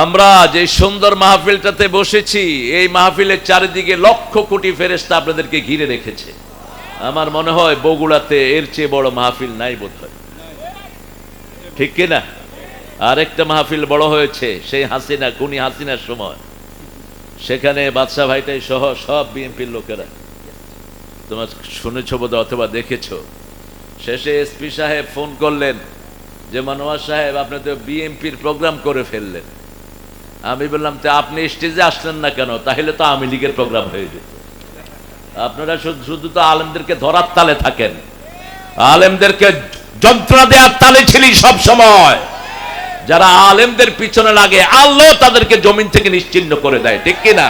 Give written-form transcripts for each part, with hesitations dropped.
আমরা যে সুন্দর মাহফিলটাতে বসেছি, এই মাহফিলের চারিদিকে লক্ষ কোটি ফেরেশতা আপনাদেরকে ঘিরে রেখেছে। আমার মনে হয় বগুড়াতে এর চেয়ে বড় মাহফিল নাই বোধহয়, ঠিক কিনা? আরেকটা মাহফিল বড় হয়েছে সেই হাসিনার সময়, সেখানে বাদশা ভাইটাই সহ সব বিএনপির লোকেরা, তোমার শুনেছো বোধ অথবা দেখেছো। শেষে এসপি সাহেব ফোন করলেন যে মনোয়ার সাহেব, আপনি তো বিএনপির প্রোগ্রাম করে ফেললেন। আমি বললাম, তো আপনি স্টেজে আসলেন না কেন? তাহলে তো আওয়ামী লীগের প্রোগ্রাম হয়ে যেত। আপনারা শুধু তো আলেমদেরকে ধরার তালে থাকেন, আলেমদেরকে যন্ত্রণা দেওয়ার তালে ছিলি সব সময়। যারা আলেমদের পিছনে লাগে আল্লাহ তাদেরকে জমিন থেকে নিশ্চিহ্ন করে দেয়, ঠিক কিনা?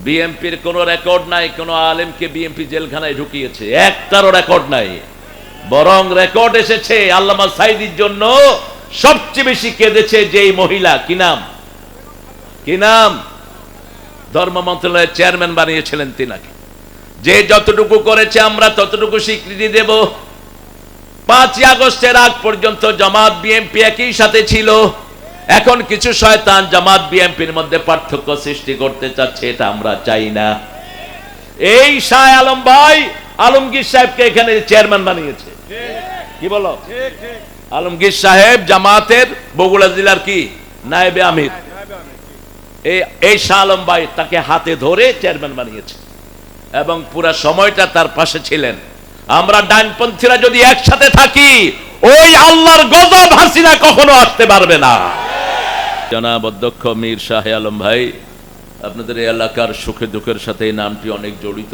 বিএনপির কোন রেকর্ড নাই কোন আলেমকে বিএনপি জেলখানায় ঢুকিয়েছে, একটারও রেকর্ড নাই। বরং রেকর্ড এসেছে আল্লামা সাঈদীর জন্য সবচেয়ে বেশি কেঁদেছে যেই মহিলা, কি নাম, ধর্ম মন্ত্রণালয়ের চেয়ারম্যান বানিয়েছিলেন তিনাকে। যে যতটুকু করেছে আমরা ততটুকু স্বীকৃতি দেব। 5ই আগস্টের আগ পর্যন্ত জামাত বিএনপি একই সাথে ছিল। এখন কিছু শয়তান জামাত বিএনপির মধ্যে পার্থক্য সৃষ্টি করতে চাচ্ছে, এটা আমরা চাই না। এই শাহ আলম ভাই আলমগীর সাহেবকে এখানে চেয়ারম্যান বানিয়েছে, কি বলো? আলমগীর সাহেব জামাতের বগুড়া জেলার কি নায়েবে আমির। এই শাহ আলম ভাই তাকে হাতে ধরে চেয়ারম্যান বানিয়েছে এবং পুরা সময়টা তার পাশে ছিলেন। আমরা ডানপন্থীরা যদি একসাথে থাকি, ওই আল্লাহর গজব হাসিনা কখনো আসতে পারবে না। জনাব অধ্যক্ষ মীর শাহ আলম ভাই, আপনাদের এই এলাকার সুখে দুঃখের সাথে এই নামটি অনেক জড়িত।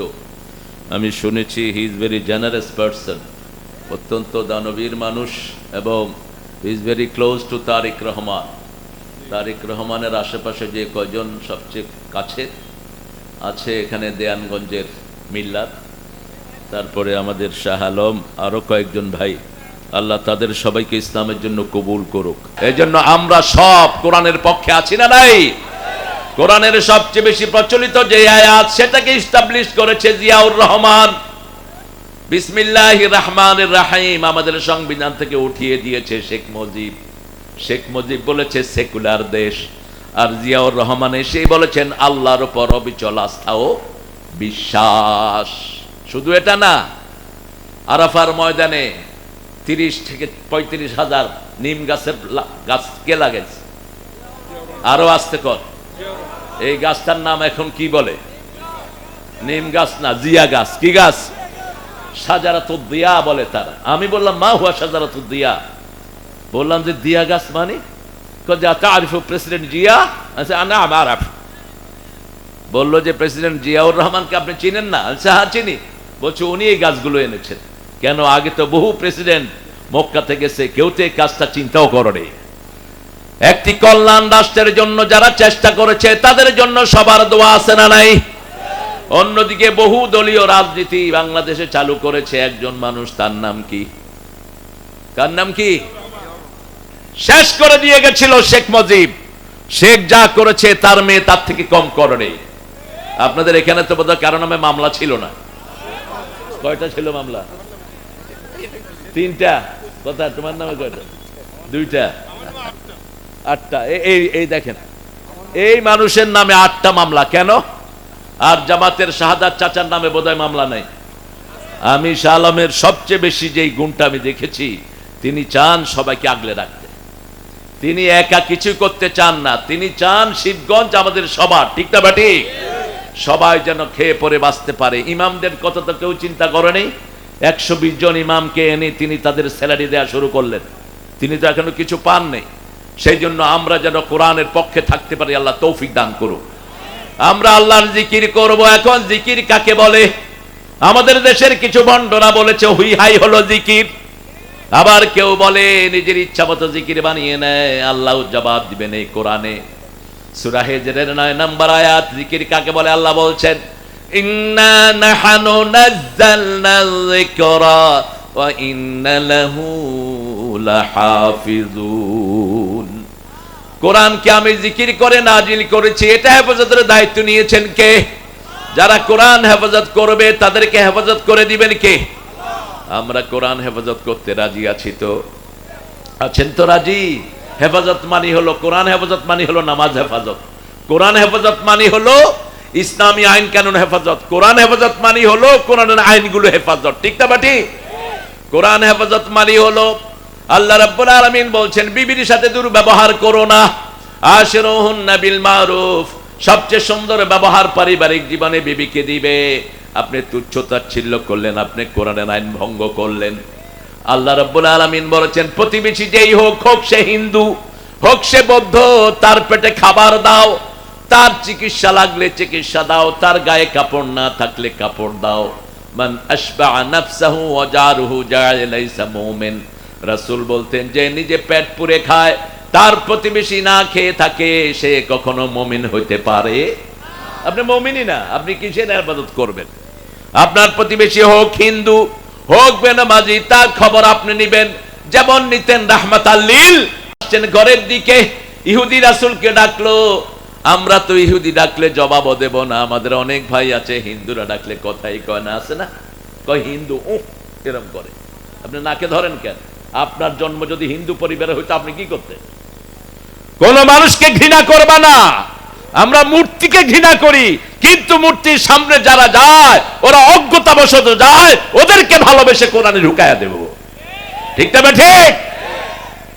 আমি শুনেছি he is very generous person, অত্যন্ত দানবীর মানুষ, এবং he is very close to Tarique Rahman. Tarique রহমানের আশেপাশে যে কয়জন সবচেয়ে কাছে আছে, এখানে দেয়ানগঞ্জের মিল্লাত, তারপরে আমাদের শাহ আলম, আরো কয়েকজন ভাই, আল্লাহ তাদের সবাইকে ইসলামের জন্য কবুল করুক। এই জন্য আমরা সব কোরআনের পক্ষে আছি না নাই? কোরআনের সবচেয়ে বেশি প্রচলিত যে আয়াত, সেটাকে ইস্টাবলিশ করেছে জিয়াউর রহমান। বিসমিল্লাহির রহমানির রহিম আমাদের সংবিধান থেকে উঠিয়ে দিয়েছে শেখ মুজিব। শেখ মুজিব বলেছে সেকুলার দেশ, আর জিয়াউর রহমান এসে বলেছেন আল্লাহর উপর অবিচল আস্থা ও বিশ্বাস। শুধু এটা না, আরাফার ময়দানে 30 থেকে 35 হাজার নিম গাছের গাছ কে লাগাইছে? আরো আসতে কর। এই গাছটার নাম এখন কি বলে? নিম গাছ না, জিয়া গাছ। কি গাছ? শাজারাতুদ দিয়া বলে তারা। আমি বললাম মা হুয়া শাজারাতুদ দিয়া। বললাম যে দিয়া গাছ মানে? তারিফু প্রেসিডেন্ট জিয়া? আচ্ছা না আমার বললো যে প্রেসিডেন্ট জিয়াউর রহমানকে আপনি চিনেন না? আচ্ছা হ্যাঁ চিনি। বলছে উনি এই গাছগুলো এনেছেন। কেন? আগে তো বহু প্রেসিডেন্ট মক্কাতে গেছে, কেউ তো এই কাজটা চিন্তাও করেনি। একটি কল্যাণ রাষ্ট্রের জন্য যারা চেষ্টা করেছে তাদের জন্য সবার দোয়া আছে না নাই? অন্যদিকে বহু দলীয় রাজনীতি বাংলাদেশে চালু করেছে একজন মানুষ, তার নাম কি? কার নাম কি? শেষ করে দিয়ে গেছিল শেখ মুজিব। শেখ যা করেছে তার মেয়ে তার থেকে কম করেনি। আপনাদের এখানে তো বোধহয় কারো নামে মামলা ছিল না। কয়টা ছিল মামলা? 3টা। কথা তোমার নামে কয়টা? 2টা। 8টা। এই দেখেন, এই মানুষের নামে 8টা মামলা। কেন? আর জামাতের শাহাদাত চাচার নামে বোধহয় মামলা নাই। আমি শাহ আলমের সবচেয়ে বেশি যেই গুণটা আমি দেখেছি, তিনি চান সবাইকে আগলে রাখতে। তিনি একা কিছু করতে চান না। তিনি চান শিবগঞ্জ আমাদের সবার, ঠিক না বাটি? সবাই যেন খেয়ে পরে বাঁচতে পারে। ইমামদের কথা তো কেউ চিন্তা করেনি। 120 জন ইমামকে এনে তিনি তাদের স্যালারি দেওয়া শুরু করলেন। তিনি তো এখনো কিছু পান নেই। সেই জন্য আমরা যেন কোরআনের পক্ষে থাকতে পারি, আল্লাহ তৌফিক দান করুক। আমরা আল্লাহর জিকির করব। এখন জিকির কাকে বলে? আমাদের দেশের কিছু ভণ্ডরা বলেছে হুই হাই হলো জিকির। আবার কেউ বলে নিজের ইচ্ছা মতো জিকির বানিয়ে নেয়। আল্লাহ জবাব দিবেন এই কোরআনে। সূরা হিজরের 9 নম্বর আয়াত। জিকির কাকে বলে? আল্লাহ বলছেন ইন্না নাহনু নাযালনা যিকরা ওয়া ইন্না লাহু লাহাফিজুন। কোরআনকে আমি জিকির করে নাজিল করেছি, এটা হেফাজতের দায়িত্ব নিয়েছেন কে? যারা কোরআন হেফাজত করবে তাদেরকে হেফাজত করে দিবেন কে? আমরা কোরআন হেফাজত করতে রাজি আছি তো? আছেন তো রাজি? হেফাজত মানি হলো কোরআন হেফাজত মানি হলো নামাজ হেফাজত, কোরআন হেফাজত মানি হলো ইসলামী আইন কানুন হেফাজত, কোরআন হেফাজত মানি হলো কোরআনের আইনগুলো হেফাজত, ঠিক না বাটি? কোরআন হেফাজত মানি হলো আল্লাহ রাব্বুল আলামিন বলছেন বিবির সাথে দুর্ব্যবহার করো না, আশিরুহুন্না বিল মারুফ, সবচেয়ে সুন্দর ব্যবহার পারিবারিক জীবনে বিবিকে দিবে। আপনি তুচ্ছ-তাচ্ছিল্য করলেন, আপনি কোরআনের আইন ভঙ্গ করলেন। আল্লাহ রাব্বুল আলামিন বলেছেন প্রতিবেশী যেই হোক, হোক সে হিন্দু, হোক সে বৌদ্ধ, তার পেটে খাবার দাও, তার চিকিৎসা লাগলে চিকিৎসা দাও, তার গায়ে কাপড় না থাকলে কাপড় দাও। মান আশবা নাফসাহু ওয়া জারুহু জাআল লাইসা মুমিন, রাসূল বলতেন যে নিজে পেট পুরে খায়, তার প্রতিবেশী না খেয়ে থাকে, সে কখনো মুমিন হইতে পারে? আপনি মুমিনই না, আপনি কিসের ইবাদত করবেন? আপনার প্রতিবেশী হোক হিন্দু, হোক বেনামাজি, তার খবর আপনি নিবেন, যেমন নিতেন রাহমাতাল লিল। আসছেন ঘরের দিকে, ইহুদি রাসূলকে ডাকলো। আমরা তো ইহুদি ডাকলে জবাবও দেব না, আমাদের অনেক ভাই আছে হিন্দুরা ডাকলে কথাই কয় না, আছে না? কয় হিন্দু এরকম করে। আপনি নাকে ধরেন কেন? আপনার জন্ম যদি হিন্দু পরিবারে হইতো আপনি কি করতেন? কোন মানুষকে ঘৃণা করবা না। আমরা মূর্তিকে ঘৃণা করি, কিন্তু মূর্তির সামনে যারা যায় ওরা অজ্ঞতাবশত যায়, ওদেরকে ভালোবেসে কোরআনে ঢুকায়া দেব, ঠিক না ঠিক?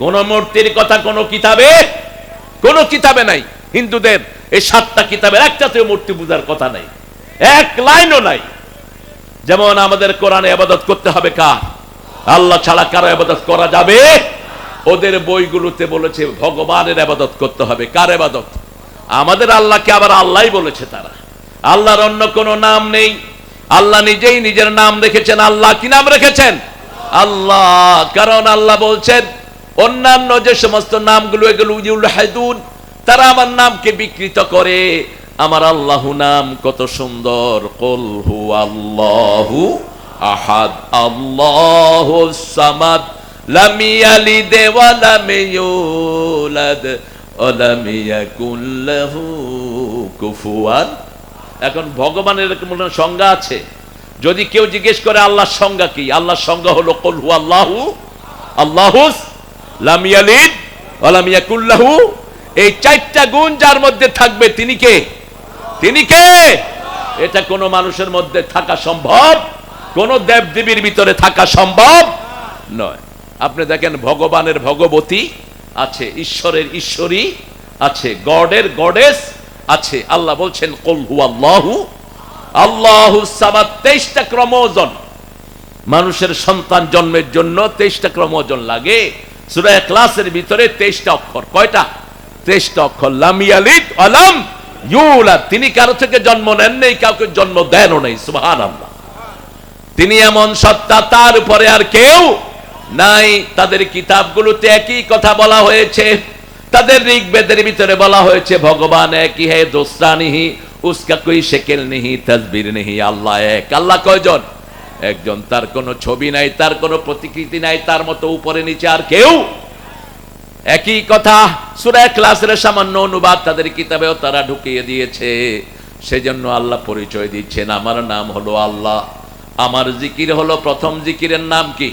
কোন মূর্তির কথা কোন কিতাবে নাই। হিন্দুদের এই 7টা কিতাবের একটাতেও মূর্তি পূজার কথা নাই, এক লাইনও নাই। যেমন আমাদের কোরআনে ইবাদত করতে হবে কার? আল্লাহ ছাড়া কারো ইবাদত করা যাবে? ওদের বইগুলোতে বলেছে ভগবানের ইবাদত করতে হবে। কার ইবাদত? আমাদের আল্লাহকে আবার আল্লাহই বলেছে তারা। আল্লাহর অন্য কোনো নাম নেই। আল্লাহ নিজেই নিজের নাম রেখেছেন। আল্লাহ কি নাম রেখেছেন? আল্লাহ। কারণ আল্লাহ বলছেন অন্যান্য যে সমস্ত নামগুলো এগুলো ইউলহাদুন, তারা আমার নামকে বিকৃত করে। আমার আল্লাহু নাম কত সুন্দর। কুল হুয়াল্লাহু আহাদ আল্লাহুস সামাদ লাম ইয়ালিদ ওয়া লাম ইউলাদ ওয়া লাম ইয়াকুল লাহু কুফুয়ান। এখন ভগবানের এরকম সংজ্ঞা আছে? যদি কেউ জিজ্ঞেস করে আল্লাহর সংজ্ঞা কি, আল্লাহর সংজ্ঞা হলো কুল হুয়াল্লাহু আল্লাহুস লাম ইয়ালিদ ওয়া লাম ইয়াকুল লাহু। এই 4টা গুণ যার মধ্যে থাকবে তিনি কে? তিনি কে? এটা কোন মানুষের মধ্যে থাকা সম্ভব, কোন দেবদেবীর ভিতরে থাকা সম্ভব নয়। আপনি দেখেন ভগবানের ভগবতী আছে, ঈশ্বরের ঈশ্বরী আছে, গডের গডেস আছে। আল্লাহ বলছেন কুল হুয়াল্লাহু আল্লাহুস সামাদ। 23টা ক্রমোজন, মানুষের সন্তান জন্মের জন্য 23টা ক্রমোজন লাগে। সূরা ইখলাসের ভিতরে 23টা অক্ষর। কয়টা? 23টা অক্ষর। লাম ইয়ালিদ ওয়া লাম ইউলাদ, তিনি কারো থেকে জন্ম নেন নাই, কাউকে জন্ম দেনও নাই। সুবহানাল্লাহ। তিনি এমন সত্তা, তার উপরে আর কেউ নাই। তাদের কিতাবগুলোতে একই কথা বলা হয়েছে। তাদের ঋগ্বেদের ভিতরে বলা হয়েছে ভগবান একই হে, দোসরা নিহি, উসকা কোই শেকেল নিহি, তসবির নিহি। আল্লাহ এক। আল্লাহ কয়জন? একজন। তার কোনো ছবি নাই, তার কোনো প্রতিকৃতি নাই, তার মতো উপরে নিচে আর কেউ। একই কথা। সূরা ইখলাসের সামান্য অনুবাদ তাদের কিতাবেও তারা ঢুকিয়ে দিয়েছে। সেজন্য আল্লাহ পরিচয় দিচ্ছেন আমার নাম হলো আল্লাহ। আমার জিকির হলো, প্রথম জিকিরের নাম কি?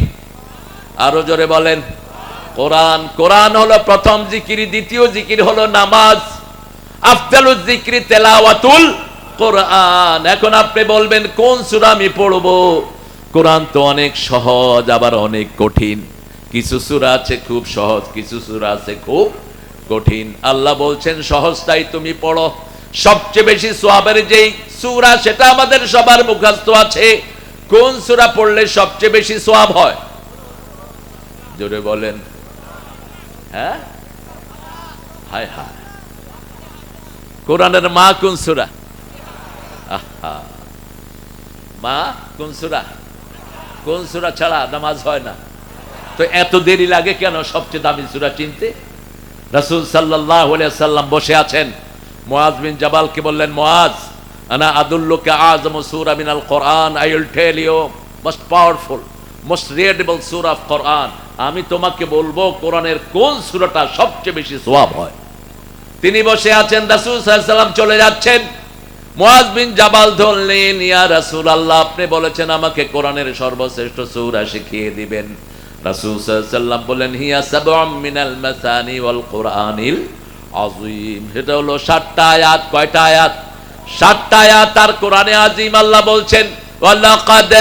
আরো জোরে বলেন। কোরআন। কোরআন হলো প্রথম জিকির। দ্বিতীয় জিকির হলো নামাজ। আফদালুজ জিকরি তেলাওয়াতুল কোরআন। এখন আপনি বলবেন কোন সূরা আমি পড়বো? কোরআন তো অনেক সহজ, আবার অনেক কঠিন। কিছু সূরা আছে খুব সহজ, কিছু সূরা আছে খুব কঠিন। আল্লাহ বলছেন সহজটাই তুমি পড়ো। সবচেয়ে বেশি সওয়াবের যেই সূরা, সেটা আমাদের সবার মুখস্থ আছে। কোন সূরা পড়লে সবচেয়ে বেশি সওয়াব হয়? জোরে বলেন। হ্যাঁ, হায় হায়। কোরআনের মা কোন সূরা? মা কোন সূরা? কোন সূরা ছাড়া নামাজ হয় না? তো এত দেরি লাগে কেন সবচেয়ে দামি সূরা চিনতে? রাসূল সাল্লাল্লাহু আলাইহি ওয়াসাল্লাম বসে আছেন, মুআজ বিন জাবালকে বললেন, মুআজ আনা আদুল্লুকা আযমু সূরা মিনাল Quran, I will tell you most powerful most readable সূরা অফ কোরআন। আমি তোমাকে বলবো কোরআনের কোন সূরাটা সবচেয়ে বেশি সওয়াব হয়। তিনি বসে আছেন, রাসূল সাল্লাল্লাহু আলাইহি ওয়াসাল্লাম চলে যাচ্ছেন। মুআজ বিন জাবাল ধরলেন, ইয়া রাসূলুল্লাহ, আপনি বলেছেন আমাকে কোরআনের সর্বশ্রেষ্ঠ সূরা শিখিয়ে দিবেন। রাসূল সাল্লাল্লাহু আলাইহি ওয়াসাল্লাম বলেন হিয়া সাবউম মিনাল মাসানি ওয়াল কুরআনিল আযীম। এটা হলো 7টা আয়াত। কয়টা আয়াত? 7টা আয়াত। আর কোরআনে আযীম আল্লাহ বলছেন ওয়ালাকাদ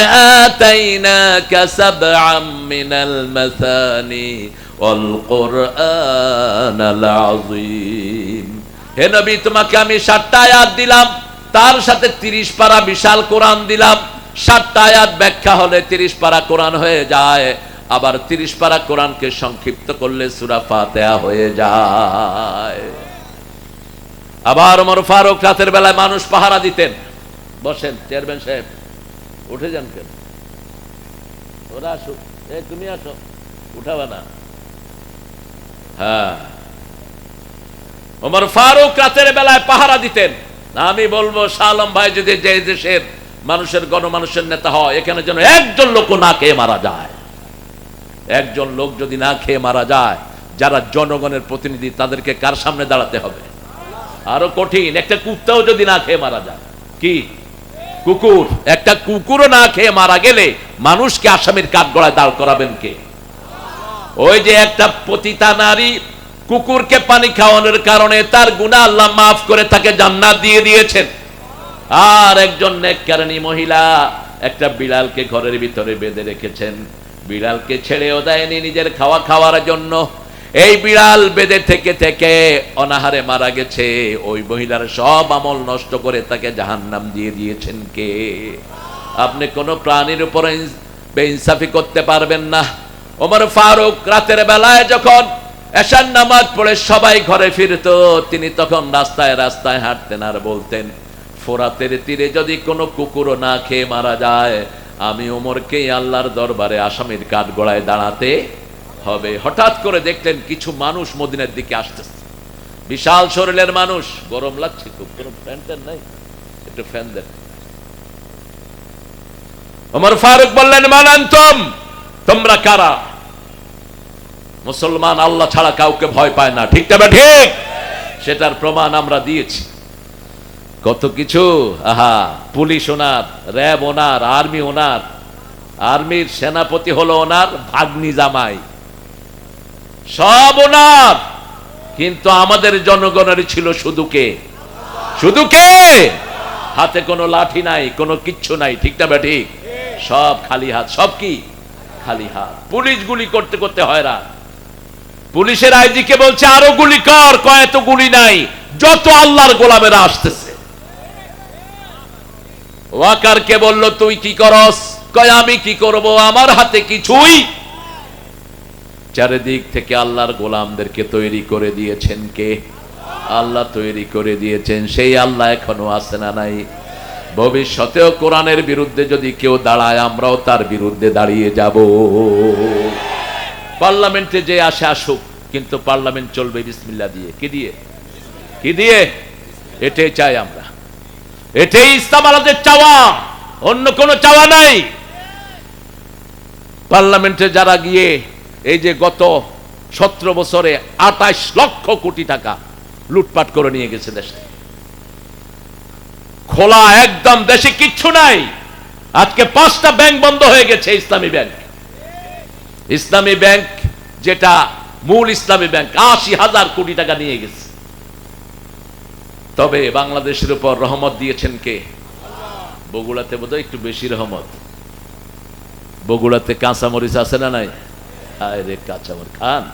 আতাইনাকা সাবআম মিনাল মাসানি ওয়াল কুরআনাল আযীম। হে নবী, তোমাকে আমি 7টা আয়াত দিলাম, তার সাথে 30 পারা বিশাল কোরআন দিলাম। 7টা আয়াত ব্যাখ্যা হলে 30 পারা কোরআন হয়ে যায়, আবার 30 পারা কোরআনকে সংক্ষিপ্ত করলে সূরা ফাতিহা হয়ে যায়। আবার ওমর ফারুক রাতের বেলায় মানুষ পাহারা দিতেন। বসেন চেয়ারম্যান সাহেব, উঠে যান কেন? ওরা আসো, তুমি আসো, উঠাবে না। হ্যাঁ, ওমর ফারুক রাতের বেলায় পাহারা দিতেন। আমি বলবো শাহ আলম ভাই যদি যে দেশের মানুষের গণমানুষের নেতা হয়, এখানে যেন একজন লোক না খেয়ে মারা যায়। একজন লোক যদি না খেয়ে মারা যায়, যারা জনগণের প্রতিনিধি তাদেরকে কার সামনে দাঁড়াতে হবে? আরো কঠিন, একটা কুত্তাও যদি না খেয়ে মারা যায়। কি কুকুর? একটা কুকুরও না খেয়ে মারা গেলে মানুষকে আসামির কাঠগড়ায় দাঁড় করাবেন কে? ওই যে একটা পতিতা নারী কুকুরকে পানি খাওয়ানোর কারণে তার গুনাহ আল্লাহ মাফ করে তাকে জান্নাত দিয়ে দিয়েছেন। আর একজন নেককারিনী মহিলা একটা বিড়ালকে ঘরের ভিতরে বেঁধে রেখেছেন। বিড়ালকে ছেড়েও দেয়নি নিজের খাওয়ার জন্য। এই বিড়াল বেঁধে থেকে থেকে অনাহারে মারা গেছে। ওই মহিলার সব আমল নষ্ট করে তাকে জাহান্নাম দিয়ে দিয়েছেন কে? আপনি কোন প্রাণীর উপরে বেইনসাফি করতে পারবেন না। ওমর ফারুক রাতের বেলায় যখন এশার নামাজ পড়ে সবাই ঘরে ফিরত, তিনি তখন রাস্তায় রাস্তায় হাঁটতেন আর বলতেন, ফোরাতের তীরে যদি কোনো কুকুরও না খেয়ে মারা যায়, আমি ওমরকেই আল্লাহর দরবারে আসামির কাঠগড়ায় দাঁড়াতে হবে। হঠাৎ করে দেখলেন কিছু মানুষ মদিনার দিকে আসতেছে, বিশাল শরীরের মানুষ। গরম লাগছে খুব, কোনো ফ্যান ট্যান নাই, একটু ফ্যান দেন। ওমর ফারুক বললেন, মান আনতুম, তোমরা কারা? মুসলমান আল্লাহ ছাড়া কাউকে ভয় পায় না, ঠিক না ঠিক? সেটার প্রমাণ আমরা দিয়েছি। কত কিছু, আহা, পুলিশ ওনার, র্যাব ওনার, আর্মি ওনার, আর্মির সেনাপতি হলো ওনার ভাগ্নি জামাই, সব ওনার। কিন্তু আমাদের জনগণের ছিল শুধু কে? শুধু কে? হাতে কোনো লাঠি নাই, কোনো কিচ্ছু নাই, ঠিক না ঠিক? সব খালি হাত। সব কি? খালি হাত। পুলিশ গুলি করতে করতে হয়রান। পুলিশের আইজি কে বলছে আরো গুলি কর, কয় এত গুলি নাই, যত আল্লাহর গোলামেরা আসতেছে। ওয়াকারকে বলল তুই কি করস? কয় আমি কি করব, আমার হাতে কিছুই। চারিদিক থেকে আল্লাহর গোলামদেরকে তৈরি করে দিয়েছেন কে? আল্লাহ তৈরি করে দিয়েছেন। সেই আল্লাহ এখনো আছে না নাই? ভবিষ্যতেও কোরআনের বিরুদ্ধে যদি কেউ দাঁড়ায়, আমরাও তার বিরুদ্ধে দাঁড়িয়ে যাব। পার্লামেন্টে যে আসে আসুক, কিন্তু পার্লামেন্ট চলবে বিসমিল্লাহ দিয়ে। কি দিয়ে? কি দিয়ে? এটাই চাই আমরা, এটাই ইসলাম আমাদের চাওয়া, অন্য কোনো চাওয়া নাই। পার্লামেন্টে যারা গিয়ে এই যে গত 17 বছরে 28 লক্ষ কোটি টাকা লুটপাট করে নিয়ে গেছে দেশে, খোলা একদম, দেশে কিচ্ছু নাই। আজকে 5টা ব্যাংক বন্ধ হয়ে গেছে, ইসলামী ব্যাংক। ইসলামী ব্যাংক যেটা মূল ইসলামী ব্যাংক 80,000 কোটি টাকা নিয়ে গেছে। তবে বাংলাদেশের উপর রহমত দিয়েছেন কে? বগুড়াতে বোধহয় একটু বেশি রহমত। বগুড়াতে কাঁচামরিচ আছে না নাই? আরে কাঁচামরিচ খান,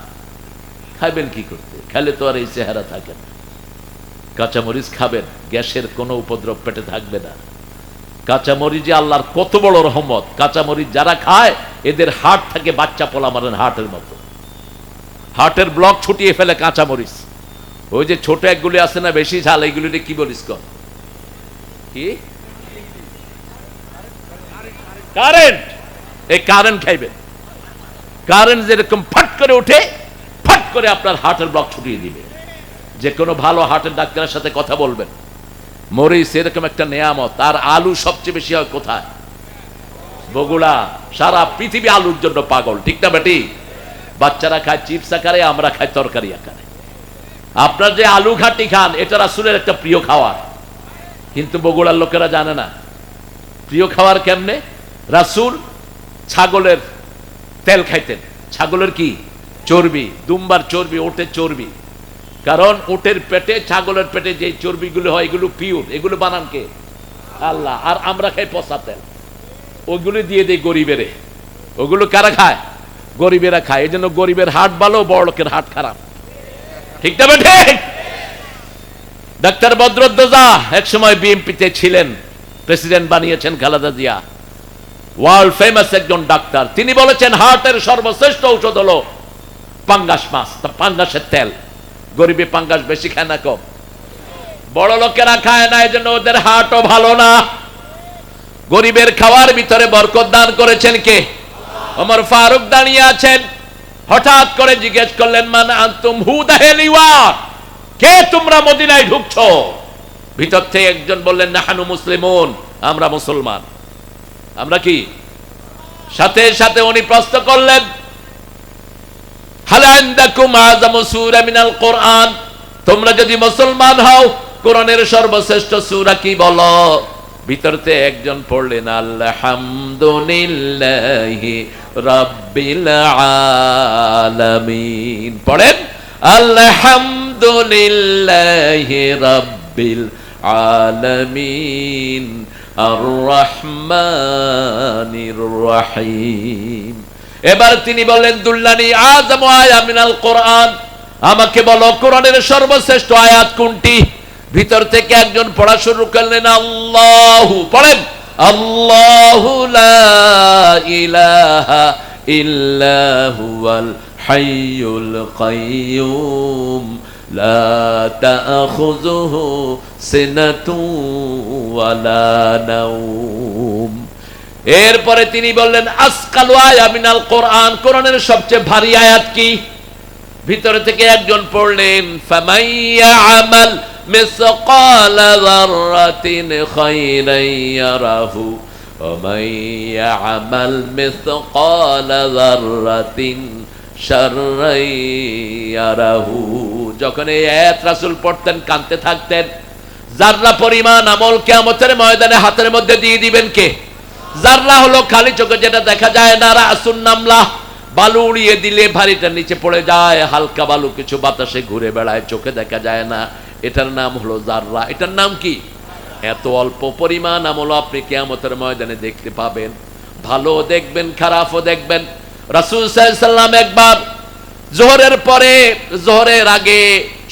খাইবেন কি করতে? খেলে তো আর এই চেহারা থাকে না। কাঁচামরিচ খাবেন, গ্যাসের কোনো উপদ্রব পেটে থাকবে না। কাঁচামরিচ যে আল্লাহর কত বড় রহমত। কাঁচামরিচ যারা খায় এদের হার্ট থাকে বাচ্চা পোলা মারেন হার্টের মতো, হার্টের ব্লক ছুটিয়ে ফেলে কাঁচামরিচ। ওই যে ছোট একগুলি আছে না বেশি ঝাল, এইগুলি কি বলিস? কি কারেন্ট? এই কারেন্ট খাইবেন। কারেন্ট যেরকম ফাট করে উঠে, ফাট করে আপনার হার্টের ব্লক ছুটিয়ে দিবে। যে কোনো ভালো হার্টের ডাক্তারের সাথে কথা বলবেন। মরিচ এরকম একটা নেয়ামত। আর আলু সবচেয়ে বেশি হয় কোথায়? বগুড়া। সারা পৃথিবী আলুর জন্য পাগল, ঠিক না বেটি? বাচ্চারা খায় চিপস আকারে, আমরা খাই তরকারি আকারে। আপনার যে আলু ঘাটি খান, এটা রাসূলের একটা প্রিয় খাবার, কিন্তু বগুড়ার লোকেরা জানে না প্রিয় খাবার কেমনে। রাসূল ছাগলের তেল খাইতেন, ছাগলের কি চর্বি, দুম্বার চর্বি, ওটের চর্বি। কারণ ওটের পেটে, ছাগলের পেটে যে চর্বিগুলো হয় এগুলো পিওর, এগুলো বানান কে? আল্লাহ। আর আমরা খাই পচা তেল, ওগুলো দিয়ে দেয় গরিবেরে। ওগুলো কারা খায়? গরিবেরা খায়। এই জন্য গরিবের হাট ভালো, বড় লোকের হাট খারাপ। ঠিক না ঠিক? ডাক্তার বদরুদ্দোজা এক সময় বিএনপিতে ছিলেন, প্রেসিডেন্ট বানিয়েছেন খালেদা জিয়া, ওয়ার্ল্ড ফেমাস একজন ডাক্তার। তিনি বলেছেন হার্টের সর্বশ্রেষ্ঠ ঔষধ হলো পাঙ্গাস মাছ, পাঙ্গাসের তেল। গরিবে পাঙ্গাস বেশি খায় না কম? বড় লোকেরা খায় না, এই জন্য ওদের হার্টও ভালো না। গরিবের খাওয়ার ভিতরে বরকত দান করেছেন কে? ওমর ফারুক দাঁড়িয়ে আছেন, হঠাৎ করে জিজ্ঞেস করলেন মান আনতুম, হু দা হেল ইউ আর, কে তোমরা মদিনায় ঢুকছো? ভিতর থেকে একজন বললেন নাহানু মুসলিমুন, আমরা মুসলমান। আমরা কি? সাথে সাথে উনি প্রশ্ন করলেন হাল ইনদাকুম আযামু সূরা মিনাল কোরআন, তোমরা যদি মুসলমান হও কোরআনের সর্বশ্রেষ্ঠ সূরা কি বলো? ভিতরতে একজন পড়লেন আলহামদুলিল্লাহি রাব্বিল আলামিন। পড়েন আলহামদুলিল্লাহি রাব্বিল আলামিন আর রহমানির রহিম। এবার তিনি বললেন দুল্লানি আযামু আয়া মিনাল কোরআন, আমাকে বলো কোরআনের সর্বশ্রেষ্ঠ আয়াত কোনটি? ভিতর থেকে একজন পড়া শুরু করলেন আল্লাহু। পড়েন আল্লাহু লা ইলাহা ইল্লা হুয়াল হাইয়ুল কাইয়্যুম লা তাখুযুহু সিনাতু ওয়ালা নাওম। এরপরে তিনি বললেন আসকালু আয়া মিনাল কোরআন, কোরআনের সবচেয়ে ভারী আয়াত কি? ভিতর থেকে একজন পড়লেন ফামাইয়া আমাল মিসকালা যাররাতিন খায়রান ইয়ারাহু ওয়া মাইয়া আমাল মিসকালা যাররাতিন শাররান ইয়ারাহু। যখন এই আয়াত রাসূল পড়তেন কাঁদতে থাকতেন। যাররা পরিমাণ আমল কিয়ামতের ময়দানে হাতের মধ্যে দিয়ে দিবেন কে? যাররা হলো খালি চোখে যেটা দেখা যায় না, রাসুন নামলা, বালু উড়িয়ে দিলে ভারীটা নিচে পড়ে যায়, হালকা বালু কিছু বাতাসে ঘুরে বেড়ায়, চোখে দেখা যায় না, এটার নাম হলো যাররা। এটার নাম কি? এত অল্প পরিমাণ আমল আপনি কিয়ামতের ময়দানে দেখতে পাবেন, ভালো দেখবেন খারাপও দেখবেন। রাসূল সাল্লাল্লাহু আলাইহি ওয়াসাল্লাম একবার জোহরের পরে, জোহরের আগে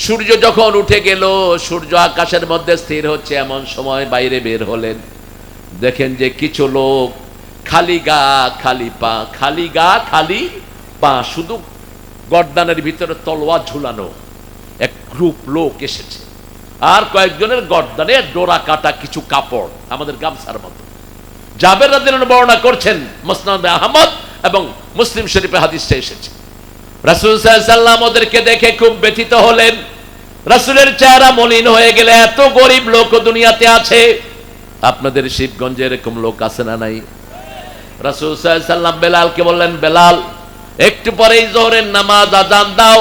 সূর্য যখন উঠে গেল, সূর্য আকাশের মধ্যে স্থির হচ্ছে এমন সময় বাইরে বের হলেন। দেখেন যে কিছু লোক খালি গা খালি পা, খালি গা খালি পা, শুধু গর্দানের ভিতরে তলোয়ার ঝুলানো এক গ্রুপ লোক এসেছে। আর কয়েকজনের গর্দানে ডোরা কাটা কিছু কাপড়, আমাদের গামছার মতো। জাবের রাদিয়াল্লাহু বর্ণনা করছেন, মুসনাদ আহমদ এবং মুসলিম শরীফে হাদিসটা এসেছে। রাসূল সাল্লাল্লাহু আলাইহি ওয়াসাল্লাম ওদেরকে দেখে খুব ব্যথিত হলেন। রাসূলের চেহারা মলিন হয়ে গেলে, এত গরিব লোক দুনিয়াতে আছে। আপনাদের শিবগঞ্জে এরকম লোক আছে না নাই? রাসূল সাল্লাল্লাহু আলাইহি ওয়াসাল্লাম বেলালকে বললেন, বেলাল একটু পরেই যোহরের নামাজ আযান দাও।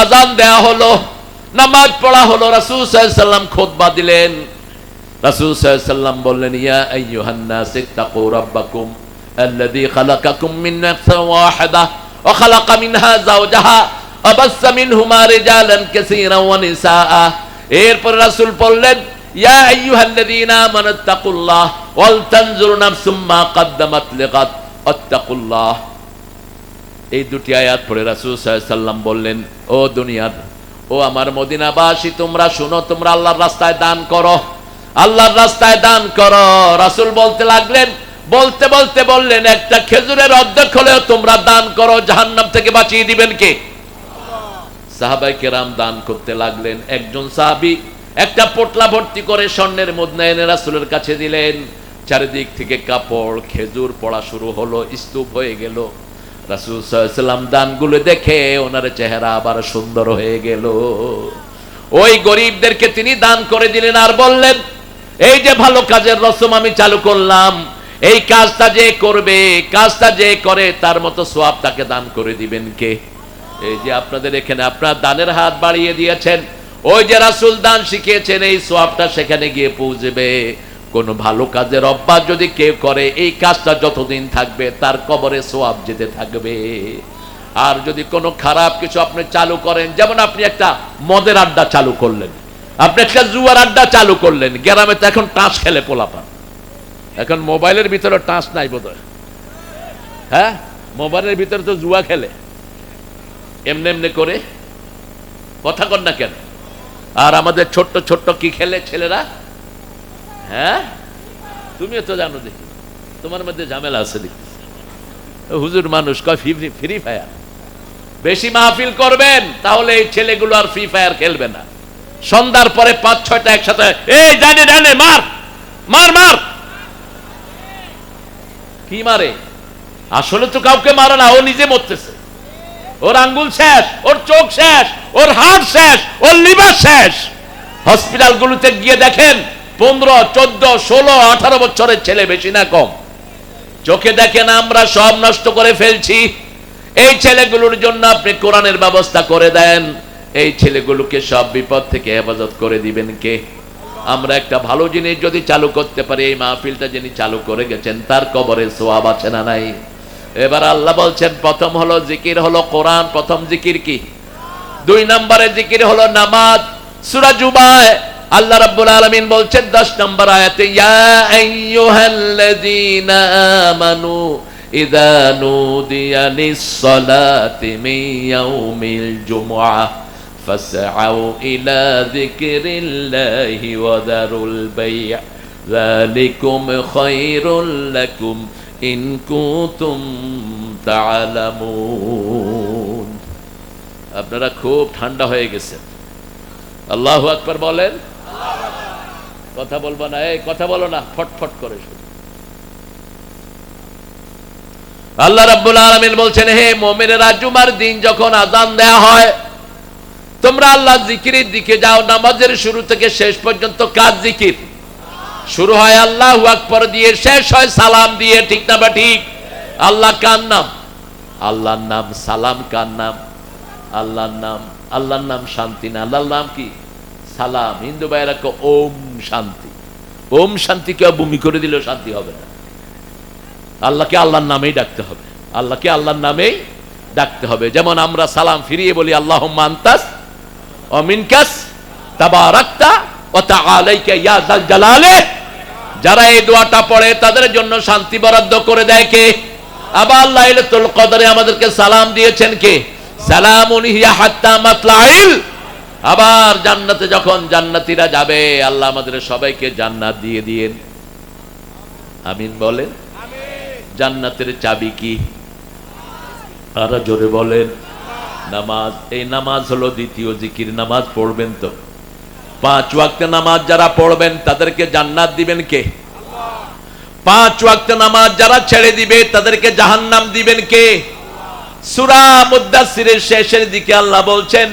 আযান দেয়া হলো, নামাজ পড়া হলো। রাসূল সাল্লাল্লাহু আলাইহি ওয়াসাল্লাম খুতবা দিলেন। রাসূল সাল্লাল্লাহু আলাইহি ওয়াসাল্লাম বললেন, ইয়া আইয়ুহান নাস ইত্তাকু রাব্বাকুম আল্লাযী খালাকাকুম মিন নাফসিন ওয়াহিদা ওয়া খালাকা মিনহা যাওজাহা ওয়া বাসসা মিনহুমা রিজালান কাসীরান ওয়া নিসাআ। এরপর রাসূল বললেন, ইয়া আইয়ুহাল্লাযীনা আমানু ইত্তাকুল্লাহ ওয়াল তানজুর নাফসুম মা কদ্দামাত লিগাদ ওয়াত্তাকুল্লাহ। এই দুটি আয়াত পড়ে রাসূল সাল্লাল্লাহু আলাইহি ওয়াসাল্লাম বললেন, ও দুনিয়ার, ও আমার মদিনাবাসী, তোমরা শুনো, তোমরা আল্লাহর রাস্তায় দান করো, আল্লাহর রাস্তায় দান করো। রাসূল বলতে লাগলেন, বলতে বলতে বললেন, একটা খেজুরের অর্ধেক হলেও তোমরা দান করো, জাহান্নাম থেকে বাঁচিয়ে দিবেন কে? সাহাবায়ে কেরাম দান করতে লাগলেন। একজন সাহাবী একটা পোটলা ভর্তি করে স্বর্ণের মুদ্রা এনে রাসূলের কাছে দিলেন। চারিদিক থেকে কাপড়, খেজুর পড়া শুরু হলো, স্তূপ হয়ে গেল। রাসূল সাল্লাল্লাহু আলাইহি ওয়াসাল্লাম দানগুলো দেখে ওনার চেহারা আবার সুন্দর হয়ে গেল। ওই গরিবদেরকে তিনি দান করে দিলেন আর বললেন, এই যে ভালো কাজের রসম আমি চালু করলাম, এই কাজটা যে করবে, কাজটা যে করে, তার মতো সওয়াব তাকে দান করে দিবেন কে? এই যে আপনাদের এখানে আপনারা দানের হাত বাড়িয়ে দিয়েছেন, ওই যে রাসূল দান শিখিয়েছেন, এই সওয়াবটা সেখানে গিয়ে পৌঁছবে। কোন ভালো কাজের অভ্যাস যদি কেউ করে, এই কাজটা যতদিন থাকবে তার কবরে সওয়াব যেতে থাকবে। আর যদি কোনো খারাপ কিছু আপনি চালু করেন, যেমন আপনি একটা মদের আড্ডা চালু করলেন, আপনি একটা জুয়ার আড্ডা চালু করলেন, গ্রামে তো এখন টাস খেলে পোলাপান, এখন মোবাইলের ভিতরে টাস নাই বোধহয়, হ্যাঁ মোবাইলের ভিতরে তো জুয়া খেলে এমনি এমনি করে, কথা কর না কেন? আর আমাদের ছোট্ট ছোট্ট কি খেলে ছেলেরা, হ্যাঁ তুমিও তো জানো, দেখি তোমার মধ্যে ঝামেলা আছে দেখি, হুজুর মানুষ কয় ফ্রি ফায়ার। বেশি মাহফিল করবেন তাহলে এই ছেলেগুলো আর ফ্রি ফায়ার খেলবে না। সন্ধ্যার পরে 5-6টা একসাথে, এই ডানে ডানে মার মার মার, কি মারে? আসলে তো কাউকে মারে না, ও নিজে মরতেছে, ওর আঙ্গুল শেষ, ওর চোখ শেষ, ওর হাড় শেষ, ওর লিভার শেষ। হসপিটালগুলোতে গিয়ে দেখেন 15, 14, 16, 18 বছরের ছেলে, বেশি না কম। চোখে দেখেন আমরা সব নষ্ট করে ফেলছি। এই ছেলেগুলোর জন্য আপনি কোরআনের ব্যবস্থা করে দেন, এই ছেলেগুলোকে সব বিপদ থেকে হেফাজত করে দিবেন কে? আমরা একটা ভালো জিনিস যদি চালু করতে পারি, এই মাহফিলটা যিনি চালু করে গেছেন তার কবরে সওয়াব আছে না নাই? এবার আল্লাহ বলছেন প্রথম হলো জিকির হলো কোরআন, প্রথম জিকির কি? 2 নম্বরে জিকির হলো নামাজ। সূরা জুমায় আল্লাহ রাব্বুল আলামিন বলছেন 10 নম্বর আয়াতে, ইয়া আইয়ুহাল্লাযীনা আমানু ইযা নুদিয়া লিস-সালাতি মিন ইয়াউমিল জুমআহ ফাসআউ ইলা যিকরিল্লাহি ওয়া দারুল বাই' যালিকুম খায়রুল লাকুম ইন কুনতুম তা'লামুন। আপনারা খুব ঠান্ডা হয়ে গেছেন, আল্লাহু আকবার বলেন। কথা বলবো না, এই কথা বলো না, ফটফট করে শুধু। আল্লাহ রাব্বুল আলামিন বলছেন, হে মুমিনেরা, জুমার দিন যখন আযান দেয়া হয় তোমরা আল্লাহর জিকিরের দিকে যাও। নামাজের শুরু থেকে শেষ পর্যন্ত কার জিকির? শুরু হয় আল্লাহু আকবার দিয়ে, শেষ হয় সালাম দিয়ে, ঠিক না বা ঠিক? আল্লাহ কার নাম? আল্লাহর নাম। সালাম কার নাম? আল্লাহর নাম। আল্লাহর নাম শান্তি না, আল্লাহর নাম কি? সালাম। হিন্দু ভাইরা ওম শান্তি, ওম শান্তি কেউ বমি করে দিলেও শান্তি হবে না। আল্লাহকে আল্লাহর নামেই ডাকতে হবে, আল্লাহকে আল্লাহর নামেই ডাকতে হবে। যেমন আমরা সালাম ফিরিয়ে বলি আল্লাহুম্মা আনতাস ওয়া মিনকাস তাবারাকতা ওয়া তাআলাইকা ইয়া যাল জালালে। যারা এই দোয়াটা পড়ে তাদের জন্য শান্তি বরাদ্দ করে দেয় কে? আবার লাইলাতুল কদরে আমাদেরকে সালাম দিয়েছেন কে? সালামুন হিয়া হাত্তা মাতলাইল। আবার জান্নাতে যখন জান্নাতীরা যাবে, আল্লাহ আমাদের সবাইকে জান্নাত দিয়ে দিয়েন, আমিন বলেন। জান্নাতের চাবি কি? আর জোরে বলেন, নামাজ। এই নামাজ হলো দ্বিতীয় জিকির। নামাজ পড়বেন তো? 5 ওয়াক্ত নামাজ যারা পড়বেন তাদেরকে জান্নাত দিবেন কে? 5 ওয়াক্ত নামাজ যারা ছেড়ে দিবে তাদেরকে জাহান্নাম দিবেন কে? সূরা মুদ্দাসসিরের শেষের দিকে আল্লাহ বলছেন,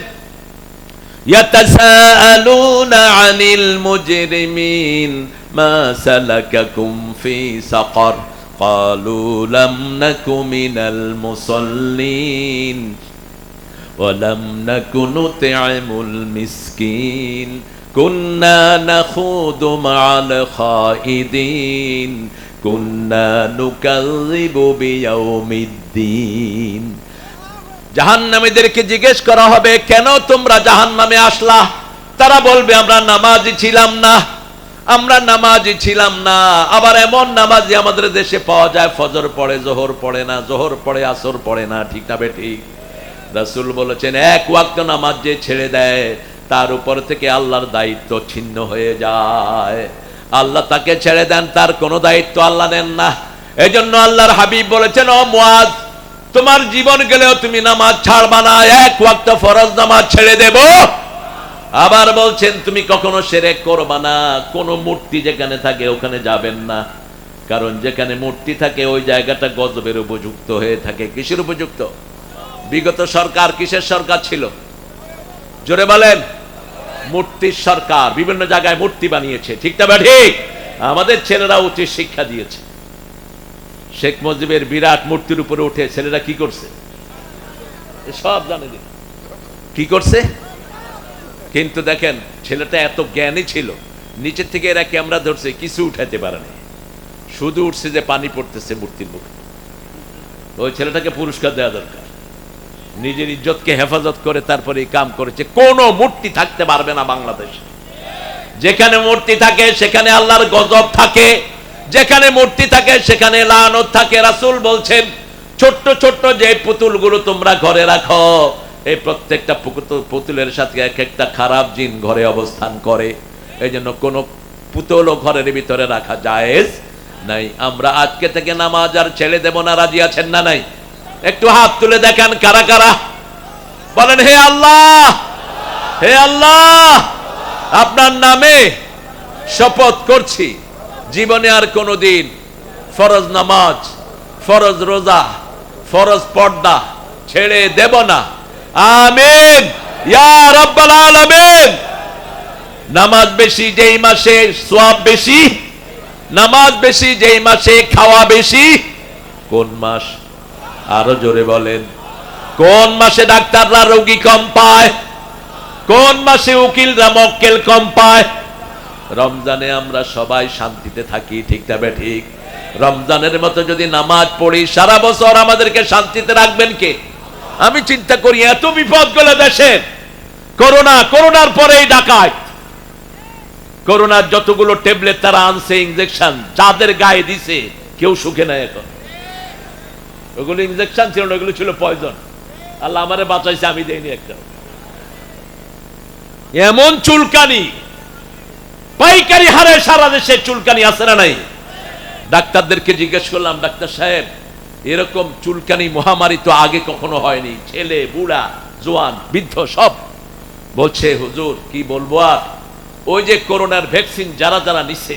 ইয়াতাসাআলুনা আনিল মুজরিমিন মা সালাকাকুম ফি সাকার ক্বালু লাম নাকু মিনাল মুসাল্লিন ওয়া লাম নাকু নুত'ইমুল মিসকিন কুন্না নাখুদু মা'আল খাইদিন কুন্না নুকাযযিবু বিয়াউমিদ্দিন। জাহান্নামীদেরকে জিজ্ঞেস করা হবে, কেন তোমরা জাহান্নামে আসলা? তারা বলবে, আমরা নামাজি ছিলাম না, আমরা নামাজি ছিলাম না। আবার এমন নামাজি আমাদের দেশে পাওয়া যায়, ফজর পড়ে জোহর পড়ে না, জোহর পড়ে আসর পড়ে না, ঠিক না বেঠিক? রাসূল বলেছেন, 1 ওয়াক্ত নামাজ যে ছেড়ে দেয় তার উপর থেকে আল্লাহর দায়িত্ব ছিন্ন হয়ে যায়। আল্লাহ তাকে ছেড়ে দেন, তার কোনো দায়িত্ব আল্লাহ নেন না। এজন্য আল্লাহর হাবিব বলেছেন, ও মুয়াজ, তোমার জীবন গেলেও তুমি নামাজ ছাড়বা না, 1 ওয়াক্ত ফরজ নামাজ ছেড়ে দেব। আবার বলছেন, তুমি কখনো শিরক করবা না, কোন মূর্তি যেখানে থাকে ওখানে যাবেন না, কারণ যেখানে মূর্তি থাকে ওই জায়গাটা গজবের উপযুক্ত হয়ে থাকে। কিসের উপযুক্ত? বিগত সরকার কিসের সরকার ছিল? জোরে বলেন। মূর্তির সরকার, বিভিন্ন জায়গায় মূর্তি বানিয়েছে, ঠিক না ঠিক? আমাদের ছেলেরা উচিত শিক্ষা দিয়েছে। শেখ মুজিবের বিরাট মূর্তির উপরে উঠে ছেলেরা কি করছে সব জানে, কি করছে। কিন্তু দেখেন ছেলেটা এত জ্ঞানী ছিল, নিচের থেকে এরা ক্যামেরা ধরছে, কিছু উঠাতে পারে না, শুধু উঠছে যে পানি পড়তেছে মূর্তির মুখে। ওই ছেলেটাকে পুরস্কার দেওয়া দরকার। নিজের ইজ্জতকে হেফাজত করে তারপরে এই কাম করেছে। কোনো মূর্তি থাকতে পারবে না বাংলাদেশে। যেখানে মূর্তি থাকে সেখানে আল্লাহর গজব থাকে, যেখানে মূর্তি থাকে সেখানে লানত থাকে। রাসূল বলছেন, ছোট্ট ছোট্ট যে পুতুলগুলো তোমরা ঘরে রাখো, এই প্রত্যেকটা পুতুলের সাথে এক একটা খারাপ জিন ঘরে অবস্থান করে। এই জন্য কোনো পুতুলও ঘরের ভিতরে রাখা জায়েজ নাই। আমরা আজকে থেকে নামাজ আর ছেড়ে দেব না, রাজি আছেন না নাই? একটু হাত তুলে দেখান কারা কারা। বলেন, হে আল্লাহ, হে আল্লাহ, আপনার নামে শপথ করছি জীবনে আর কোনোদিন ফরজ নামাজ, ফরজ রোজা, ফরজ পর্দা ছেড়ে দেব না। আমিন ইয়া রাব্বাল আলামিন। নামাজ বেশি যেই মাসে সওয়াব বেশি, নামাজ বেশি যেই মাসে খাওয়া বেশি। কোন মাস? আরো জোরে বলেন। কোন মাসে ডাক্তাররা রোগী কম পায়? কোন মাসে উকিলরা মক্কেল কম পায়? রমজানে আমরা সবাই শান্তিতে থাকি, ঠিক না ঠিক? রমজানের মতো যদি নামাজ পড়ি সারা বছর আমাদেরকে শান্তিতে রাখবেন কে? আমি চিন্তা করি এত বিপদ গেল দেশের, করোনা, করোনার পরেই ডাকাত, করোনার যতগুলো ট্যাবলেট তারা আনছে, ইনজেকশন যাদের গায়ে দিছে কেউ সুখে নাই এখন। ওগুলো ইনজেকশন ছিল না, ওগুলো ছিল পয়জন। আল্লাহ আমারে বাঁচাইছে, আমি দেইনি একটা। এমন চুলকানি পাইকারি হারে সারা দেশে চুলকানি আছে না নাই? ডাক্তারদেরকে জিজ্ঞেস করলাম, ডাক্তার সাহেব এরকম চুলকানি মহামারী তো আগে কখনো হয়নি, ছেলে বুড়া জোয়ান বৃদ্ধ সব। বলছে হুজুর কি বলবো আর, ওই যে করোনার ভ্যাকসিন যারা যারা নিছে,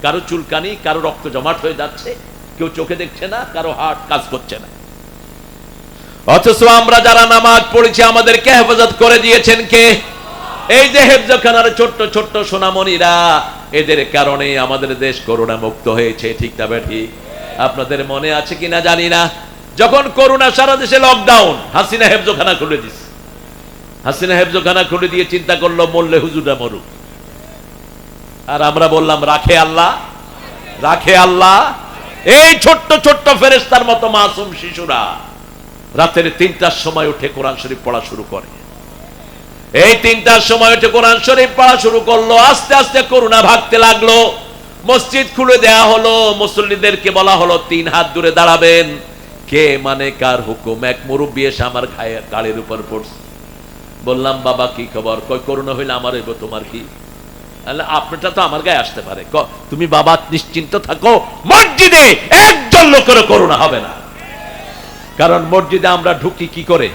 কারো চুলকানি, কারো রক্ত জমাট হয়ে যাচ্ছে, কেউ চোখে দেখছে না, কারো হার্ট কাজ করছে না। অথচ আমরা যারা নামাজ পড়েছি আমাদেরকে হেফাজত করে দিয়েছেন কে? এই যে হেফজখানার ছোট্ট ছোট্ট সোনামণিরা, এদের কারণে আমাদের দেশ করোনা মুক্ত হয়েছে, ঠিক না ঠিক? আপনাদের মনে আছে কিনা জানি না, যখন করোনা সারা দেশে লকডাউন, হাসিনা হেফজখানা খুলে দিছে। হাসিনা হেফজখানা খুলে দিয়ে চিন্তা করলো মরলে হুজুররা মরুক। আর আমরা বললাম রাখে আল্লাহ, রাখে আল্লাহ। এই ছোট্ট ছোট্ট ফেরেশতার মতো মাসুম শিশুরা রাতের 3টার সময় উঠে কোরআন শরীফ পড়া শুরু করে। এই 3টার সময় উঠে কোরআন শরীফ পড়া শুরু করলো। আস্তে আস্তে করোনা ভাগতে লাগলো। মসজিদ খুলে দেয়া হলো, মুসল্লিদেরকে বলা হলো 3 হাত দূরে দাঁড়াবেন। কে মানে কার হুকুম? এক মুরব্বী এসে আমার গাড়ির উপর পড়ছে। বললাম বাবা কি খবর? কই করোনা হইলে আমার হইব, তোমার কি? আপনারটা তো আমার গায়ে আসতে পারে। তুমি বাবা নিশ্চিন্ত থাকো, মসজিদে একজন লোকেরও করোনা হবে না। কারণ মসজিদে আমরা ঢুকি কি করে?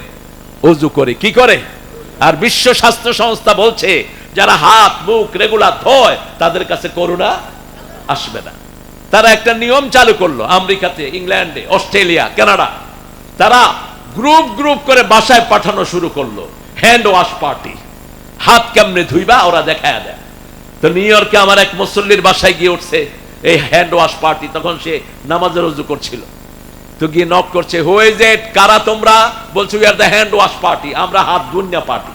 ওযু করে। কি করে? আর বিশ্ব স্বাস্থ্য সংস্থা বলছে যারা হাত মুখ রেগুলার ধোয় তাদের কাছে করোনা আসবে না। তারা একটা নিয়ম চালু করলো আমেরিকাতে, ইংল্যান্ডে, অস্ট্রেলিয়া, কানাডা। তারা গ্রুপ গ্রুপ করে বাসায় পাঠানো শুরু করলো হ্যান্ড ওয়াশ পার্টি। হাত কেমনে ধুইবা ওরা দেখায় দেয়। তো নিউ ইয়র্কে আমার এক মুসল্লির বাসায় গিয়ে উঠছে এই হ্যান্ড ওয়াশ পার্টি। তখন সে নামাজের ওযু করছিল। তো গিয়ে নক করছে, হু ইজ ইট? কারা তোমরা? বলছে we are the hand wash party, আমরা হাত ধুইনা পার্টি।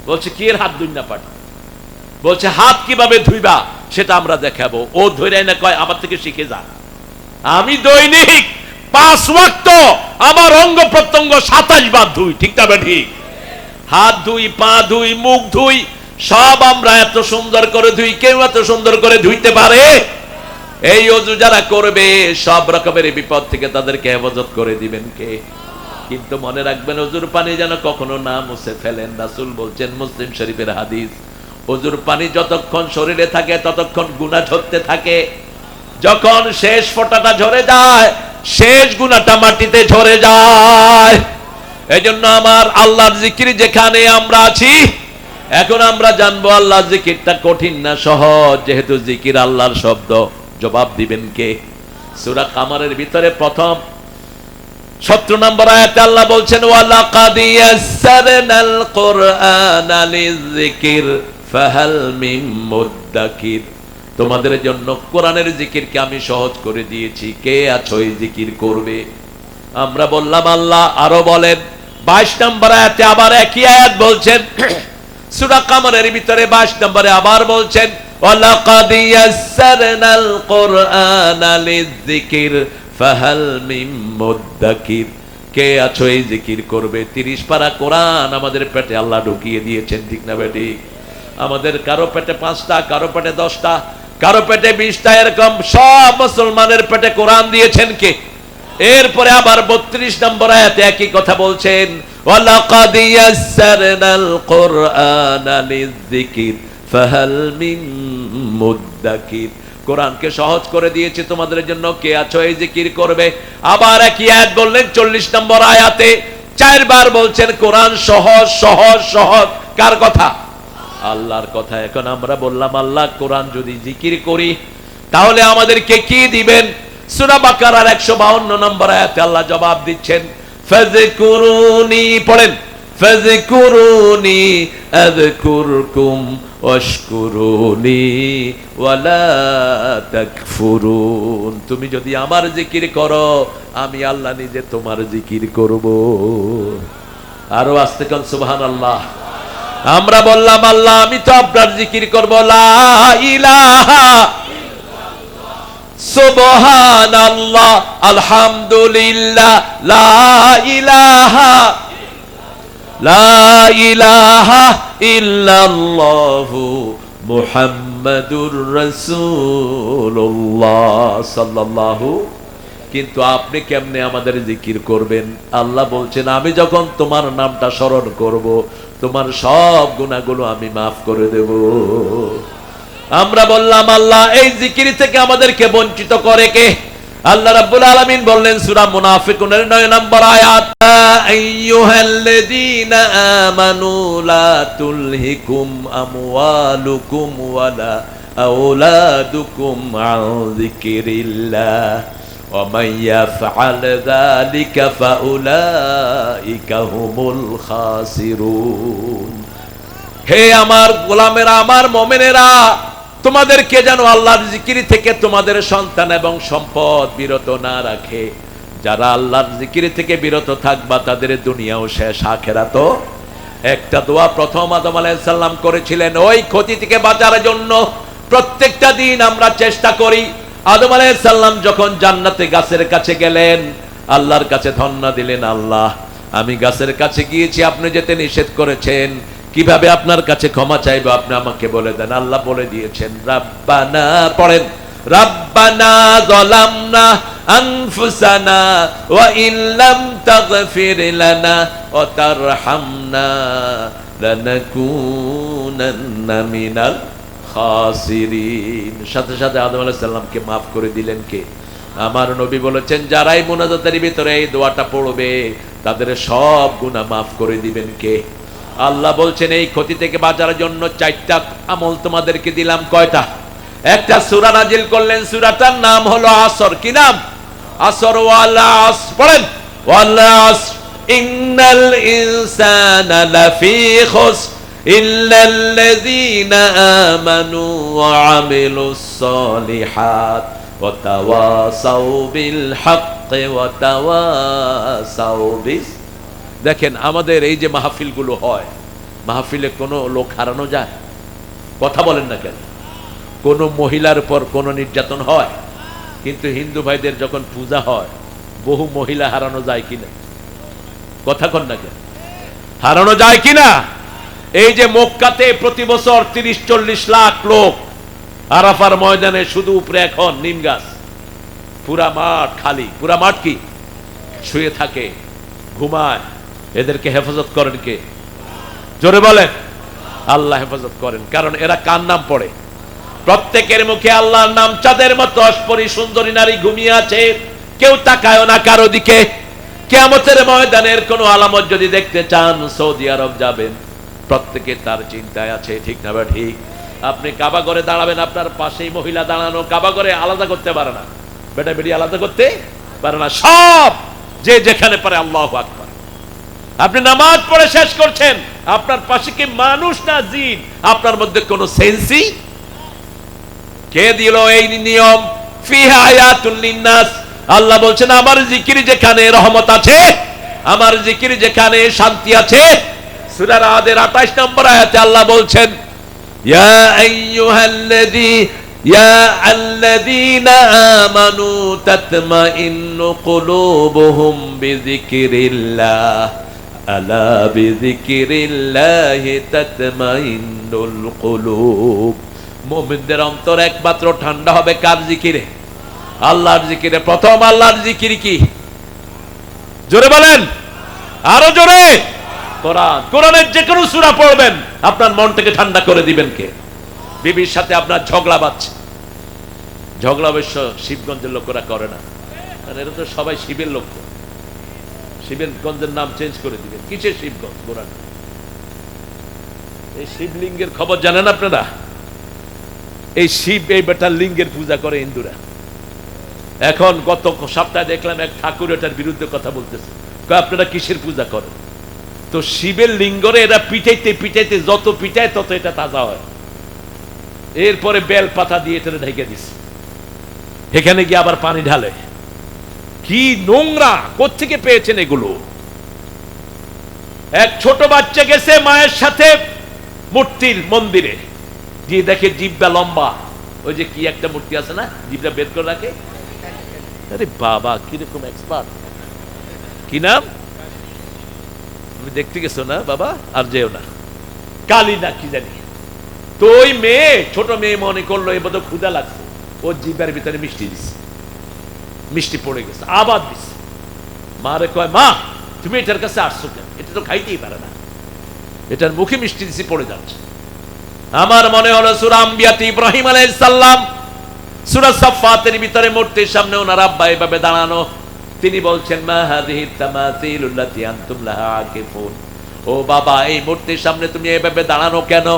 বলছে কি এর হাত ধুইনা পার্টি? বলছে হাত কিভাবে ধুইবা সেটা আমরা দেখাবো। ও ধরে না কয় আমার থেকে শিখে যা। আমি দৈনিক 5 ওয়াক্ত আমার অঙ্গ প্রত্যঙ্গ 27 বার ধুই, ঠিক না ঠিক? হাত ধুই, পা ধুই, মুখ ধুই, সব আমরা এত সুন্দর করে ধুই। কেউ এত সুন্দর করে ধুইতে পারে? এই ওযু যারা করবে সব রকমের বিপদ থেকে তাদেরকে হেফাজত করে দিবেন কে? কিন্তু মনে রাখবেন ওযুর পানি যেন কখনো না মুছে ফেলেন। রাসূল বলছেন, মুসলিম শরীফের হাদিস, ওযুর পানি যতক্ষণ শরীরে থাকে ততক্ষণ গুনাহ ঝরতে থাকে। যখন শেষ ফোঁটাটা ঝরে যায়, শেষ গুনাহটা মাটিতে ঝরে যায়। এজন্য আমার আল্লাহর জিকির যেখানে আমরা আছি, এখন আমরা জানবো আল্লাহর জিকিরটা কঠিন না সহজ। যেহেতু জিকির আল্লাহর শব্দ, জবাব দিবেন কে? সূরা কামারের ভিতরে প্রথম 17 নম্বর আয়াতে আল্লাহ বলছেন, ওয়ালাকাদ ইয়াসসারনাল কুরআনা লিযিকির ফাহাল মিন মুদ্দাকির। তোমাদের জন্য কোরআনের জিকিরকে আমি সহজ করে দিয়েছি, কে আছো এই জিকির করবে? আমরা বললাম আল্লাহ। আরো বলেন 22 নম্বর আয়াতে আবার একই আয়াত বলছেন, সূরা কামারের ভিতরে 22 নম্বরে আবার বলছেন, ওয়ালাকাদ ইয়াসসারনাল কুরআনা লিযিকির ফাহাল মিন মুদ্দাকির। কে আছো এই জিকির করবে? 30 পারা কোরআন আমাদের পেটে আল্লাহ ঢুকিয়ে দিয়েছেন, ঠিক না বেটি? আমাদের কারো পেটে 5টা, কারো পেটে 10টা, কারো পেটে 20টা, এরকম সব মুসলমানের পেটে কোরআন দিয়েছেন কে? এরপরে আবার 32 নম্বর আয়াতে একই কথা বলছেন, ওয়ালাকাদ ইয়াসসারনাল কুরআনা লিযিকির ফাহাল মিন মুদ্দাকির। কোরআনকে সহজ করে দিয়েছি তোমাদের জন্য, কে আছো এই জিকির করবে? আবার একই আয়াত বললেন 40 নম্বর আয়াতে 4 বার বলছেন কোরআন সহজ সহজ সহজ। কার কথা? আল্লাহর কথা। এখন আমরা বললাম আল্লাহ কোরআন যদি জিকির করি তাহলে আমাদেরকে কি দিবেন? সূরা বাকারার 152 নম্বর আয়াতে আল্লাহ জবাব দিচ্ছেন, ফাযকুরুনি, পড়েন, ফাযকুরুনি আযকুরকুম ওয়াশকুরুনি ওয়ালা তাকফুরুন। তুমি যদি আমার জিকির করো আমি আল্লাহ নিজে তোমার জিকির করব। আরো আস্তে কান সুবহানাল্লাহ। আমরা বললাম আল্লাহ আমি তো আপনার জিকির করব, লা ইলাহা সুবহানাল্লাহ আলহামদুলিল্লাহ লা ইলাহা ইল্লাল্লাহু মুহাম্মাদুর রাসূলুল্লাহ সাল্লাল্লাহু। কিন্তু আপনি কেমনে আমাদের জিকির করবেন? আল্লাহ বলছেন আমি যখন তোমার নামটা স্মরণ করব তোমার সব গুনাহগুলো আমি মাফ করে দেব। আমরা বললাম আল্লাহ এই জিকির থেকে আমাদেরকে বঞ্চিত করে কে? আল্লাহ রাব্বুল আলামিন বললেন সূরা মুনাফিকুনের 9 নম্বর আয়াত, আইয়ুহাল্লাযীনা আমানু লা তুলহিকুম আমওয়ালুকুম ওয়ালা আওলাদুকুম আন যিকিরিল্লাহ ওয়া মান ইয়াফআল যালিকা ফাউলাইকা হুমুল খাসিরুন। হে আমার গোলামেরা, আমার মুমিনেরা, তোমাদেরকে যেন আল্লাহর জিকির থেকে তোমাদের সন্তান এবং সম্পদ বিরত না রাখে। যারা আল্লাহর জিকির থেকে বিরত থাকবা তাদের দুনিয়াও শেষ, আখিরাতও। একটা দোয়া প্রথম আদম আলাইহিস সালাম করেছিলেন ওই ক্ষতি থেকে বাঁচার জন্য। প্রত্যেকটা দিন আমরা চেষ্টা করি। আদম আলাইহিস সালাম যখন জান্নাতে গাছের কাছে গেলেন আল্লাহর কাছে ধন্না দিলেন, আল্লাহ আমি গাছের কাছে গিয়েছি, আপনি যেতে নিষেধ করেছেন, কিভাবে আপনার কাছে ক্ষমা চাইবো আপনি আমাকে বলে দেন। আল্লাহ বলে দিয়েছেন, রাব্বানা, পড়েন, রাব্বানা যালামনা আনফুসানা ওয়া ইল্লাম তাগফির লানা ওয়া তারহামনা লানাকুনান্না মিনাল খাসিরিন। সাথে সাথে আদম আলাইহিস সালামকে maaf করে দিলেন কে? আমার নবী বলেছেন যারাই মুনাজাতের ভিতরে এই দোয়াটা পড়বে তাদের সব গুনাহ maaf করে দিবেন কে? আল্লাহ বলছেন এই ক্ষতি থেকে বাঁচার জন্য 4টা আমল তোমাদেরকে দিলাম। কয়টা? একটা সূরা নাজিল করলেন, সূরাটার নাম হলো আসর। কি নাম? আসর। ওয়াল আসর, পড়েন, ওয়াল আসর ইন্নাল ইনসানা লাফি খুসর ইল্লাল্লাযীনা আমানু ওয়া আমিলুস সালিহাত ওয়া তাওয়াসাউ বিল হাক্কি ওয়া তাওয়াসাউ বিস। দেখেন আমাদের এই যে মাহফিলগুলো হয়, মাহফিলে কোনো লোক হারানো যায়? কথা বলেন না কেন? কোনো মহিলার উপর কোনো নির্যাতন হয়? কিন্তু হিন্দু ভাইদের যখন পূজা হয় বহু মহিলা হারানো যায় কিনা? কথা কন না কেন? হারানো যায় কিনা? এই যে মক্কাতে প্রতি বছর 30-40 লাখ লোক আরাফার ময়দানে, শুধু উপরে এখন নিম গাছ, পুরা মাঠ খালি। পুরা মাঠ কি শুয়ে থাকে, ঘুমায়। এদেরকে হেফাজত করেন কে? জোরে বলেন। আল্লাহ হেফাজত করেন। কারণ এরা কার নাম পড়ে? প্রত্যেকের মুখে আল্লাহর নাম। চাঁদের মতো অস্পরি সুন্দরী নারী ঘুমিয়ে আছে, কেউ তাকায় না কারো দিকে। কিয়ামতের ময়দানের কোন আলামত যদি দেখতে চান সৌদি আরব যাবেন, প্রত্যেকে তার চিন্তায় আছে, ঠিক না বা ঠিক? আপনি কাবা ঘরে দাঁড়াবেন, আপনার পাশেই মহিলা দাঁড়ানো, কাবা ঘরে আলাদা করতে পারে না, বেটা বেটি আলাদা করতে পারে না, সব যে যেখানে পারে আল্লাহু আকবার। আপনি নামাজ পড়ে শেষ করছেন, আপনার পাশে কি মানুষ না জিন? আপনার মধ্যে কোনো সেন্সই? কে দিল এই নিয়ম? ফিহা আয়াতুল লিন্নাস। আল্লাহ বলছেন আমার জিকির যেখানে রহমত আছে, আমার জিকির যেখানে শান্তি আছে। সূরা রাদের 28 নম্বর আয়াতে আল্লাহ বলছেন ইয়া আইয়ুহাল্লাযী ইয়া আল্লাযীনা আমানু তাতমাইন্নু কুলুবুহুম বিযিকরিল্লাহ আলা বিযিকরিল্লাহি তাতমাইন্নুল কুলুব। মুমিনদের অন্তর একমাত্র ঠান্ডা হবে কার জিকিরে? আল্লাহর জিকিরে। প্রথম আল্লাহর জিকির কি? জোরে বলেন, আরো জোরে। কোরআন। কোরআনের যে কোনো সূরা পড়বেন আপনার মনটাকে ঠান্ডা করে দিবেন কে? বিবির সাথে আপনার ঝগড়া বাজছে, ঝগড়া অবশ্য শিবগঞ্জের লোকেরা করে না, কারণ এরা তো সবাই শিবের লোক। শিবগঞ্জের নাম চেঞ্জ করে দিবেন। কিসের শিবগঞ্জ? কোরআন। এই শিবলিঙ্গের খবর জানেন আপনারা? এই শিব, এই বেটার লিঙ্গের পূজা করে হিন্দুরা। এখন গত সপ্তাহে দেখলাম এক ঠাকুর এটার বিরুদ্ধে কথা বলতেছে, আপনারা কিসের পূজা করেন? তো শিবের লিঙ্গরে এরা পিটাইতে পিটাইতে যত পিটায় তত এটা তাজা হয়। এরপরে বেল পাতা দিয়ে এটা ঢেকে দিছে, এখানে গিয়ে আবার পানি ঢালে। কি নোংরা! কোত্থেকে পেয়েছেন এগুলো? এক ছোট বাচ্চা গেছে মায়ের সাথে মূর্তির মন্দিরে, গিয়ে দেখে জিভটা লম্বা। ওই যে কি একটা মূর্তি আছে না, জিভটা বের করে রাখে। আরে বাবা, কিরকম এক্সপার্ট! কি নাম? তুমি দেখতে গেছো না বাবা? আর যেও না। কালী না কি জানি। তো ওই মেয়ে, ছোট মেয়ে মনে করলো এবার তো ক্ষুধা লাগছে, ও জিভের ভিতরে মিষ্টি দিচ্ছে, মিষ্টি পড়ে গেছে, আবার দিচ্ছে। মারে কয়, মা তুমি এটার কাছে আসছো কেন? এটা তো খাইতেই পারে না, এটার মুখে মিষ্টি দিছি, পড়ে যাচ্ছে। আমার মনে হলো সূরা আম্বিয়াতে ইব্রাহিম আলাইহিস সালাম, সূরা সাফফাতের ভিতরে মূর্তির সামনে ওনার আব্বা এভাবে দাঁড়ানো, তিনি বলছেন, মা হাযিহি তামাসিলুল্লাতী আনতুম লাহা আকিফুন। ও বাবা, এই মূর্তির সামনে তুমি এভাবে দাঁড়ানো কেন?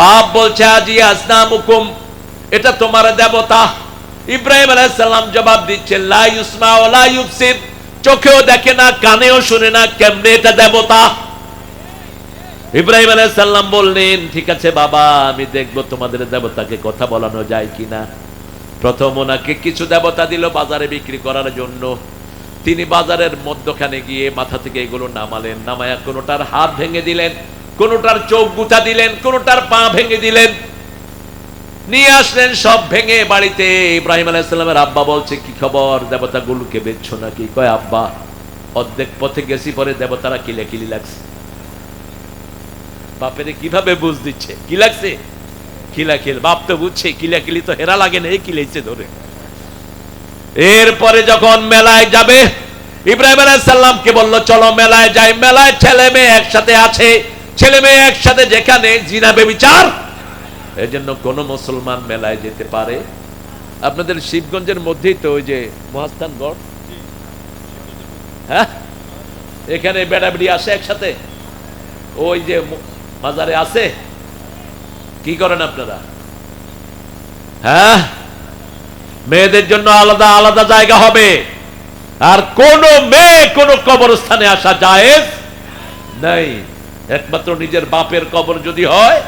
বাপ বলছে, আজি আসনামুকুম, এটা তোমার দেবতা। ইব্রাহিম আলাইহিস সালাম জবাব দিচ্ছেন, লা ইউসমা ওয়া লা ইউবসির, চোখেও দেখে না, কানেও শুনে না, কেমনে এটা দেবতা? ইব্রাহিম আলাইহিস সালাম বললেন, ঠিক আছে বাবা, আমি দেখব তোমাদের দেবতাকে কথা বলানো যায় কিনা। প্রথম ওনাকে কিছু দেবতা দিল বাজারে বিক্রি করার জন্য। তিনি বাজারের মধ্যখানে গিয়ে মাথা থেকে এগুলো নামালেন, নামায়া কোনোটার হাত ভেঙে দিলেন, কোনোটার চোখ গুঁতা দিলেন, কোনোটার পা ভেঙে দিলেন, নিয়ে আসলেন সব ভেঙে বাড়িতে। ইব্রাহিম আলাইহিস সালামের আব্বা বলছে, কি খবর, দেবতাগুলোকে বেচছো নাকি? কয়, আব্বা অর্ধেক পথে গেছি, পরে দেবতারা কিলাকিলি লাগছে। বাপেরে কিভাবে বুঝ দিচ্ছে কি লাগছে? কিলাকিল। বাপ তো বুঝছে কিলাকিলি তো হেরা লাগে না, এই কিলাইছে ধরে। এরপরে যখন মেলায় যাবে, ইব্রাহিম আলাইহিস সালামকে বলল, চলো মেলায় যাই। মেলায় ছেলে মেয়ে একসাথে আছে, ছেলে মেয়ে একসাথে, যেখানে জিনা ব্যভিচার। এজন্য কোন মুসলমান মেলায় যেতে পারে? আপনাদের শিবগঞ্জের মধ্যেই তো ওই যে মহাস্থানগড়, হ্যাঁ, এখানে বেড়াবেড়ি আসে একসাথে, ওই যে বাজারে আছে। কি করেন আপনারা? হ্যাঁ, মেয়েদের জন্য আলাদা আলাদা জায়গা হবে, আর কোন মেয়ে কোন কবরস্থানে আসা জায়েজ নাই। একমাত্র নিজের বাপের কবর যদি হয়,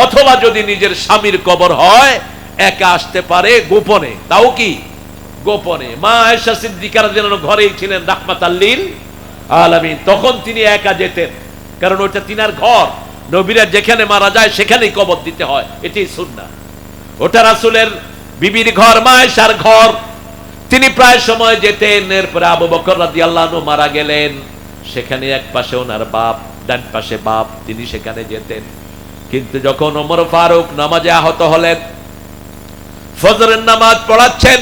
অথবা যদি নিজের স্বামীর কবর হয়, একা আসতে পারে গোপনে। তাও কি গোপনে? মা আয়েশা সিদ্দিকা রাদিয়াল্লাহু আনহা ঘরেই ছিলেন রাহমাতাল লিল আলামিন, তখন তিনি একা যেতেন, কারণ ওটা তিনার ঘর। নবীরা যেখানে মারা যায় সেখানেই কবর দিতে হয়, এটাই সুন্নাহ। ওটা রাসূলের বিবির ঘর, মা আয়েশার ঘর, তিনি প্রায় সময় যেতেন। এরপরে আবু বকর রাদিয়াল্লাহু আনহু মারা গেলেন, সেখানে এক পাশে ওনার বাপ, ডান পাশে বাপ, তিনি সেখানে যেতেন। কিন্তু যখন ওমর ফারুক নামাজে আহত হলেন, ফজরের নামাজ পড়াচ্ছেন,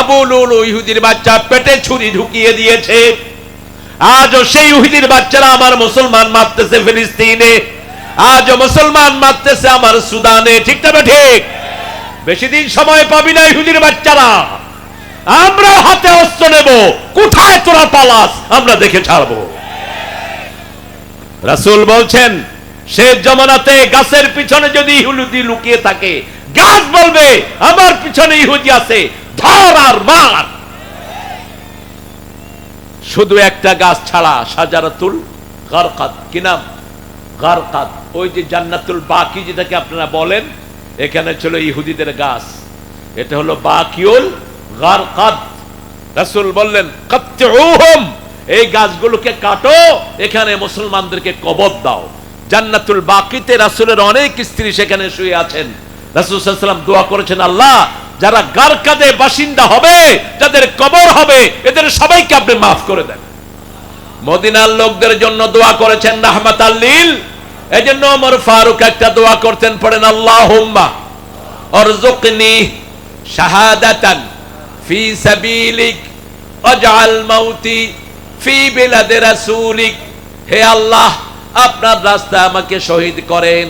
আবু লুলু ইহুদির বাচ্চা পেটে ছুরি ঢুকিয়ে দিয়েছে। আজও সেই ইহুদির বাচ্চারা আমার মুসলমান মারতেছে ফিলিস্তিনে, আজও মুসলমান মারতেছে আমার সুদানে। ঠিক না ঠিক? বেশি দিন সময় পাবি না ইহুদির বাচ্চারা, আমরা হাতে অস্ত্র নেব, কোথায় তোরা পালাস, আমরা দেখে ছাড়বো। রাসূল বলছেন, শেষ জামানাতে গাছের পিছনে যদি ইহুদি লুকিয়ে থাকে, গাছ বলবে আমার পিছনে ইহুদি আছে, ধর আর মার। শুধু একটা গাছ ছাড়া, শাজারাতুল গারকাদ। কি নাম? গারকাদ। ওই যে জান্নাতুল বাকি যেটাকে আপনারা বলেন, এখানে ছিল ইহুদিদের গাছ, এটা হলো বাকিউল গারকাদ। রাসূল বললেন, কাত্তুহুম, এই গাছগুলোকে কাটো, এখানে মুসলমানদেরকে কবর দাও। জান্নাতুল বাকিতে রাসূলের অনেক স্ত্রী সেখানে শুয়ে আছেন, রাসূল সাল্লাল্লাহু আলাইহি ওয়াসাল্লাম দোয়া করেছেন, আল্লাহ যারা গারকাদে বাসিন্দা হবে, যাদের কবর হবে, এদের সবাইকে আপনি মাফ করে দেন। মদিনার লোকদের জন্য দোয়া করেছেন রাহমাতাল লিল। এজন্য ওমর ফারুক একটা দোয়া করতেন, পড়েন আল্লাহুম্মা আরযুকনি শাহাদাতান ফি সাবিলিক ওয়াজআল মাউতি ফি বিলাদি রাসূলিক। হে আল্লাহ, আপনার রাস্তায় আমাকে শহীদ করেন,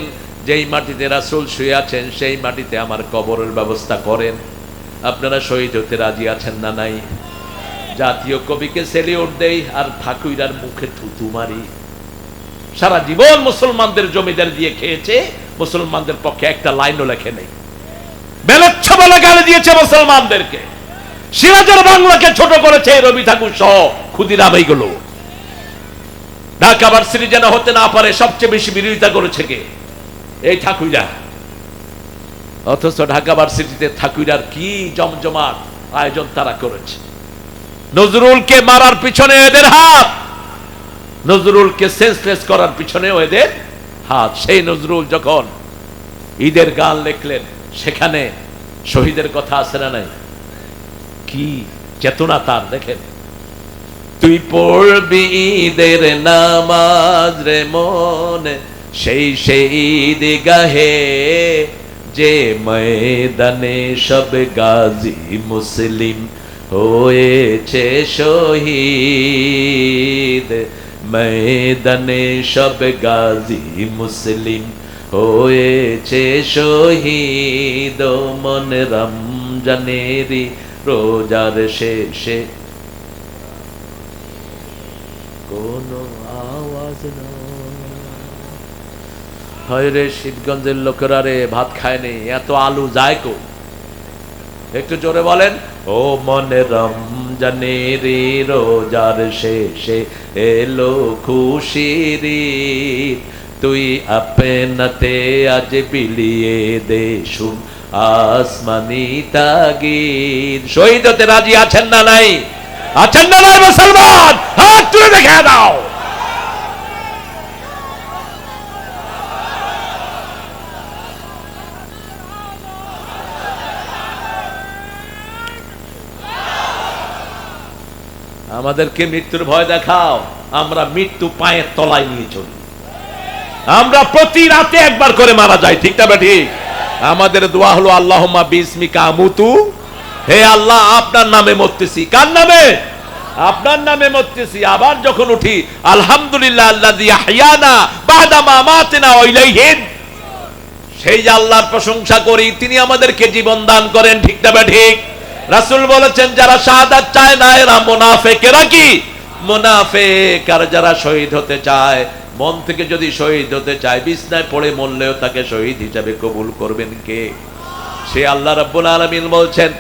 যেই মাটিতে রাসূল শুয়ে আছেন সেই মাটিতে আমার কবরের ব্যবস্থা করেন। আপনারা শহীদ হতে রাজি আছেন না নাই? জাতীয় কবিকে সেলিউট দেই আর ঠাকুরার মুখে থুতু মারি। সারা জীবন মুসলমানদের জমিদার দিয়ে খেয়েছে, মুসলমানদের পক্ষে একটা লাইনও লেখে নেই। বেলচ্ছ বলে গালি দিয়েছে মুসলমানদেরকে, সিরাজের বাংলাকে ছোট করেছে রবি ঠাকুর সহ ক্ষুদিরাম। এইগুলো ঢাকা ভার্সিটি যেন হতে না পারে সবচেয়ে বেশি বিরোধিতা করেছে কে? এই ঠাকুরা। অথচ ঢাকা ভার্সিটিতে ঠাকুরার কি জমজমাট আয়োজন তারা করেছে। নজরুলকে মারার পিছনে এদের হাত, নজরুলকে সেন্সলেস করার পিছনে এদের হাত। সেই নজরুল যখন ঈদের গান লিখলেন, সেখানে শহীদের কথা আছে না নাই? কি চেতনা তার! দেখেন, তুই পড়বি ঈদের নামাজ রে মনে সেই ঈদ গাহে, যে ময়দানে সব গাজী মুসলিম হয়েছে শহীদ, ময়দানে সব গাজী মুসলিম হয়েছে শহীদ। মন রমজানেরি রোজার শেষে কোনো আওয়াজ হয় রে, শিবগঞ্জের লোকেরা রে ভাত খায়নি, এত আলু যায় কো? একটু জোরে বলেন। ও মনে রমজানের রোজার শেষে এলো খুশির, তুই আপনাতে আজ বিলিয়ে দে শুন আসমানি তাগির। শহীদ হতে রাজি আছেন না নাই? আছেন না নাই মুসলমান? হাত তুলে দেখে দাও। আমাদেরকে মৃত্যুর ভয় দেখাও, আমরা মৃত্যু পায়ের তলায় নিয়ে চলি। আমরা প্রতি রাতে একবার করে মারা যাই, ঠিক না ঠিক? আমাদের দোয়া হলো আল্লাহুম্মা বিসমিকা আমুতু, হে আল্লাহ আপনার নামে মরতেছি। কার নামে? আপনার নামে মরতেছি। আবার যখন উঠি আলহামদুলিল্লাহ আল্লাযী আহইয়ানা বা'দা মা আমাতানা ওয়া ইলাইহিন, সেই আল্লাহর প্রশংসা করি, তিনি আমাদেরকে জীবন দান করেন, ঠিক না ঠিক? রাসূল বলেছেন, যারা শাহাদাত চায় না এরা মুনাফিক। এরা কি? মুনাফিক। আর যারা শহীদ হতে চায়, মন থেকে যদি শহীদ হতে চায়, বিছনায় পড়ে মরলেও তাকে শহীদ হিসেবে কবুল করবেন কে? সে আল্লাহ রাব্বুল আলামিন বলছেন,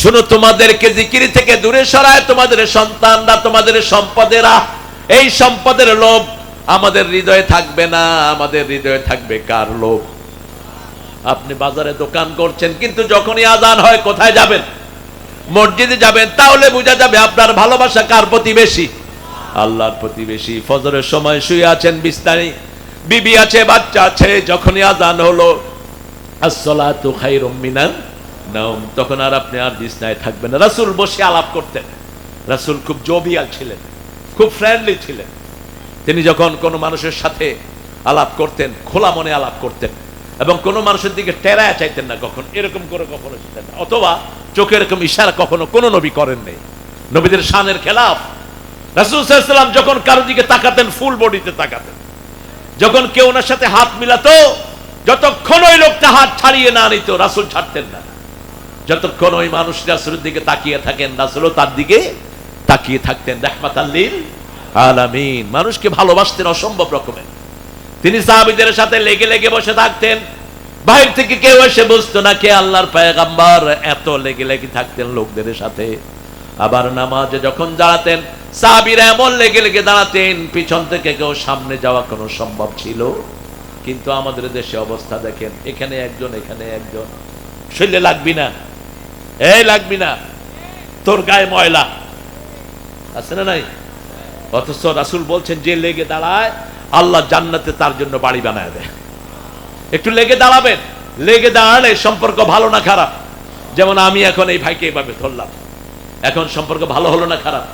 শুনো, তোমাদেরকে জিকির থেকে দূরে সরায় তোমাদের সন্তানরা, তোমাদের সম্পদেরা। এই সম্পদের লোভ আমাদের হৃদয়ে থাকবে না। আমাদের হৃদয়ে থাকবে কার লোভ? আপনি বাজারে দোকান করছেন, কিন্তু যখনই আজান হয় কোথায় যাবেন? মসজিদে যাবেন। তাহলে বোঝা যাবে আপনার ভালোবাসা কার প্রতি বেশি? আল্লাহর প্রতি বেশি। ফজরের সময় শুয়ে আছেন বিছানায়, বিবি আছে, বাচ্চা আছে, যখনই আজান হলো আসসালাতু খায়রুম মিনান নাওম, তখন আর আপনি আর বিছানায় থাকবেন না। রাসূল বসে আলাপ করতেন। রাসূল খুব জোভিয়াল ছিলেন, খুব ফ্রেন্ডলি ছিলেন। তিনি যখন কোনো মানুষের সাথে আলাপ করতেন, খোলা মনে আলাপ করতেন, এবং কোনো মানুষের দিকে টেরায় চাইতেন না, কখন এরকম করে কখনো চাইতেন না, অথবা চোখে এরকম ইশারা কখনো কোনো নবী করেন নাই। নবীদের শানের খেলাফ। রাসূল সাল্লাল্লাহু আলাইহি ওয়াসাল্লাম যখন কারো দিকে তাকাতেন, ফুল বডিতে তাকাতেন। যখন কেউ ওনার সাথে হাত মিলাতো, যতক্ষণ ওই লোকটা হাত ছাড়িয়ে না নিত, রাসূল ছাড়তেন না। যতক্ষণ ওই মানুষ রাসূলের দিকে তাকিয়ে থাকেন, রাসূলও তার দিকে তাকিয়ে থাকতেন। রাহমাতাল লিল আলামিন। মানুষকে ভালোবাসতেন অসম্ভব রকমের। তিনি সাহাবীদের সাথে লেগে লেগে বসে থাকতেন। বাইরে থেকে কেউ এসে বুঝতো না কে আল্লাহর পয়গম্বর। এত লেগে লেগে থাকতেন লোকদের সাথে। আবার নামাজে যখন দাঁড়াতেন, সাহাবীরা এমন লেগে লেগে দাঁড়াতেন, পিছন থেকে কেউ সামনে যাওয়া কোনো সম্ভব ছিল? কিন্তু আমাদের দেশে অবস্থা দেখেন, এখানে একজন, এখানে একজন। শরীরে লাগবি না, এই লাগবি না, তোর গায়ে ময়লা আছে না নাই? অথচ রাসূল বলছেন, যে লেগে দাঁড়ায় আল্লাহ জান্নাতে তার জন্য বাড়ি বানায় দেয়। একটু লেগে দাঁড়াবেন, লেগে দাঁড়ালে সম্পর্ক ভালো না খারাপ? যেমন আমি এখন এই ভাইকে এভাবে ধরলাম, এখন সম্পর্ক ভালো হলো না খারাপ?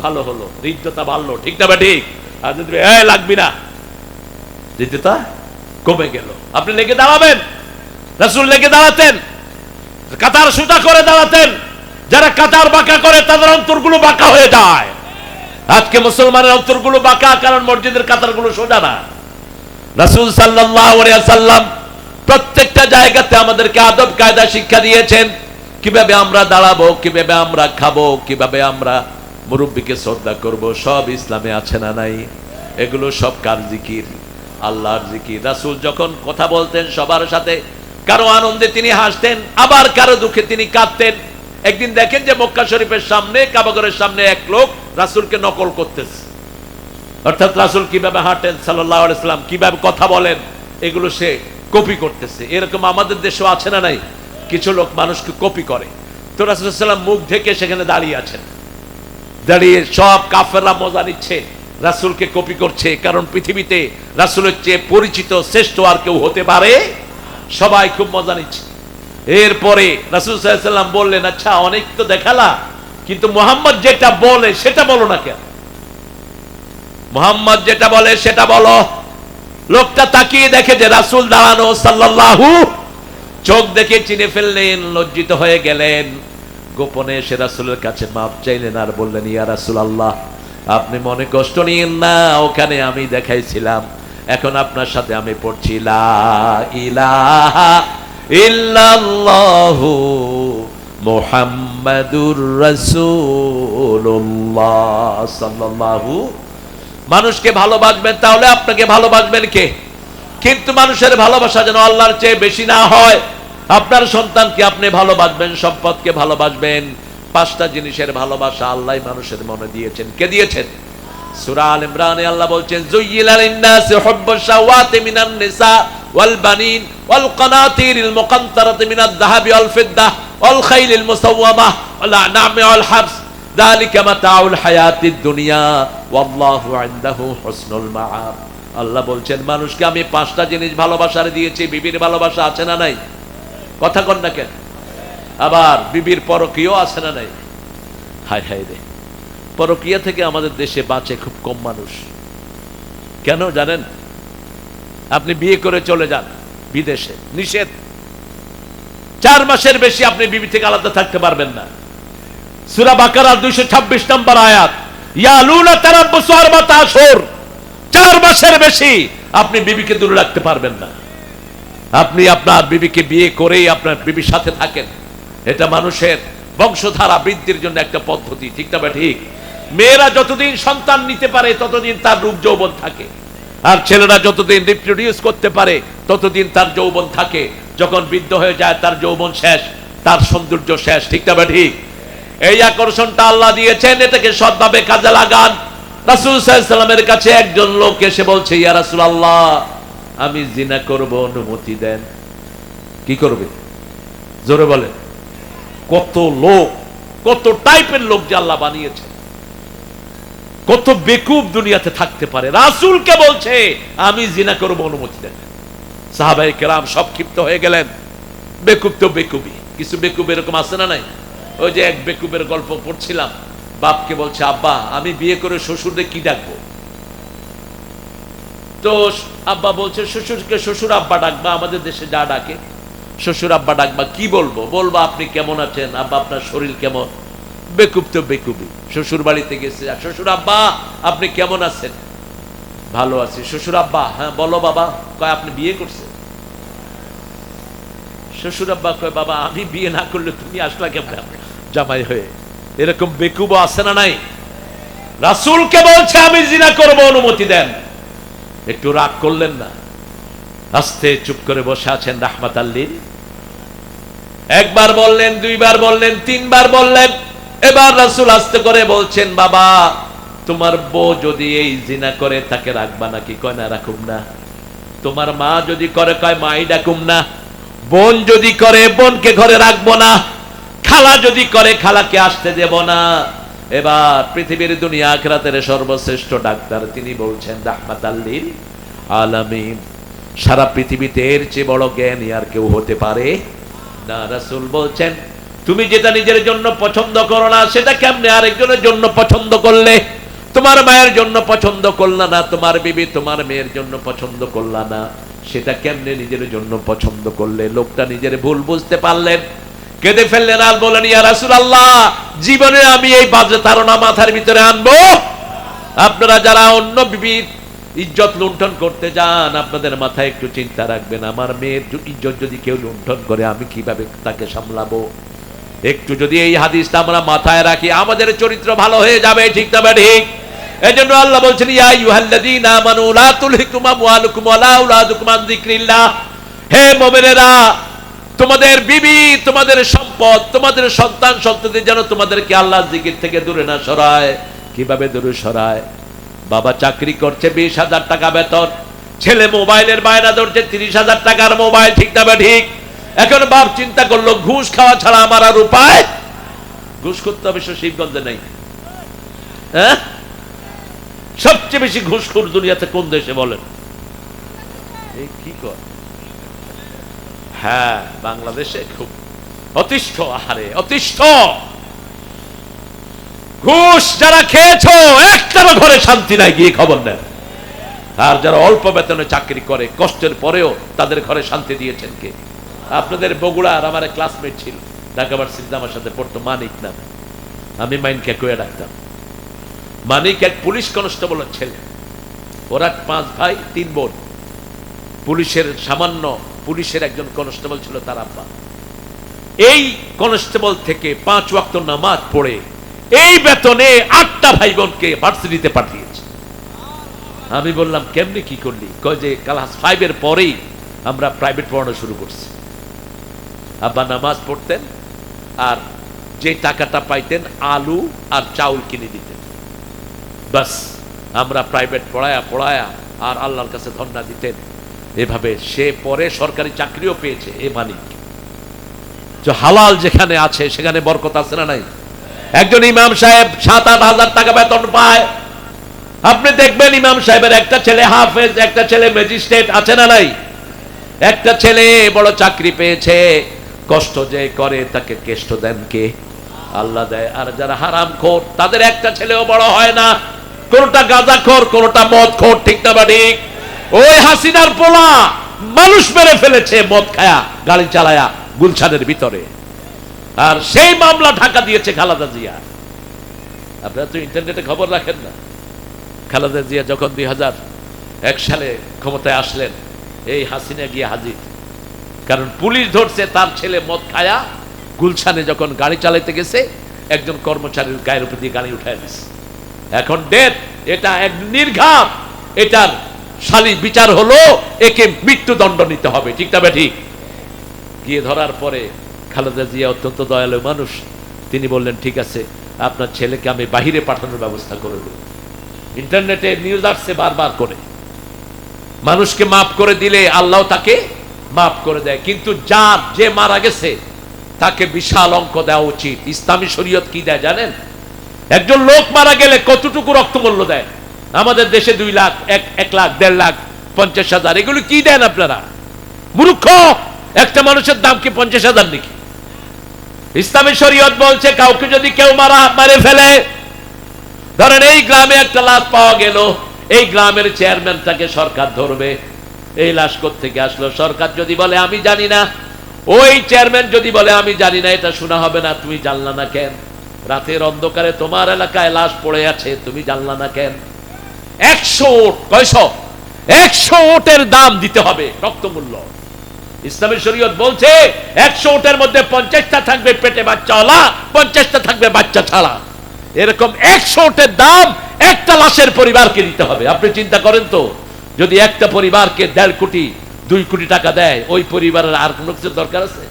ভালো হলো, হৃদ্যতা বাড়লো, ঠিক না বা ঠিক? আর যদি লাগবি না, হৃদ্যতা কমে গেল। আপনি লেগে দাঁড়াবেন, রাসূল লেগে দাঁড়াতেন, কাতার সোজা করে দাঁড়াতেন। যারা কাতার বাঁকা করে তাদের অন্তরগুলো বাঁকা হয়ে যায়। আজকে মুসলমানের অন্তরগুলো বাঁকা, কারণ মসজিদের কাতারগুলো সোজা না। রাসূল সাল্লাল্লাহু আলাইহি ওয়াসাল্লাম প্রত্যেকটা জায়গাতে আমাদেরকে আদব কায়দা শিক্ষা দিয়েছেন, কিভাবে আমরা দাঁড়াবো, কিভাবে আমরা খাবো, কিভাবে আমরা মুরব্বীকে শ্রদ্ধা করব, সব ইসলামে আছে না নাই? এগুলো সব কার জিকির? আল্লাহর জিকির। রাসূল যখন কথা বলতেন সবার সাথে, কারো আনন্দে তিনি হাসতেন, আবার কারো দুঃখে তিনি কাঁদতেন। একদিন দেখেন যে মক্কা শরীফের সামনে, কাবাগরের সামনে এক লোক রাসূলকে নকল করতেছে, অর্থাৎ রাসূল কিভাবে হাঁটেন সাল্লাল্লাহু আলাইহি ওয়াসাল্লাম, কিভাবে কথা বলেন, এগুলো সে কপি করতেছে। এরকম আমাদের দেশেও আছে না নাই? কিছু লোক মানুষকে কপি করে। তো রাসূল সাল্লাল্লাহু আলাইহি ওয়াসাল্লাম মুখ ঢেকে সেখানে দাঁড়িয়ে আছেন, দাঁড়িয়ে সব কাফেররা মজা নিচ্ছে, রাসূলকে কপি করছে। কারণ পৃথিবীতে রাসূলের চেয়ে পরিচিত শ্রেষ্ঠ আর কেউ হতে পারে? সবাই খুব মজা নিচ্ছে। এরপরে রাসূল সাল্লাল্লাহু আলাইহি ওয়াসাল্লাম বললেন, আচ্ছা অনেক তো দেখালা, কিন্তু মুহাম্মদ যেটা বলে সেটা বলো না কেন? মুহাম্মদ যেটা বলে সেটা বলো। লোকটা তাকিয়ে দেখে যে রাসূল দাঁড়ানো সাল্লাল্লাহু, চোখ দেখে চিনে ফেললেন, লজ্জিত হয়ে গেলেন। গোপনে এসে রাসূলের কাছে মাপ চাইলেন আর বললেন, ইয়া রাসূলুল্লাহ, আপনি মনে কষ্ট নিয়েন না, ওখানে আমি দেখাইছিলাম, এখন আপনার সাথে আমি পড়ছি লা ইলাহা ইল্লাল্লাহু মুহাম্মাদুর রাসূলুল্লাহ সাল্লাল্লাহু। মানুষকে ভালোবাসবেন, তাহলে আপনাকে ভালোবাসবেন কে? কিন্তু মানুষের ভালোবাসা যেন আল্লাহর চেয়ে বেশি না হয়। আপনার সন্তানকে আপনি ভালোবাসবেন, সম্পদকে ভালোবাসবেন। পাঁচটা জিনিসের ভালোবাসা আল্লাহ মানুষের মনে দিয়েছেন। কে দিয়েছেন? সূরা আল ইমরানে আল্লাহ বলছেন, যুয়্যিনা লিন-নাসি হুব্বুশ শাওয়াতি মিনান নিসা ওয়াল বানিন ওয়াল কানাতিরিল মুকান্তারাতি মিনাদ যাহাবি ওয়াল ফিদ্দাহ ওয়াল খাইলিল মুসাওয়ামাহ ওয়াল আ'নামি ওয়াল হাবস যালিকা মাতাউল হায়াতিদ দুনিয়া ওয়াল্লাহু ইনদাহু হুসনুল মাআব। আল্লাহ বলছেন, মানুষকে আমি পাঁচটা জিনিস ভালোবাসার দিয়েছি। বিবির ভালোবাসা আছে না নাই? কথা কন না কেন? আবার বিবির পরকীয় আছে না নাই? হায় হায় রে, পরকীয়া থেকে আমাদের দেশে বাঁচে খুব কম মানুষ। কেন জানেন? আপনি বিয়ে করে চলে যান বিদেশে, নিষেধ, 4 মাসের বেশি আপনি বিবি থেকে আলাদা থাকতে পারবেন না। সূরা বাকারার 226 নম্বর আয়াত, ইয়ালুনা তারাব্বুসু আরবাতা আশহুর, 4 মাসের বেশি আপনি বিবিকে দূরে রাখতে পারবেন না। আপনি আপনার বিবিকে বিয়ে করেই আপনার বিবির সাথে থাকেন, এটা মানুষের বংশধারা বৃদ্ধির জন্য একটা পদ্ধতি, ঠিক না? ঠিক। মেয়েরা যতদিন সন্তান নিতে পারে ততদিন তার রূপ যৌবন থাকে, আর ছেলেরা যতদিন রিপ্রোডিউস করতে পারে ততদিন তার যৌবন থাকে। যখন বৃদ্ধ হয়ে যায় তার যৌবন শেষ, তার সৌন্দর্য শেষ, ঠিক না? ঠিক। এই আকর্ষণটা আল্লাহ দিয়েছেন, এটাকে সৎভাবে কাজে লাগান। রাসূল সাল্লাল্লাহু আলাইহি ওয়াসাল্লামের কাছে একজন লোক এসে বলছে, ইয়া রাসূলুল্লাহ, আমি জিনা করব, অনুমতি দেন। কি করবে? জোরে বলেন। কত লোক, কত টাইপের লোক যে আল্লাহ বানিয়েছে, কত বেকুব দুনিয়াতে থাকতে পারে। রাসূলকে বলছে আমি জিনা করব, অনুমতি দেন। সাহাবায়ে কেরাম সব ক্ষিপ্ত হয়ে গেলেন। বেকুব তো বেকুবই, কিছু বেকুব এরকম আছে না নাই? ওই যে এক বেকুবের গল্প পড়ছিলাম, বাপকে বলছে, আব্বা আমি বিয়ে করে শ্বশুরকে কি ডাকবো? তো আব্বা বলছে, শ্বশুরকে শ্বশুর আব্বা ডাকবা, আমাদের দেশে যা ডাকে শ্বশুর আব্বা ডাকবা। কি বলবো? বলবো আপনি কেমন আছেন, আব্বা আপনার শরীর কেমন? বেকুব তো বেকুবই। শ্বশুর বাড়িতে গেছে, শ্বশুর আব্বা আপনি কেমন আছেন? ভালো আছি। শ্বশুর আব্বা, হ্যাঁ বলো বাবা। কয় আপনি বিয়ে করছেন? শ্বশুর আব্বা কয়, বাবা আমি বিয়ে না করলে তুমি আসলা কেমন জামাই হয়ে? এরকম বেকুব আছে না নাই? রাসূলকে বলছে আমি জিনা করব, অনুমতি দেন। একটু রাগ করলেন না, আস্তে চুপ করে বসে আছেন রাহমাতাল লিল। একবার বললেন, দুইবার বললেন, তিনবার বললেন। এবার রাসূল আস্তে করে বলছেন, বাবা তোমার বউ যদি এই জিনা করে তাকে রাখবা নাকি? কয় না, রাখুম না। তোমার মা যদি করে, কয় মাই ডাকুম না। বোন যদি করে, বোনকে ঘরে রাখবো না। খালা যদি করে, খালাকে আসতে দেব না। এবার পৃথিবীর দুনিয়া আখিরাতের সর্বশ্রেষ্ঠ ডাক্তার তিনি বলছেন রাহমাতাল লিল আলামিন, সারা পৃথিবীতে এর চেয়ে বড় জ্ঞানী আর কেউ হতে পারে না। রাসূল বলছেন, তুমি যেটা নিজের জন্য পছন্দ করো না, সেটা কেমনে আরেকজনের জন্য পছন্দ করলে? তোমার মায়ের জন্য পছন্দ করলা না, তোমার বিবি তোমার মেয়ের জন্য পছন্দ করলা না, সেটা কেমনে নিজের জন্য পছন্দ করলে? লোকটা নিজের ভুল বুঝতে পারলেন, কেঁদে ফেললেন, আর বলেন, ইয়া রাসূলুল্লাহ, জীবনে আমি এই বাজে ধারণা মাথার ভিতরে আনবো? আপনারা যারা অন্য বিবির ইজ্জত লুণ্ঠন করতে যান, আপনাদের মাথায় একটু চিন্তা রাখবেন, আমার মেয়ের ইজ্জত যদি কেউ লুণ্ঠন করে, আমি কিভাবে তাকে সামলাবো? একটু যদি এই হাদিসটা আমরা মাথায় রাখি, আমাদের চরিত্র ভালো হয়ে যাবে। ঠিক না ঠিক? এজন্য আল্লাহ বলছেন, ইয়া আইয়ুহাল্লাযীনা আমানু লা তুলহিকুম আমওয়ালুকুম ওয়ালা আওলাদুকুম আন যিকরিল্লাহ। হে মুমিনেরা, তোমাদের বিবি, তোমাদের সম্পদ, তোমাদের সন্তান সন্ততি যেন তোমাদেরকে আল্লাহর জিকির থেকে দূরে না সরায়। কিভাবে দূরে সরায়? বাবা চাকরি করছে, 20,000 টাকা বেতন, ছেলে মোবাইলের বায়না ধরছে, 30,000 টাকার মোবাইল। ঠিক না ঠিক? এখন বাপ চিন্তা করলো, ঘুষ খাওয়া ছাড়া আমার আর উপায়? ঘুষ করতে হবে, শিবগঞ্জে নাই। হ্যাঁ, সবচেয়ে বেশি ঘুষখোর দুনিয়াতে কোন দেশে বলেন? এই কি কর? হ্যাঁ, বাংলাদেশে খুব অতিষ্ঠ। আহারে অতিষ্ঠ। ঘুষ যারা খেয়েছো, একটারও ঘরে শান্তি নাই, গিয়ে খবর নেন। আর যারা অল্প বেতনে চাকরি করে, কষ্টের পরেও তাদের ঘরে শান্তি দিয়েছেন কে? আপনাদের বগুড়ার আমার এক ক্লাসমেট ছিল, ঢাকা ভার্সিটিতে আমার সাথে পড়তো, মানিক নামে। আমি মাইনকে কয়ে ডাকতাম। মানিক এক পুলিশ কনস্টেবলের ছেলে। ওরা 5 ভাই 3 বোন। পুলিশের সামান্য পুলিশের একজন কনস্টেবল ছিল তার আব্বা। এই কনস্টেবল থেকে 5 ওয়াক্ত নামাজ পড়ে এই বেতনে 8টা ভাই বোনকে ভার্সিটিতে পাঠিয়েছে। আমি বললাম, কেমনে কি করলি? কয় যে ক্লাস 5 এর পরেই আমরা প্রাইভেট পড়ানো শুরু করছি। আব্বা নামাজ পড়তেন, আর যে টাকাটা পাইতেন আলু আর চাউল কিনে দিতেন। বাস, আমরা প্রাইভেট পড়ায়া আর আল্লাহর কাছে ধন্যা দিতেন। এভাবে সে পরে সরকারি চাকরিও পেয়েছে। এ মানিক, যে হালাল যেখানে আছে সেখানে বরকত আছে না নাই? একজন ইমাম সাহেব 7-8 হাজার টাকা বেতন পায়। আপনি দেখবেন ইমাম সাহেবের একটা ছেলে হাফেজ, একটা ছেলে ম্যাজিস্ট্রেট, আছে না নাই? একটা ছেলে বড় চাকরি পেয়েছে, কষ্ট যে করে তাকে কেষ্ট দেন কে? আল্লাহ দেয়। আর যারা হারামখোর, তাদের একটা ছেলেও বড় হয় না। কোনটা গাঁজাখোর, কোনটা মদখোর। ঠিক না ঠিক? ওই হাসিনার পোলা মানুষ মেরে ফেলেছে মদ খায়া, গাড়ি চালায়া গুলশানের ভিতরে, আর সেই মামলা ঢাকা দিয়েছে খালেদা জিয়া। আপনারা তো ইন্টারনেটে খবর রাখেন না? খালেদা জিয়া যখন 2001 সালে ক্ষমতায় আসলেন, এই হাসিনা গিয়ে হাজির। কারণ পুলিশ ধরছে তার ছেলে মদ খায়া গুলশানে যখন গাড়ি চালাইতে গেছে, একজন কর্মচারীর গায়ের উপর দিয়ে গাড়ি উঠায় দিয়েছে। এখন ডেথ, এটা এক নির্ঘাত, এটার শালী বিচার হলো, একে মৃত্যুদণ্ড নিতে হবে। ঠিক না ঠিক? গিয়ে ধরার পরে খালেদা জিয়া অত্যন্ত দয়ালু মানুষ, তিনি বললেন, ঠিক আছে, আপনার ছেলেকে আমি বাহিরে পাঠানোর ব্যবস্থা করে দেব। ইন্টারনেটে নিউজ আসছে বারবার করে, মানুষকে মাফ করে দিলে আল্লাহ তাকে মাফ করে দেয়। কিন্তু যে মারা গেছে তাকে বিশাল অঙ্ক দেওয়া উচিত। ইসলামী শরীয়ত কি দেয় জানেন? একজন লোক মারা গেলে কতটুকু রক্তমূল্য দেয়? আমাদের দেশে 2 লাখ, 1 লাখ, 1.5 লাখ, 50,000, এগুলো কি দেন আপনারা? মূর্খ! একটা মানুষের দাম কি 50,000 নাকি? ইসলামী শরীয়ত বলছে, কাউকে যদি কেউ মারে ফেলে, ধরেন এই গ্রামে একটা লাশ পাওয়া গেল, এই গ্রামের চেয়ারম্যানটাকে সরকার ধরবে। এই লাশ কোত্থেকে আসলো? সরকার যদি বলে আমি জানি না, ওই চেয়ারম্যান যদি বলে আমি জানি না, এটা শোনা হবে না। তুমি জানলা না কেন? রাতের অন্ধকারে তোমার এলাকায় লাশ পড়ে আছে, তুমি জানলা না কেন? 100 ওট, কয়শো? 100 ওটের দাম দিতে হবে, রক্তমূল্য। ইসলামী শরীয়ত বলছে 100 ওটের মধ্যে 50টা থাকবে পেটে বাচ্চাওয়ালা, 50টা থাকবে বাচ্চা ছাড়া। এরকম 100 ওটের দাম একটা লাশের পরিবারকে দিতে হবে। আপনি চিন্তা করেন তো, যদি একটা পরিবারকে 1.5 কোটি 2 কোটি টাকা দেয়, ওই পরিবারের আর কোনো কিছু দরকার আছে?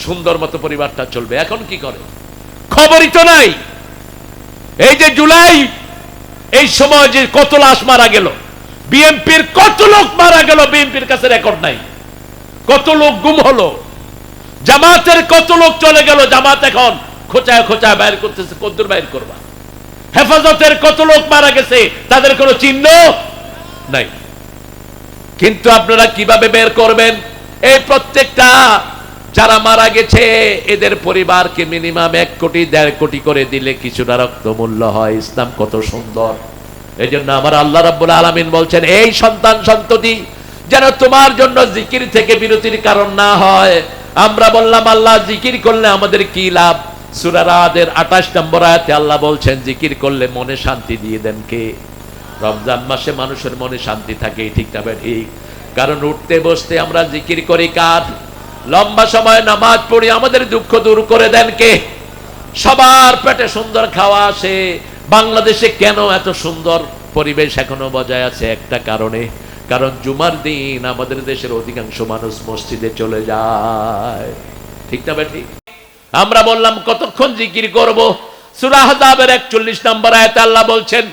সুন্দর মতো পরিবারটা চলবে। এখন কি করে? খবরই তো নাই। এই যে জুলাই, এই সময় যে কত লাশ মারা গেল, বিএনপির কত লোক মারা গেল, বিএনপির কাছে রেকর্ড নাই। কত লোক গুম হলো, জামাতের কত লোক চলে গেল, জামাত এখন খোঁচায় খোঁচায় বাইর করতেছে, কদ্দুর বাইর করবা। হেফাজতের কত লোক মারা গেছে, তাদের কোনো চিহ্ন নাই। কিন্তু আপনারা কিভাবে বের করবেন? এই প্রত্যেকটা যারা মারা গেছে এদের পরিবারকে মিনিমাম 1 কোটি 1.5 কোটি করে দিলে কিছুটা রক্ত মূল্য হয়। ইসলাম কত সুন্দর! এই জন্য আমার আল্লাহ রাব্বুল আলামিন বলছেন, এই সন্তান সন্ততি যেন তোমার জন্য জিকির থেকে বিরতির কারণ না হয়। আমরা বললাম আল্লাহ জিকির করলে আমাদের কি লাভ? সূরা রাদের 28 নম্বর আয়াতে আল্লাহ বলছেন জিকির করলে মনে শান্তি দিয়ে দেন কে? রমজান মাসে মানুষের মনে শান্তি থাকে, ঠিক না ঠিক? কারণ উঠতে বসতে আমরা জিকির করি কার? লম্বা সময় নামাজ পড়ি, আমাদের দুঃখ দূর করে দেন কে? সবার পেটে সুন্দর খাওয়া আসে। বাংলাদেশে কেন এত সুন্দর পরিবেশ এখনো বজায় আছে? একটা কারণে, কারণ জুমার দিন আমাদের দেশের অধিকাংশ মানুষ মসজিদে চলে যায়, ঠিক না ঠিক? আমরা বললাম কতক্ষণ জিকির করব? সূরা আহজাবের 41 নম্বর আয়াতে আল্লাহ বলছেন,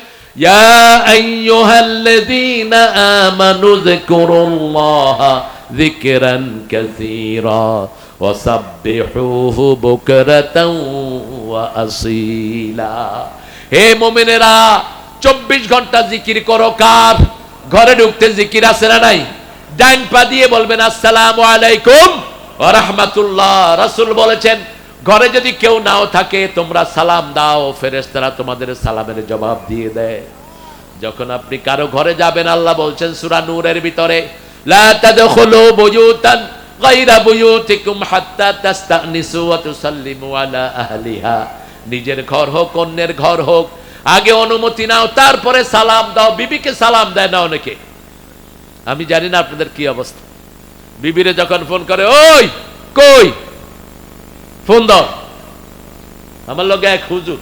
ইয়া আইয়ুহাল্লাযীনা আমানু যিকুরুল্লাহা যিকরান কাসীরা ওয়া সাব্বিহুহু বুকরাতাও ওয়া আসীলা। হে মুমিনেরা, 24 ঘন্টা জিকির করো। কার? ঘরে ঢুকতে জিকির আছে না নাই? ডাইন পা দিয়ে বলবেন আসসালামু আলাইকুম ওয়া রাহমাতুল্লাহ। রাসূল বলেছেন ঘরে যদি কেউ নাও থাকে তোমরা সালাম দাও, ফেরেশতারা তোমাদের সালামের জবাব দিয়ে দেয়। যখন আপনি কারো ঘরে যাবেন, আল্লাহ বলছেন সূরা নূরের ভিতরে, লা তাদখুলু বুয়ুতান গায়রা বুয়ুতিকুম হাত্তা তাস্তানিসু ওয়া তুসাল্লিমু আলা আহলিহা। নিজের ঘর হোক অন্যের ঘর হোক, আগে অনুমতি নাও, তারপরে সালাম দাও। বিবিকে সালাম দেয় না অনেকে। আমি জানি না আপনাদের কি অবস্থা। বিবিরে যখন ফোন করে, ওই কই, ফোন দাও। আমার লগে এক হুজুর,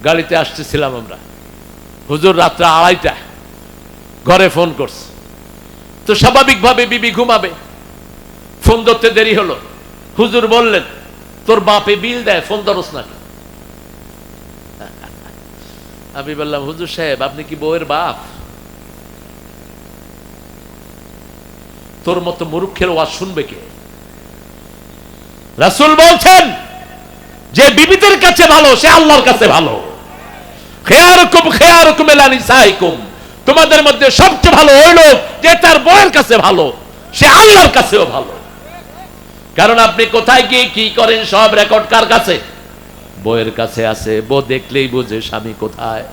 গাড়িতে আসতেছিলাম আমরা, হুজুর রাত্রে 2:30 ঘরে ফোন করছে। তো স্বাভাবিকভাবে বিবি ঘুমাবে, ফোন ধরতে দেরি হলো। হুজুর বললেন, তোর বাপে বিল দেয়, ফোন ধরস না। আমি বললাম, হুজুর সাহেব আপনি কি বউয়ের বাপ? তোর মতো মূর্খের ওয়াজ শুনবে কে? রাসূল বলছেন যে বিবিদের কাছে ভালো সে আল্লাহর কাছে ভালো। খেয়ারুকুম খেয়ারুকুম ইলা নিসাইকুম, তোমাদের মধ্যে সবচেয়ে ভালো ওই লোক যে তার বউয়ের কাছে ভালো, সে আল্লাহর কাছেও ভালো। কারণ আপনি কোথায় গিয়ে কি করেন সব রেকর্ড কার কাছে? বউয়ের কাছে আছে। বউ দেখলেই বুঝে স্বামী কোথায়।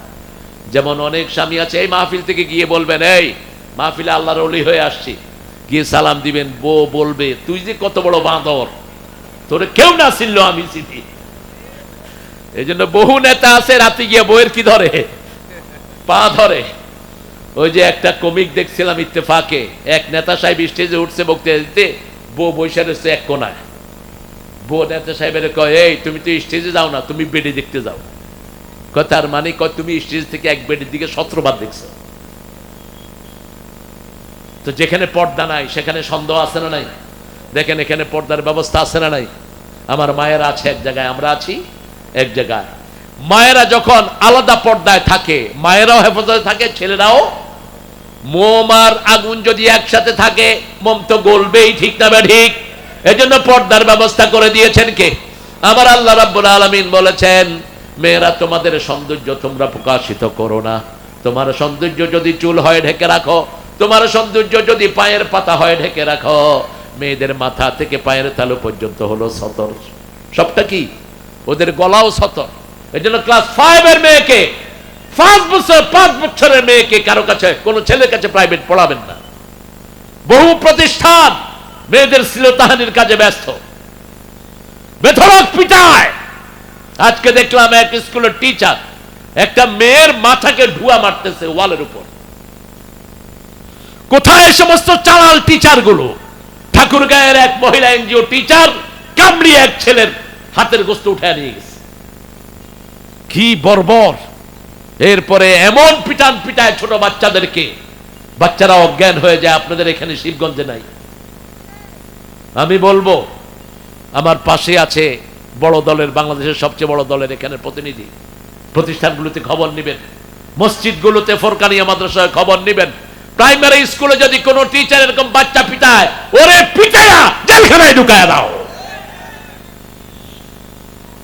যেমন অনেক স্বামী আছে এই মাহফিল থেকে গিয়ে বলবেন, এই মাহফিলে আল্লাহর ওলি হয়ে আসছি, গিয়ে সালাম দিবেন, বউ বলবে তুই যে কত বড় বাঁদর, তোরে কেউ না ছিল আমি চিনি। এই জন্য বহু নেতা আছে রাতে গিয়ে বউয়ের কি ধরে? পা ধরে। ওই যে একটা কমিক দেখছিলাম ইত্তেফাকে, এক নেতা সাহেব স্টেজে উঠছে বক্তৃতা দিতে, বউ বৈশা রয়েছে এক কোনায়। বউ নেতা সাহেবের কয়, এই তুমি তো স্টেজে যাও না, তুমি বেডে দেখতে যাও। তার মানে কয় তুমি স্টেজ থেকে এক বেডের দিকে 17 বার দেখছো। তো যেখানে পর্দা নাই সেখানে সন্দেহ আছে না নাই? দেখেন এখানে পর্দার ব্যবস্থা আছে না নাই? আমার মায়েরা আছে এক জায়গায়, আমরা আছি এক জায়গায়। মায়েরা যখন আলাদা পর্দায় থাকে, মায়েরাও হেফাজতে থাকে, ছেলেরাও। মোম আর আগুন যদি একসাথে থাকে মোম তো গলবেই, ঠিক না ঠিক? এজন্য পর্দার ব্যবস্থা করে দিয়েছেন কে? আমার আল্লাহ রাব্বুল আলামিন বলেছেন, মেয়েরা তোমাদের সৌন্দর্য তোমরা প্রকাশিত করো না। তোমার সৌন্দর্য যদি চুল হয় ঢেকে রাখো, তোমার সৌন্দর্য যদি পায়ের পাতা হয় ঢেকে রাখো। মেয়েদের মাথা থেকে পায়ের তালু পর্যন্ত হলো সতর। সবটা কি? ওদের গলাও সতর। এই জন্য ক্লাস 5 এর মেয়েকে, 5 বছরের মেয়েকে কারো কাছে, কোন ছেলের কাছে প্রাইভেট পড়াবেন না। বহু প্রতিষ্ঠান মেয়েদের শ্লীলতাহানির কাজে ব্যস্ত, বেধড়ক পিটায়। আজকে দেখলাম এক স্কুলের টিচার একটা মেয়ের মাথাকে ঢুয়া মারতেছে ওয়ালের উপর। কোথায় সমস্ত চালাল টিচার গুলো? ঠাকুরগাঁয়ের এক মহিলা এনজিও টিচার কামড়িয়ে এক ছেলের হাতের গোস্ত উঠায় নিয়ে গেছে। কি বর্বর! এরপরে এমন পিটান পিটায় ছোট বাচ্চাদেরকে, বাচ্চারা অজ্ঞান হয়ে যায়। আপনাদের এখানে শিবগঞ্জে নাই? আমি বলবো, আমার পাশে আছে বড় দলের, বাংলাদেশের সবচেয়ে বড় দলের এখানে প্রতিনিধি। প্রতিষ্ঠানগুলোতে খবর নেবেন, মসজিদগুলোতে, ফরকানিয়া মাদ্রাসায় খবর নেবেন। প্রাইমারি স্কুলে যদি কোন টিচার এরকম বাচ্চা পিটায়, ওরে পিটায়া জেলখানায় ঢুকায় দাও।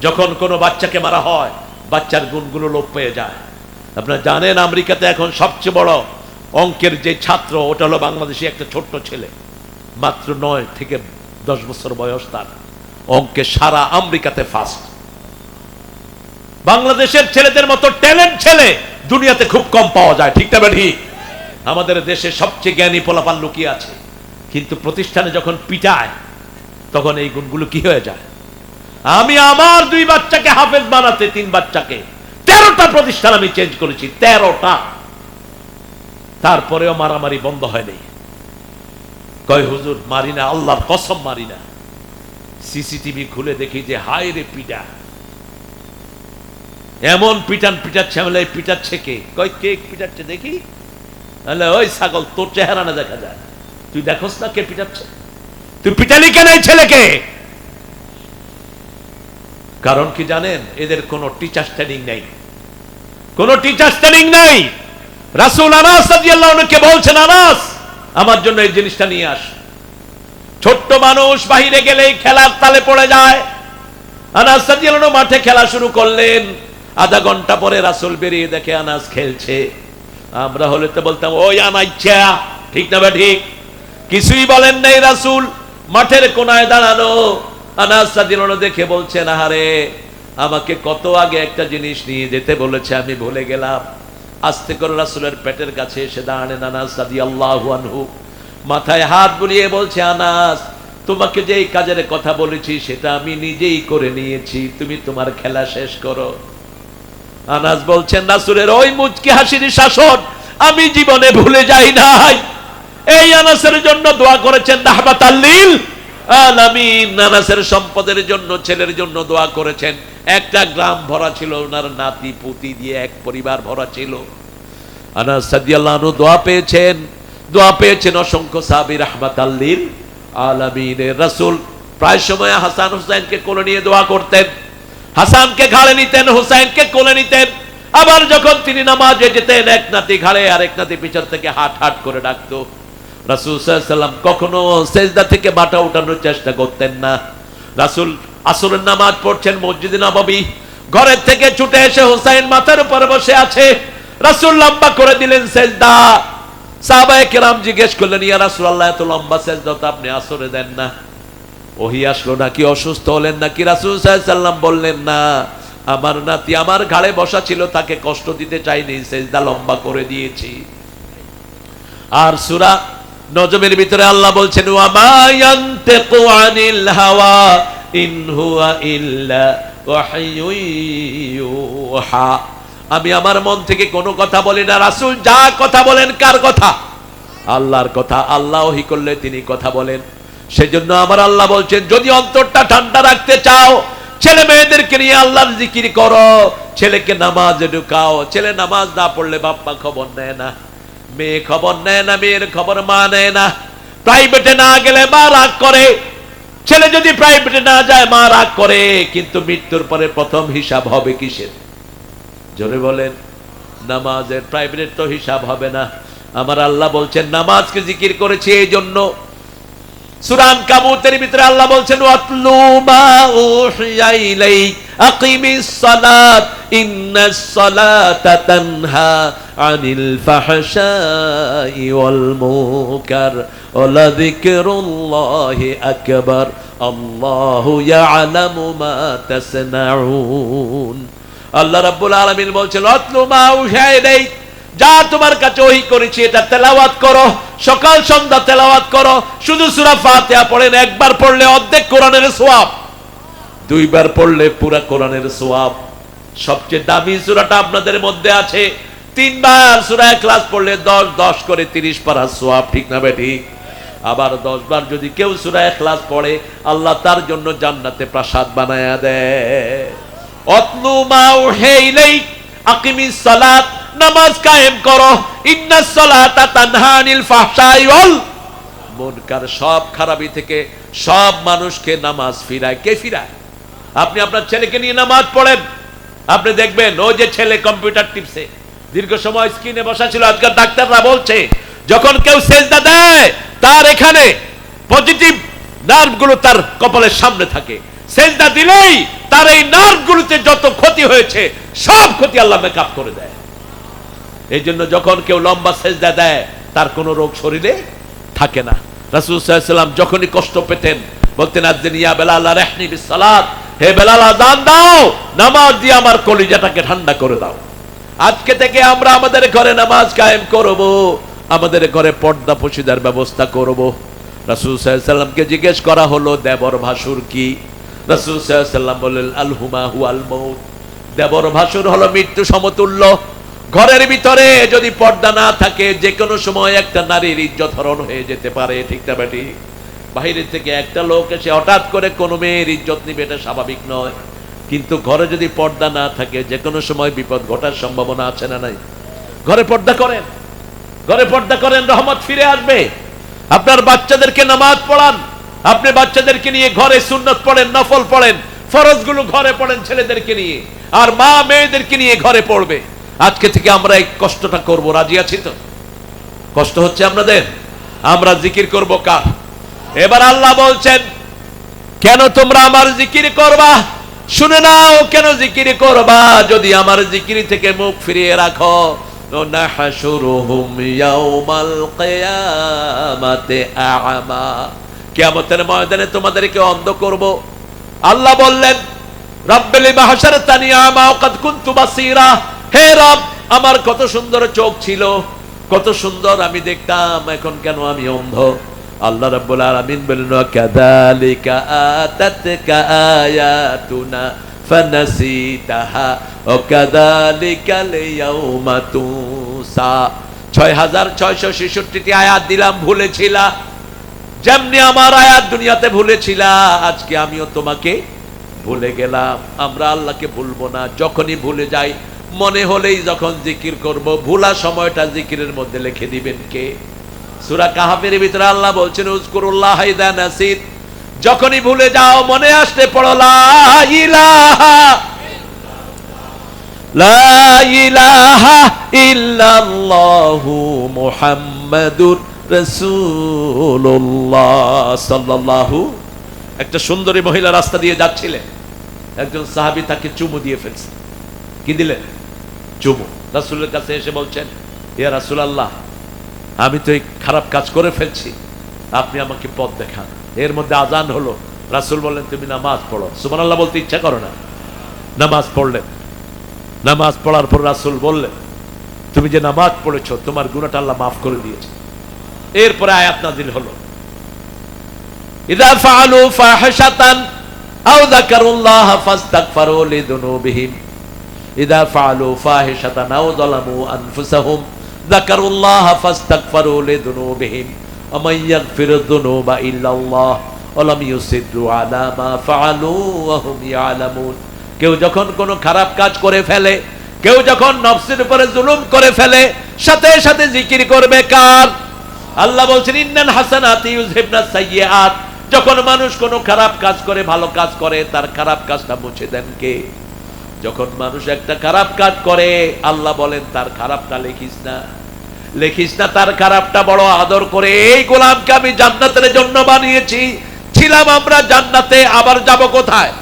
যখন কোন বাচ্চাকে মারা হয়, বাচ্চার গুণগুলো লোপ পেয়ে যায়। আপনারা জানেন আমেরিকাতে এখন সবচেয়ে বড় অঙ্কের যে ছাত্র, ওটা হলো বাংলাদেশি একটা ছোট্ট ছেলে, মাত্র 9 থেকে 10 বছর বয়স তার, অঙ্কে সারা আমেরিকাতে ফার্স্ট। বাংলাদেশের ছেলেদের মতো ট্যালেন্ট ছেলে দুনিয়াতে খুব কম পাওয়া যায়, ঠিক না ঠিক? আমাদের দেশে সবচেয়ে জ্ঞানী পোলাপান লুকিয়ে আছে, কিন্তু প্রতিষ্ঠানে যখন পিটায় তখন এই গুণগুলো কি হয়ে যায়। আমি আমার 2 বাচ্চাকে হাফেজ বানাতে 3 বাচ্চাকে 13টা প্রতিষ্ঠান আমি চেঞ্জ করেছি, 13টা, তারপরেও মারামারি বন্ধ হয়নি। কয় হুজুর মারি না, আল্লাহর কসম মারি না। সিসিটিভি খুলে দেখি যে হায় রে পিটা, এমন পিটান পিটাচ্ছে, আমি পিটাচ্ছে কে? কয় কে পিটাচ্ছে দেখি। ওই ছাগল, তোর চেহারা না দেখা যায়, তুই দেখোস না কে পিটাচ্ছে, তুই পিটালি কেন এই ছেলেকে? কারণ কি জানেন? এদের কোনো টিচার ট্রেনিং নেই, কোনো টিচার ট্রেনিং নেই। রাসূল আনাস রাদিয়াল্লাহু আনহুকে বলছেন, আনাস আমার জন্য এই জিনিসটা নিয়ে আস। ছোট্ট মানুষ বাহিরে গেলেই খেলার তালে পড়ে যায়। আনাস রাদিয়াল্লাহু আনহু মাঠে খেলা শুরু করলেন। আধা ঘন্টা পরে রাসূল বেরিয়ে দেখে আনাস খেলছে। আমরা হলে তো বলতাম ওই আনাইচ্ছা, ঠিক না বা ঠিক? কিছুই বলেন নাই রাসূল, মাঠের কোনায় দাঁড়ানো। আনাস রাদিয়াল্লাহু আনহু দেখে বলছেন, আহারে আমাকে কত আগে একটা জিনিস নিয়ে যেতে বলেছে, আমি ভুলে গেলাম। আস্তে করে রাসূলের পেটের কাছে এসে দাঁড়ালেন আনাস রাদিয়াল্লাহু আনহু, মাথায় হাত বুলিয়ে বলছে, আনাস তোমাকে যে এই কাজের কথা বলেছি সেটা আমি নিজেই করে নিয়েছি, তুমি তোমার খেলা শেষ করো। আনাস বলছেন, রাসূলের ওই মুচকি হাসির শাসন আমি জীবনে ভুলে যাই নাই। এই আনাসের জন্য দোয়া করেছেন রাহমাতাল লিল আলামিন, আনাসের সম্পদের জন্য, ছেলের জন্য দোয়া করেছেন। একটা গ্রাম ভরা ছিল, ওনার নাতি পুতি দিয়ে এক পরিবার ভরা ছিল। আনাস রাদিয়াল্লাহু আনহু দোয়া পেয়েছেন, দোয়া পেয়েছেন অসংখ্য সাহাবী রাহমাতাল লিল আলামিনের। রাসূল প্রায় সময় হাসান হুসাইনকে কোলে নিয়ে দোয়া করতেন, হাসানকে ঘাড়ে নিতেন, হুসাইনকে কোলে নিতেন। আবার যখন তিনি নামাজে যেতেন, এক নাতি ঘাড়ে আর এক নাতি পিছন থেকে হাট হাট করে ডাকতো। রাসূল সাল্লাল্লাহু আলাইহি ওয়াসাল্লাম কখনো সিজদা থেকে মাথা উঠানোর চেষ্টা করতেন না। রাসূল আসরের নামাজ পড়ছেন মসজিদে নববী, ঘরের থেকে ছুটে এসে হুসাইন মাথার উপর বসে আছে, রাসূল লম্বা করে দিলেন সিজদা। সাহাবায়ে কেরাম জিজ্ঞেস করলেন, ইয়া রাসূলুল্লাহ এত লম্বা সিজদা তো আপনি আসরে দেন না, ওহী আসলো নাকি, অসুস্থ হলেন নাকি? রাসূল সাল্লাল্লাহু আলাইহি ওয়াসাল্লাম বললেন, না, আমার নাতি আমার ঘাড়ে বসা ছিল, তাকে কষ্ট দিতে চাইনি, সিজদা লম্বা করে দিয়েছি। আর সূরা নজমের ভিতরে আল্লাহ বলছেন, ওয়া মা ইয়ানতিকু আনিল হাওয়া ইন হুয়া ইল্লা ওয়াহয়ুন ইউহা। আমি আমার মন থেকে কোনো কথা বলি না। রাসূল যা কথা বলেন কার কথা? আল্লাহর কথা। আল্লাহ ওহী করলে তিনি কথা বলেন। সেজন্য আমার আল্লাহ বলছেন, যদি অন্তরটা ঠান্ডা রাখতে চাও, ছেলে মেয়েদেরকে নিয়ে আল্লাহর জিকির করো, ছেলেকে নামাজে ঢুকাও। ছেলে নামাজ না পড়লে বাপ্পা খবর নেয় না, মেয়ে খবর নেয় না, মেয়ের খবর মা নেয় না। প্রাইভেটে না গেলে মা রাগ করে, ছেলে যদি প্রাইভেটে না যায় মা রাগ করে। কিন্তু মৃত্যুর পরে প্রথম হিসাব হবে কিসের? জোরে বলেন। নামাজের। প্রাইভেটের তো হিসাব হবে না। আমার আল্লাহ বলছেন নামাজকে জিকির করেছে এই জন্য। সূরা আনকাবুতের ভিতরে আল্লাহ বলছেন, ওয়াতলু মা উহিয়া ইলাইক আকিমিস সালাত ইন্নাস সালাতা তানহা আনিল ফাহশাই ওয়াল মুনকার ওয়া যিকরুল্লাহি আকবার আল্লাহু ইয়ালামু মা তাসনাউন। আল্লাহ রাব্বুল আলামিন বলছেন, ওয়াতলু মা উহিয়া ইলাইক, যা তোমার কাছে ওহী করেছি এটা তেলাওয়াত করো, সকাল সন্ধ্যা তেলাওয়াত করো। শুধু সূরা ফাতিহা পড়েন, একবার পড়লে অর্ধেক কোরআনের সওয়াব, 2 বার পড়লে পুরো কোরআনের সওয়াব। সবচেয়ে দামি সূরাটা আপনাদের মধ্যে আছে, 3 বার সূরা ইখলাস পড়লে 10 করে 30 পারা সওয়াব, ঠিক না বেটি? আবার 10 বার যদি কেউ সূরা ইখলাস পড়ে, আল্লাহ তার জন্য জান্নাতে প্রাসাদ বানায়া দেয়। অতলু মা উহিয়া ইলাইক আকিমিস সালাত, নামাজ কায়েম করো, ইন্নাস সালাতা তানহা আনিল ফাহশাই ওয়াল মুনকার, সব খারাপি থেকে সব মানুষকে নামাজ ফিরায়। কে ফিরায়? আপনি আপনার ছেলেকে নিয়ে নামাজ পড়েন, আপনি দেখবেন ও যে ছেলে কম্পিউটার টিপছে, দীর্ঘ সময় স্ক্রিনে বসা ছিল, আজকাল ডাক্তাররা বলছে যখন কেউ সিজদা দেয় তার এখানে পজিটিভ নার্ভগুলো তার কপালের সামনে থাকে, সিজদা দিলেই তার এই নার্ভগুলোতে যত ক্ষতি হয়েছে সব ক্ষতি আল্লাহ মেকআপ করে দেয়। এই জন্য যখন কেউ লম্বা সেজদা দেয় তার কোনো রোগ শরীরে থাকে না। রাসূল সাল্লাল্লাহু আলাইহি ওয়াসাল্লাম যখনই কষ্ট পেতেন বলতেন আযজিনি ইয়া বেলাল আরহিনি বিসসালাত, হে বেলাল আযান দাও, নামাজ দিয়ে আমার কলিজাটাকে ঠান্ডা করে দাও। আজকে থেকে আমরা আমাদের ঘরে নামাজ কায়েম করব, আমাদের ঘরে পর্দা পশিদার ব্যবস্থা করব। রাসূল সাল্লাল্লাহু আলাইহি ওয়াসাল্লামকে জিজ্ঞেস করা হলো দেবর ভাসুর কি? রাসূল সাল্লাল্লাহু আলাইহি ওয়াসাল্লাম বললেন আল হুমা হুয়াল মাউত, দেবর ভাসুর হলো মৃত্যু সমতুল্য। ঘরের ভিতরে যদি পর্দা না থাকে যে কোনো সময় একটা নারীর ইজ্জত হরণ হয়ে যেতে পারে, ঠিক না বেটি? বাইরে থেকে একটা লোক এসে হঠাৎ করে কোনো মেয়ের ইজ্জত নিবে, এটা স্বাভাবিক নয়। কিন্তু ঘরে যদি পর্দা না থাকে যে কোনো সময় বিপদ ঘটার সম্ভাবনা আছে না নাই? ঘরে পর্দা করেন, ঘরে পর্দা করেন, রহমত ফিরে আসবে। আপনার বাচ্চাদেরকে নামাজ পড়ান, আপনি বাচ্চাদেরকে নিয়ে ঘরে সুন্নত পড়েন, নফল পড়েন, ফরজগুলো ঘরে পড়েন ছেলেদেরকে নিয়ে, আর মা মেয়েদেরকে নিয়ে ঘরে পড়বে। আজকে থেকে আমরা এই কষ্টটা করব, রাজি আছি তো? কষ্ট হচ্ছে আপনাদের? আমরা জিকির করব কার? এবার আল্লাহ বলছেন কেন তোমরা আমার জিকির করবা? শুনে নাও কেন জিকির করবা। যদি আমার জিকির থেকে মুখ ফিরিয়ে রাখো, নাহশুরুহুম ইয়াউমাল কিয়ামাতি আ'মা, কিয়ামতের ময়দানে তোমাদেরকে অন্ধ করব। আল্লাহ বললেন রাব্বিল মাহশারতানি আ'মা ওয়া কাদ কুনতু বাসীরা, হে রব আমার কত সুন্দর চোখ ছিল, কত সুন্দর আমি দেখতাম, এখন কেন আমি অন্ধ? আল্লাহ রাব্বুল আলামিন বলেন কাযালিকা আতাতকা আয়াতুনা ফানাসিতাহা ওয়া কাযালিকাল ইয়াউমা তুসা। 6666টি আয়াত দিলাম, ভুলেছিলা। যেমনি আমার আয়াত দুনিয়াতে ভুলেছিলা, আজকে আমিও তোমাকে ভুলে গেলাম। আমরা আল্লাহকে ভুলবো না। যখনই ভুলে যাই, মনে হলেই যখন জিকির করব, ভুলা সময়টা জিকিরের মধ্যে লিখে দিবেন কে? সূরা কাহফের ভিতরে আল্লাহ বলছেন উযকুরুল্লাহ ইযা নাসিত, যখনই ভুলে যাও মনে আসতে পড়ো লা ইলাহা ইল্লাল্লাহু মুহাম্মাদুর রাসূলুল্লাহ সাল্লাল্লাহু। একটা সুন্দরী মহিলা রাস্তা দিয়ে যাচ্ছিলেন, একজন সাহাবী তাকে চুমু দিয়ে ফেলছে। কি দিলেন? চুমু। রাসূলের কাছে এসে বলছেন ইয়া রাসূলুল্লাহ, আমি তো এই খারাপ কাজ করে ফেলছি, আপনি আমাকে পথ দেখান। এর মধ্যে আজান হলো, রাসূল বললেন তুমি নামাজ পড়ো। সুবহানাল্লাহ বলতে ইচ্ছা করো না? নামাজ পড়লেন। নামাজ পড়ার পর রাসূল বললেন তুমি যে নামাজ পড়েছো তোমার গুনাহটা আল্লাহ মাফ করে দিয়েছে। এরপরে আয়াত নাযিল হলো ইযা ফাআলু ফাহিশাতান আও যাকারুল্লাহ ফাস্তাগফিরু লিযুনুবিহিম, ইযা ফাআলু ফাহিশাতান আও যালামু আনফুসাহুম যাকারুল্লাহ ফাস্তাগফিরু লিযুনুবিহিম ওয়া মান ইয়াগফিরুয যুনুবা ইল্লাল্লাহ ওয়া লাম ইউসিররু আলা মা ফাআলু ওয়া হুম ইয়ালামুন। কেউ যখন কোনো খারাপ কাজ করে ফেলে, কেউ যখন নফসের উপরে জুলুম করে ফেলে, সাথে সাথে জিকির করবে কার? আল্লাহ বলছেন ইন্নাল হাসানাতি ইউযহিবনাস সাইয়্যাত, যখন মানুষ কোনো খারাপ কাজ করে, ভালো কাজ করে, তার খারাপ কাজটা মুছে দেন কে? যখন মানুষ একটা খারাপ কাজ করে, আল্লাহ বলেন তার খারাপটা লিখিস না, লিখিস না, তার খারাপটা বড় আদর করে। এই গোলামকে আমি জান্নাতের জন্য বানিয়েছি, ছিলাম আমরা জান্নাতে, আবার যাব কোথায়?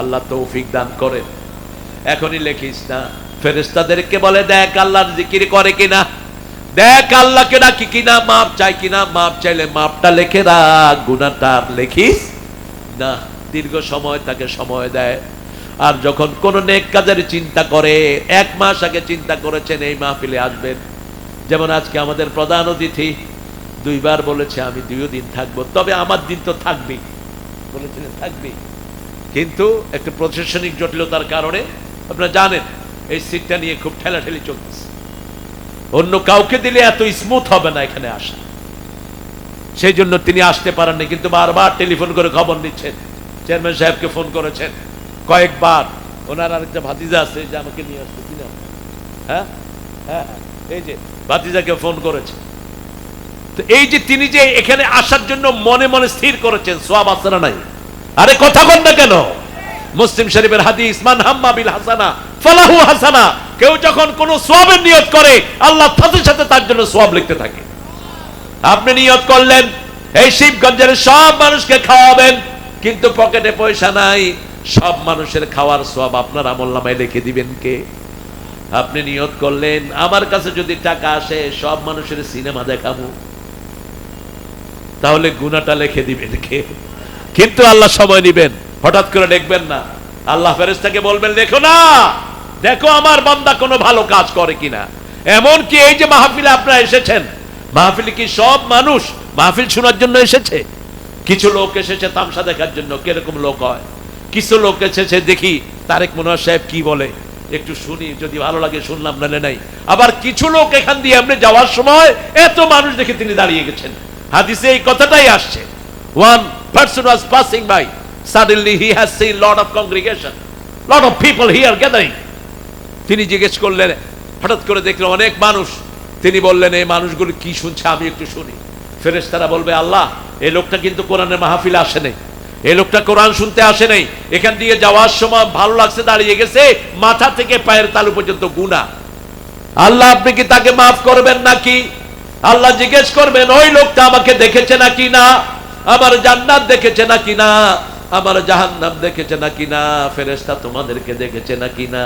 আল্লাহ তৌফিক দান করেন। এখনই লিখিস না। ফেরেশতাদেরকে বলে দেখ আল্লাহর জিকির করে কিনা, দেখ আল্লাহকে ডাকি কিনা, মাপ চাই কিনা। মাপ চাইলে মাপটা লিখে রাখ, গুনাহটা লিখিস না। দীর্ঘ সময় তাকে সময় দেয়। আর যখন কোন নেক কাজের চিন্তা করে, 1 মাস আগে চিন্তা করেছেন এই মাহফিলে আসবেন, যেমন আজকে আমাদের প্রধান অতিথি 2 বার বলেছে আমি 2 দিন থাকবো, তবে আমার দিন তো থাকবেই বলেছিলেন, থাকবেই। কিন্তু একটা প্রশাসনিক জটিলতার কারণে আপনারা জানেন এই সিটটা নিয়ে খুব ঠেলাঠেলি চলতেছে। অন্য কাউকে দিলে এত স্মুথ হবে না এখানে আসা, সেই জন্য তিনি আসতে পারেননি। কিন্তু বারবার টেলিফোন করে খবর নিচ্ছেন, চেয়ারম্যান সাহেবকে ফোন করেছেন কয়েকবার। ওনার আরেকটা ভাতিজা আছে যে আমাকে নিয়ে আসতে, হ্যাঁ হ্যাঁ, এই যে ভাতিজাকে ফোন করেছে। তো এই যে তিনি যে এখানে আসার জন্য মনে মনে স্থির করেছেন, সওয়াব আছে না নাই? আরে কথা বল না কেন? মুসলিম শরীফের হাদিস মান হাম্মা বিল হাসানা ফালাহু হাসানা, কেউ যখন কোন সওয়াবের নিয়ত করে আল্লাহ সাথে সাথে তার জন্য সওয়াব লিখতে থাকে। আপনি নিয়ত করলেন এই শিবগঞ্জের সব মানুষকে খাওয়াবেন, কিন্তু পকেটে পয়সা নাই, সব মানুষের খাওয়ার সওয়াব আপনার আমলনামায় লিখে দিবেন কে? আপনি নিয়ত করলেন আমার কাছে যদি টাকা আসে সব মানুষের সিনেমা দেখাবো, তাহলে গুনাহটা লিখে দিবেন কে? কিন্তু আল্লাহ সময় নিবেন, হঠাৎ করে দেখবেন না। আল্লাহ ফেরেশতাকে বলবেন দেখো না, দেখো আমার বান্দা কোনো ভালো কাজ করে কিনা। এমন কি এই যে মাহফিলে আপনারা এসেছেন, মাহফিলে কি সব মানুষ মাহফিল শোনার জন্য এসেছে? কিছু লোক এসেছে তামসা দেখার জন্য, কিরকম লোক হয়। কিছু লোক এসেছে দেখি তারেক মনোয়ার সাহেব কি বলে, একটু শুনি, যদি ভালো লাগে শুনলাম, নালে নাই। আবার কিছু লোক এখান দিয়ে আপনি যাওয়ার সময় এত মানুষ দেখে তিনি দাঁড়িয়ে গেছেন। হাদিসে এই কথাটাই আসছে, one person was passing by, suddenly he has seen lot of congregation, lot of people here gathering. তিনি জিজ্ঞেস করলেন, হঠাৎ করে দেখলেন অনেক মানুষ। তিনি বললেন এই মানুষগুলো কি শুনছে আমি একটু শুনি। ফেরেশতারা বলবে আল্লাহ এই লোকটা কিন্তু কোরআনের মাহফিলে আসে নাই, এই লোকটা কোরআন শুনতে আসে নাই, এখান দিয়ে যাওয়ার সময় ভালো লাগছে দাঁড়িয়ে গেছে, মাথা থেকে পায়ের তালু পর্যন্ত গুনাহ। আল্লাহ আপনি কি তাকে মাফ করবেন নাকি? আল্লাহ জিজ্ঞেস করবেন ওই লোকটা আমাকে দেখেছে নাকি না, আমার জান্নাত দেখেছে নাকি না, আমার জাহান্নাম দেখেছে নাকি না, ফেরেশতা তোমাদেরকে দেখেছে নাকি না।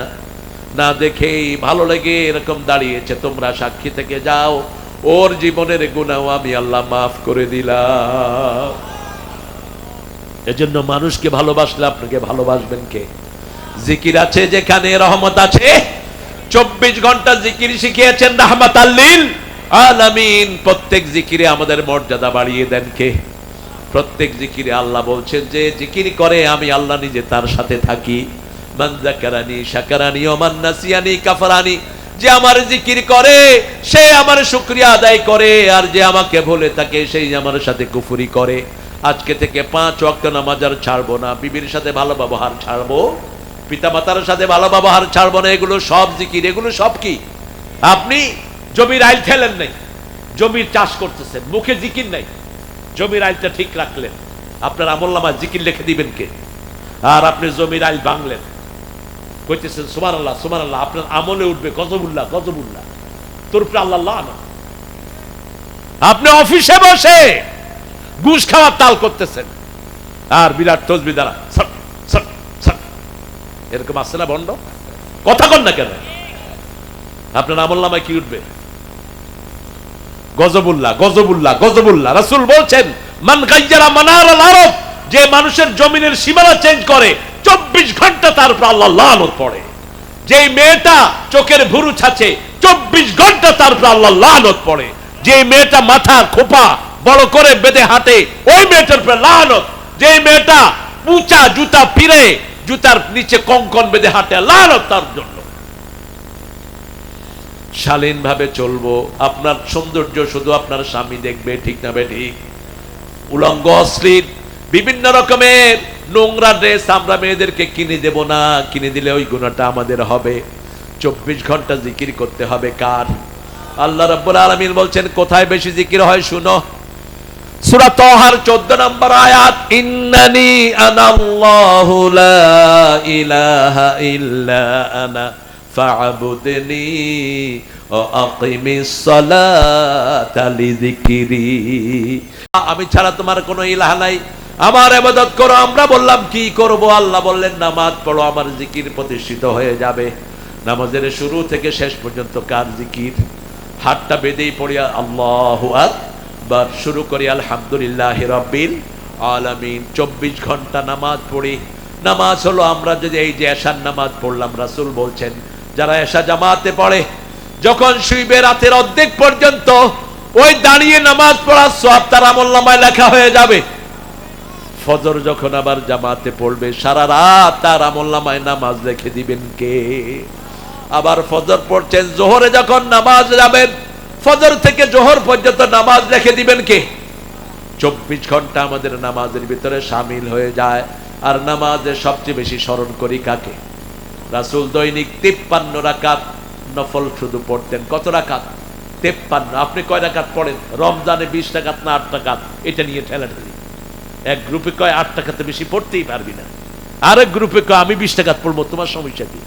না দেখেই ভালো লেগে এরকম দাঁড়িয়েছে, তোমরা সাক্ষী থেকে যাও, ওর জীবনের গুনাহ আমি আল্লাহ মাফ করে দিলাম। এজন্য মানুষকে ভালোবাসলে আপনাকে ভালোবাসবেন কে? জিকির আছে যেখানে রহমত আছে। 24 ঘন্টা জিকির শিখিয়েছেন রাহমাতাল লিল আলামিন। প্রত্যেক জিকিরে আমাদের মর্যাদা বাড়িয়ে দেন কে? প্রত্যেক জিকিরে আল্লাহ বলছেন যে জিকির করে আমি আল্লাহ নিজে তার সাথে থাকি। মান যাকারানি শাকারানি ওয়া মান নাসিয়ানি কাফারানি। যে আমার জিকির করে সে আমার শুকরিয়া আদায় করে, আর যে আমাকে ভুলে থাকে সেই আমার সাথে কুফরি করে। আজকে থেকে 5 ওয়াক্ত নামাজ আর ছাড়বো না, বিবির সাথে ভালো ব্যবহার ছাড়বো, পিতামাতার সাথে ভালো ব্যবহার ছাড়বো না। এগুলো সব জিকির। এগুলো সব কি? আপনি জমির আইল ঠেলেন নাই, জমির চাষ করতেছেন, মুখে জিকির নাই, জমির আইলটা ঠিক রাখলেন, আপনার আমলনামায় জিকির লিখে দিবেন কে? আর আপনি জমির আইল ভাঙলেন, কইতেছেন সুবহানাল্লাহ সুবহানাল্লাহ, আপনার আমলে উঠবে গজবুল্লাহ গজবুল্লাহ, তোর উপরে আল্লাহ লানত। আপনি অফিসে বসে ঘুষ খাওয়ার তাল করতেছেন আর বিরাট তসবিহ দ্বারা সট সট সট, এরকম আসছে না বন্ড? কথা কন না কেন? আপনার আমলনামায় কি উঠবে? গজবুল্লাহ গজবুল্লাহ গজবুল্লাহ। রাসূল বলছেন মান গায়্যারা মানারাল আরব, যে মানুষের জমিনের সীমানা চেঞ্জ করে 24 ঘন্টা তার উপর আল্লাহ লানত পড়ে। যে মেয়েটা চোখের ভুরু ছাছে 24 ঘন্টা তার উপর আল্লাহ লানত পড়ে। যে মেয়েটা মাথা খোপা বড় করে বেঁধে হাঁটে ওই মেয়েটার উপর লানত। যে মেয়েটা উঁচা জুতা পরে জুতার নিচে কঙ্কন বেঁধে হাঁটে, লানত তার জন্য। শালীন ভাবে চলবো, আপনার সৌন্দর্য শুধু আপনার স্বামী দেখবে, ঠিক না বেঠিক? উলঙ্গ অশ্লীল বিভিন্ন রকমের নোংরা ড্রেস আমরা মেয়েদেরকে কিনে দেব না, কিনে দিলে ওই গুনাহটা আমাদের হবে। 24 ঘন্টা জিকির করতে হবে কার? আল্লাহ রাব্বুল আলামিন বলছেন কোথায় বেশি জিকির হয় শুনো, সূরা তাহার 14 নম্বর আয়াত, ইন্নানি আনাল্লাহু লা ইলাহা ইল্লা আনা ফা'বুদনি ওয়া আকিমিস সালাতা লিযিকরি। আমি ছাড়া তোমার কোনো ইলাহ নাই, আমার ইবাদত করো। আমরা বললাম কি করব? আল্লাহ বললেন নামাজ পড়ো, আমার জিকির প্রতিষ্ঠিত হয়ে যাবে। নামাজের শুরু থেকে শেষ পর্যন্ত কার জিকির? হাতটা বেঁধেই পড়ি আল্লাহু আকবার, শুরু করি আলহামদুলিল্লাহি রাব্বিল আলামিন। 24 ঘন্টা নামাজ পড়ি। নামাজ হলো, আমরা যদি এই যে এশার নামাজ পড়লাম, রাসূল বলছেন যারা এশা জামাতে পড়ে যখন শুইবে রাতের অর্ধেক পর্যন্ত, ওই দাঁড়িয়ে নামাজ পড়ার সওয়াব তার আমলনামায় লেখা হয়ে যাবে। ফজর যখন আবার জামাতে পড়বে সারা রাত তার আমলনামায় নামাজ লিখে দিবেন কে? আবার ফজর পড়ছেন, জোহরে যখন নামাজ যাবেন ফজর থেকে জোহর পর্যন্ত নামাজ লিখে দিবেন কে? 24 ঘন্টা আমাদের নামাজের ভিতরে শামিল হয়ে যায়। আর নামাজে সবচেয়ে বেশি স্মরণ করি কাকে? রাসূল দৈনিক 53 রাকাত নফল শুধু পড়তেন। কত রাকাত? 53। আপনি কয় রাকাত পড়েন? রমজানে 20 রাকাত না 8 রাকাত? এটা নিয়ে ঠেলাঠেলি। এক গ্রুপে কয় 8 টাকাতে বেশি পড়তেই পারবি না, আরেক গ্রুপে কয় আমি 20 টাকা পড়বো, তোমার সমস্যা কি?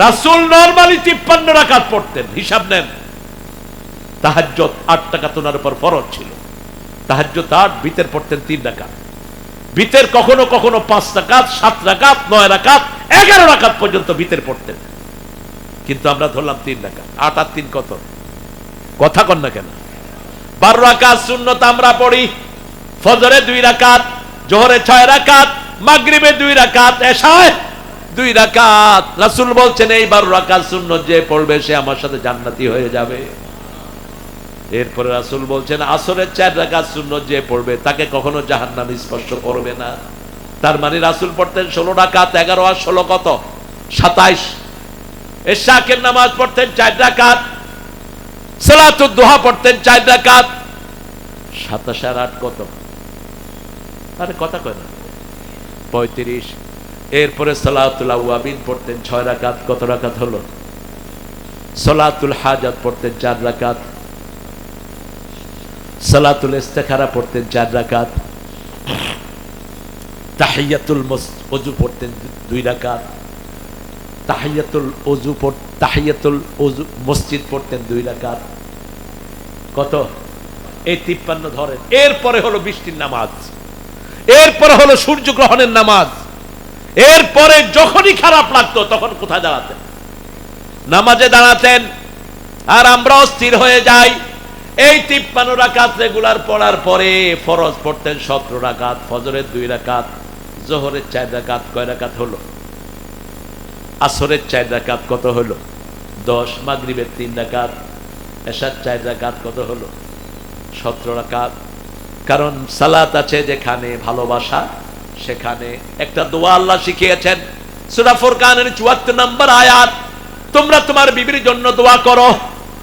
রাসূল নরমালি 53 রাকাত পড়তেন। হিসাব নেন, তাহাজ্জুদ 8 টাকা তোনার উপর ফরজ ছিল, তাহাজ্জুদ 8, বিতের পড়তেন 3 রাকাত। বিতের কখনো কখনো 5 রাকাত, 7 রাকাত, 9 রাকাত, 11 রাকাত পর্যন্ত বিতের পড়তেন। কিন্তু আমরা ধরলাম 3 রাকাত। 8 আর 3 কত? কথা কন না কেন? 12 রাকাত সুন্নত আমরা পড়ি। ফজরে 2 রাকাত, জোহরে 6 রাকাত, মাগরিবে 2 রাকাত, এশায় 2 রাকাত। রাসূল বলছেন এই 12 রাকাত সুন্নত যে পড়বে সে আমার সাথে জান্নাতি হয়ে যাবে। এরপরে রাসূল বলছেন আসরের 4 রাকাত সুন্নত যে পড়বে তাকে কখনো জাহান্নাম স্পর্শ করবে না। তার মানে রাসূল পড়তেন 16 রাকাত, 11 আর 16 কত? 27। ইশাকের নামাজ পড়তেন 4 রাকাত, সালাতুদ দুহা পড়তেন 4 রাকাত, 27 আর 8 কত? আরে কথা কয় না, 35। এরপরে সালাতুল আওয়াবিন পড়তেন 6 রাকাত, কত রাকাত হলো? সালাতুল হাজাত পড়তেন 4 রাকাত, সালাতুল ইস্তিখারা পড়তেন 4 রাকাত, তাহিয়াতুল ওযু পড়তেন 2 রাকাত, তাহিয়াতুল ওযু মসজিদ পড়তেন 2 রাকাত, কত? এই 53 ধরেন। এরপরে হলো বৃষ্টির নামাজ, এরপরে হলো সূর্যগ্রহণের নামাজ। এরপরে যখনই খারাপ লাগতো তখন কোথায় দাঁড়াতেন? নামাজে দাঁড়াতেন। আর আমরাও স্থির হয়ে যাই। এই 53 রাকাত রেগুলার পড়ার পরে ফরজ পড়তেন 17 রাকাত, ফজরের 2 রাকাত, জোহরের 4 রাকাত, কয় রাকাত হলো? আসরের 4 রাকাত, কত হলো? 10। মাগরিবের 3 রাকাত, এশার 4 রাকাত, কত হলো? 17 রাকাত। কারণ সালাত আছে যেখানে ভালোবাসা সেখানে একটা দোয়া আল্লাহ শিখিয়েছেন, সূরা ফুরকানের 74 নম্বর আয়াত, তোমরা তোমার বিবির জন্য দোয়া করো।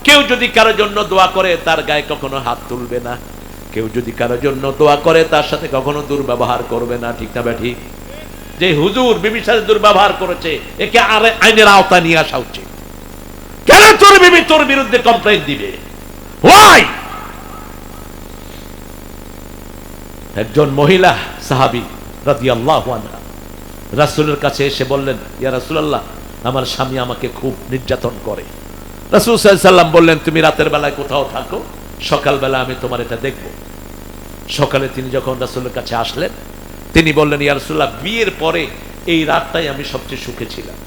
কেউ যদি কারোর জন্য দোয়া করে তার গায়ে কখনো হাত তুলবে না, কেউ যদি কারোর জন্য দোয়া করে তার সাথে কখনো দুর্ব্যবহার করবে না। ঠিক না ব্যাঠি? যে হুজুর বিবির সাথে দুর্ব্যবহার করেছে একে আইনের আওতায় নিয়ে আসা উচিত। কেন তোর বিবি তোর বিরুদ্ধে কমপ্লেইন দিবে? হোয়াই? একজন মহিলা সাহাবী রাদিয়াল্লাহু আনহা রাসূলের কাছে এসে বললেন, ইয়া রাসূলুল্লাহ, আমার স্বামী আমাকে খুব নির্যাতন করে। রাসূল সাল্লাল্লাহু আলাইহি ওয়াসাল্লাম বললেন, তুমি রাতের বেলায় কোথাও থাকো, সকালবেলা আমি তোমার এটা দেখব। সকালে তিনি যখন রাসূলের কাছে আসলেন তিনি বললেন, ইয়া রাসূলুল্লাহ, বিয়ের পরে এই রাতটাই আমি সবচেয়ে সুখে ছিলাম।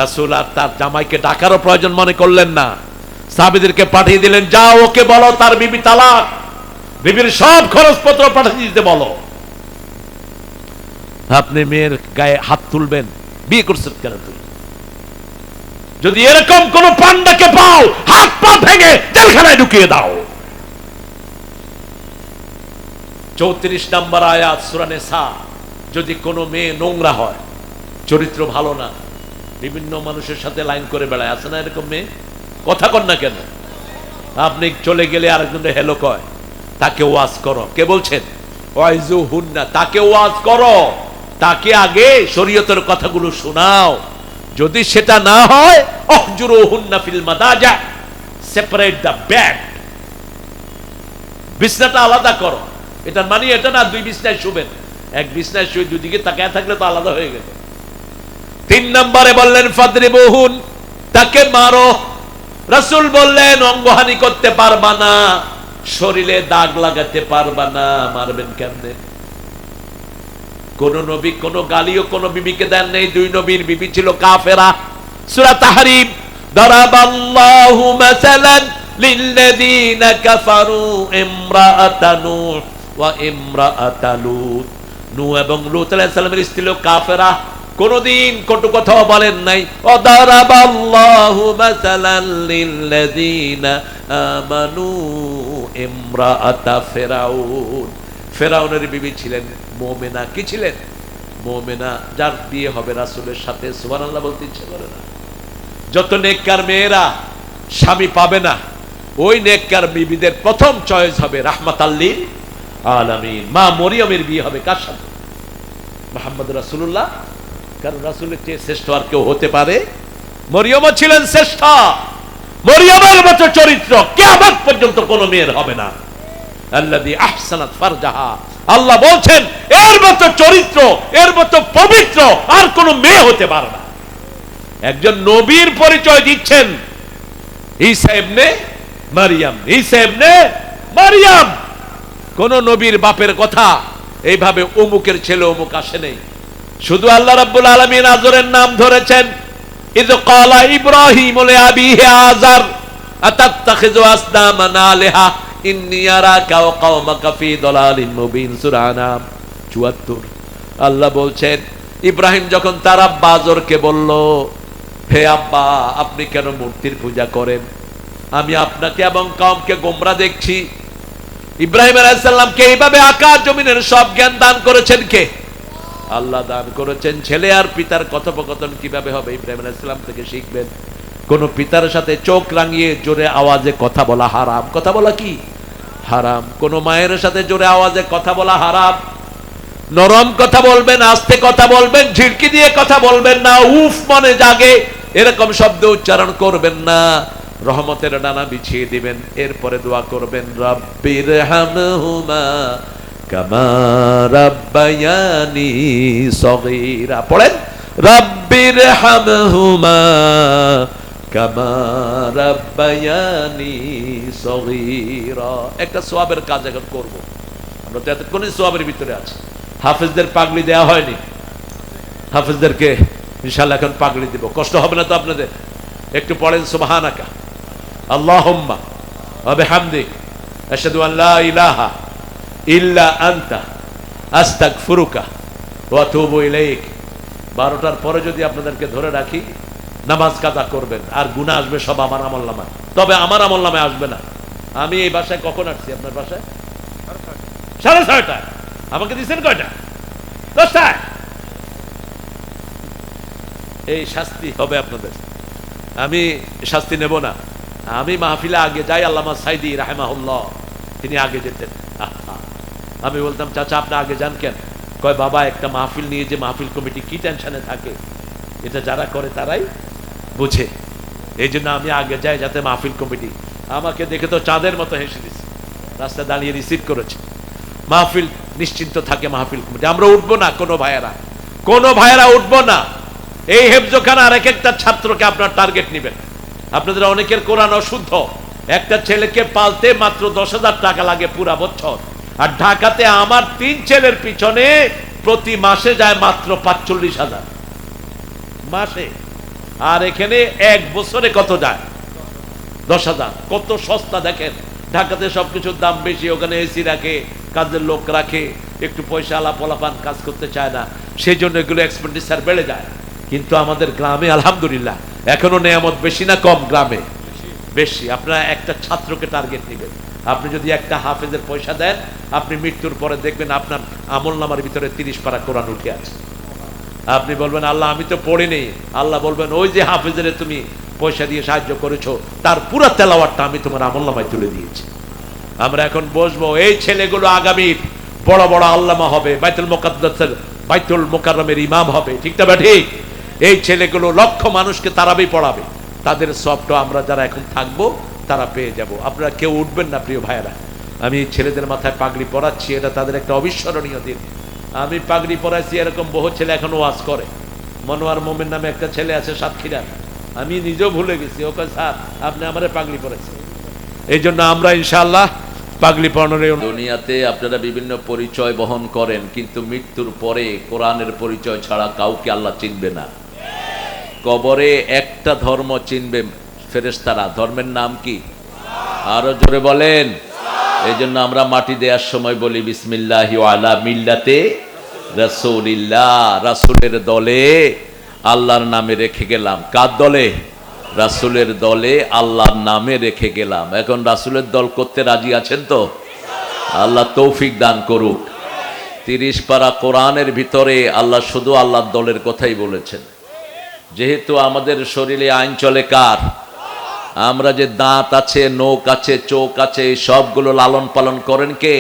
রাসূল আর তার জামাইকে ডাকারও প্রয়োজন মনে করলেন না, সাহাবীদেরকে পাঠিয়ে দিলেন, যাও ওকে বলো তার বিবি তালাক, বিবির সব খরচপত্র পাঠিয়ে দিতে বলো। আপনি মেয়ের গায়ে হাত তুলবেন, বিয়ে করছেন কেন তুই? যদি এরকম কোন পান্ডাকে পাও হাত পা ভেঙে জেলখানায় ঢুকিয়ে দাও। 34 নম্বর আয়াত সূরা নিসা। যদি কোনো মেয়ে নোংরা হয়, চরিত্র ভালো না, বিভিন্ন মানুষের সাথে লাইন করে বেড়ায়, আছে না এরকম মেয়ে? কথা কন না কেন? আপনি চলে গেলে আরেকজনের হেলো কয়, তাকে ওয়াজ করো। কে বলছেন? ওয়াইজুহুন্না, তাকে ওয়াজ করো, তাকে আগে শরীয়তের কথাগুলো শোনাও। যদি সেটা না হয়, অহজুরুহুন্না ফিল মাদাজা, সেপারেট দ্য বেড, বিছনাটা আলাদা করো। এটা মানে এটা না 2 বিছনায় শুবেন, এক বিছনায় শুয়ে দুদিকে তাকায় থাকলে তো আলাদা হয়ে গেল। 3 নম্বরে বললেন ফাদরিবুহুন, তাকে মারো। রাসূল বললেন অঙ্গহানি করতে পারবা না, শরীরে দাগ লাগাতে পারবা না, মারবেন কেমনে? কোন নবী কোন গালিও কোন বিবিকে দেন নেই। 2 নবীর বিবি ছিল কাফেরা। সূরা তাহরিম, দারাবাল্লাহু মাসালান লিল্লাযীনা কাফারু ইমরাআতা নূহ ওয়া ইমরাআতা লূত। নূহ এবং লূত আলাইহিস সালামের স্ত্রী ছিল কাফেরা, কোনদিন কটু কথা বলেন নাই। ও দারাবাল্লাহু মাসালান লিল্লাযীনা আমানু ইমরাআতা ফিরাউন। ফেরাউনের বিবি ছিলেন মুমিনা। কি ছিলেন? মুমিনা, যার বিয়ে হবে রাসূলের সাথে। সুবহানাল্লাহ বলতে ইচ্ছে করে না? যত নেককার মেয়েরা স্বামী পাবে না, ওই নেককার বিবিদের প্রথম চয়েস হবে রাহমাতাল লিল আলামিন। মা মরিয়মের বিয়ে হবে কার সাথে? মুহাম্মদ রাসূলুল্লাহ। কারণ রাসূলের চেয়ে শ্রেষ্ঠ আর কেউ হতে পারে? মরিয়মও ছিলেন শ্রেষ্ঠ। মরিয়মের মতো চরিত্র কিয়ামত পর্যন্ত কোনো মেয়ের হবে না। আল্লাযী আহসানাত ফারজাহা, আল্লাহ বলছেন এর মতো চরিত্র, এর মতো পবিত্র আর কোন মেয়ে হতে পারে না। একজন নবীর পরিচয় দিচ্ছেন ঈসা ইবনে মারইয়াম। ঈসা ইবনে মারইয়াম, কোন নবীর বাপের কথা এইভাবে অমুকের ছেলে অমুক আসে নেই। শুধু আল্লাহ রাব্বুল আলামিন আজরের নাম ধরেছেন। ইয ক্বালা ইব্রাহিম লিআবিহি আযার আতাত্তাখিযু আসনামান আলিহা ইন্নী আরাকা ওয়া কওমাকা ফি দালালিন মুবিন। সূরা আনাম ৭৪। আল্লাহ বলছেন ইব্রাহিম যখন তার আব্বা আজরকে বলল, হে আব্বা, আপনি কেন মূর্তির পূজা করেন? আমি আপনাকে এবং কওমকে গোমরা দেখছি। ইব্রাহিম আলাইহিস সালামকে এইভাবে আকাশ জমিনের সব জ্ঞান দান করেছেন কে? আল্লাহ দান করেছেন। ছেলে আর পিতার কথোপকথন কিভাবে হবে ইব্রাহিম আলাইহিস সালাম থেকে শিখবেন। কোন পিতার সাথে চোখ রাঙিয়ে জোরে আওয়াজে কথা বলা হারাম। কথা বলা কি হারাম। কোন মায়ের সাথে জোরে আওয়াজে কথা বলা হারাম। নরম কথা বলবেন, আস্তে কথা বলবেন, ঝিড়কি দিয়ে কথা বলবেন না, উফ মনে জাগে এরকম শব্দ উচ্চারণ করবেন না। রহমতের ডানা বিছিয়ে দিবেন। এরপরে দোয়া করবেন, রব্বির হামহুমা কামা রাব্বায়ানি সগীরা। পড়েন, রব্বির হামহুমা কামা রাব্বায়ানি সগীরা। একটা সওয়াবের কাজ এখন করব। আমরা তো এতক্ষণই সওয়াবের ভিতরে আছি। হাফেজদের পাগড়ি দেয়া হয়নি। হাফেজদেরকে ইনশাআল্লাহ এখন পাগড়ি দিব। কষ্ট হবে না তো আপনাদের? একটু পড়েন, সুবহানাকা আল্লাহুম্মা ওয়া বিহামদিক আশহাদু আন লা ইলাহা ইল্লা আনতা আস্তাগফিরুকা ওয়া আতুবু ইলাইক। 12টার পরে যদি আপনাদেরকে ধরে রাখি, নামাজ কাজা করবেন, আর গুনাহ আসবে সব আমার আমলনামায়। তবে আমার আমলনামায় আসবে না। আমি এই বাসায় কখন আসছি? আপনার বাসায় 6:30। আমাকে দিচ্ছেন কয়টা? 10টায়। এই শাস্তি হবে আপনাদের। আমি শাস্তি নেব না। আমি মাহফিলে আগে যাই। আল্লামা সাইদি রাহিমাহুল্লাহ তিনি আগে যেতেন। আমি বলতাম, চাচা আপনি আগে যান কেন? কয়, বাবা একটা মাহফিল নিয়ে যে মাহফিল কমিটি কি টেনশনে থাকে, এটা যারা করে তারাই বুঝে। এই জন্য আমি আগে যাই, যাতে মাহফিল কমিটি আমাকে দেখে তো চাঁদের মতো হেসে দিচ্ছে, রাস্তায় দাঁড়িয়ে রিসিভ করেছে। মাহফিল নিশ্চিন্ত থাকে মাহফিল কমিটি। আমরা উঠবো না, কোনো ভাইয়েরা উঠবো না। এই হেফজখানার এক একটা ছাত্রকে আপনার টার্গেট নেবেন। আপনাদের অনেকের কোরআন অশুদ্ধ। একটা ছেলেকে পালতে মাত্র 10,000 টাকা লাগে পুরা বছর। আর ঢাকাতে আমার 3 ছেলের পিছনে প্রতি মাসে যায় মাত্র 45,000 মাসে। আর এখানে এক বছরে কত যায়? 10,000। কত সস্তা দেখেন। ঢাকাতে সবকিছুর দাম বেশি, ওখানে এসি রাখে, কাজের লোক রাখে, একটু পয়সা আলা পোলাপান কাজ করতে চায় না, সেই জন্য এগুলো এক্সপেন্ডিচার বেড়ে যায়। কিন্তু আমাদের গ্রামে আলহামদুলিল্লাহ এখনো নেয়ামত বেশি না কম? গ্রামে বেশি। আপনারা একটা ছাত্রকে টার্গেট নেবেন। আপনি যদি একটা হাফেজের পয়সা দেন, আপনি মৃত্যুর পরে দেখবেন আপনার আমলনামার ভিতরে 30 পারা কোরআন উঠে আছে। আপনি বলবেন, আল্লাহ আমি তো পড়িনি। আল্লাহ বলবেন, ওই যে হাফেজের তুমি পয়সা দিয়ে সাহায্য করেছো, তার পুরো তেলাওয়াতটা আমি তোমার আমলনামায় তুলে দিয়েছি। আমরা এখন বসবো, এই ছেলেগুলো আগামীর বড় বড় আল্লামা হবে, বাইতুল মুকাররমের ইমাম হবে, ঠিক না? ঠিক। এই ছেলেগুলো লক্ষ মানুষকে তারাবি পড়াবে। তাদের সবটা আমরা যারা এখন থাকবো তারা পেয়ে যাব। আপনারা কেউ উঠবেন না প্রিয় ভাইয়েরা। আমি ছেলেদের মাথায় পাগড়ি পরাচ্ছি, এটা তাদের একটা অবিস্মরণীয় দিন। আমি পাগড়ি পরাইছি, এরকম বহু ছেলে এখনো ওয়াজ করে। মনোয়ার মোমেন নামে একটা ছেলে আছে সাতক্ষীরা, আমি নিজেও ভুলে গেছি। ওকে, স্যার আপনি আমারে পাগড়ি পরাইছেন। এই জন্য আমরা ইনশাআল্লাহ পাগড়ি পরানোর। দুনিয়াতে আপনারা বিভিন্ন পরিচয় বহন করেন, কিন্তু মৃত্যুর পরে কোরআনের পরিচয় ছাড়া কাউকে আল্লাহ চিনবে না। কবরে একটা ধর্ম চিনবে ফেরেশতারা। ধর্মের নাম কি? আরো জোরে বলেন। এই জন্য আমরা মাটি দেওয়ার সময় বলি, বিসমিল্লাহি ওয়া আলা মিল্লাতে রাসূলিল্লাহ। রাসূলের দলে আল্লাহর নামে রেখে গেলাম। কার দলে? রাসূলের দলে আল্লাহর নামে রেখে গেলাম। এখন রাসূলের দল করতে রাজি আছেন তো? আল্লাহ তৌফিক দান করুক। 30 পারা কোরআনের ভিতরে আল্লাহ শুধু আল্লাহর দলের কথাই বলেছেন। যেহেতু আমাদের শরীরে আইন চলে কার? আমরা যে দাঁত আছে, নখ আছে, চোখ আছে, সবগুলো লালন পালন করেন কে?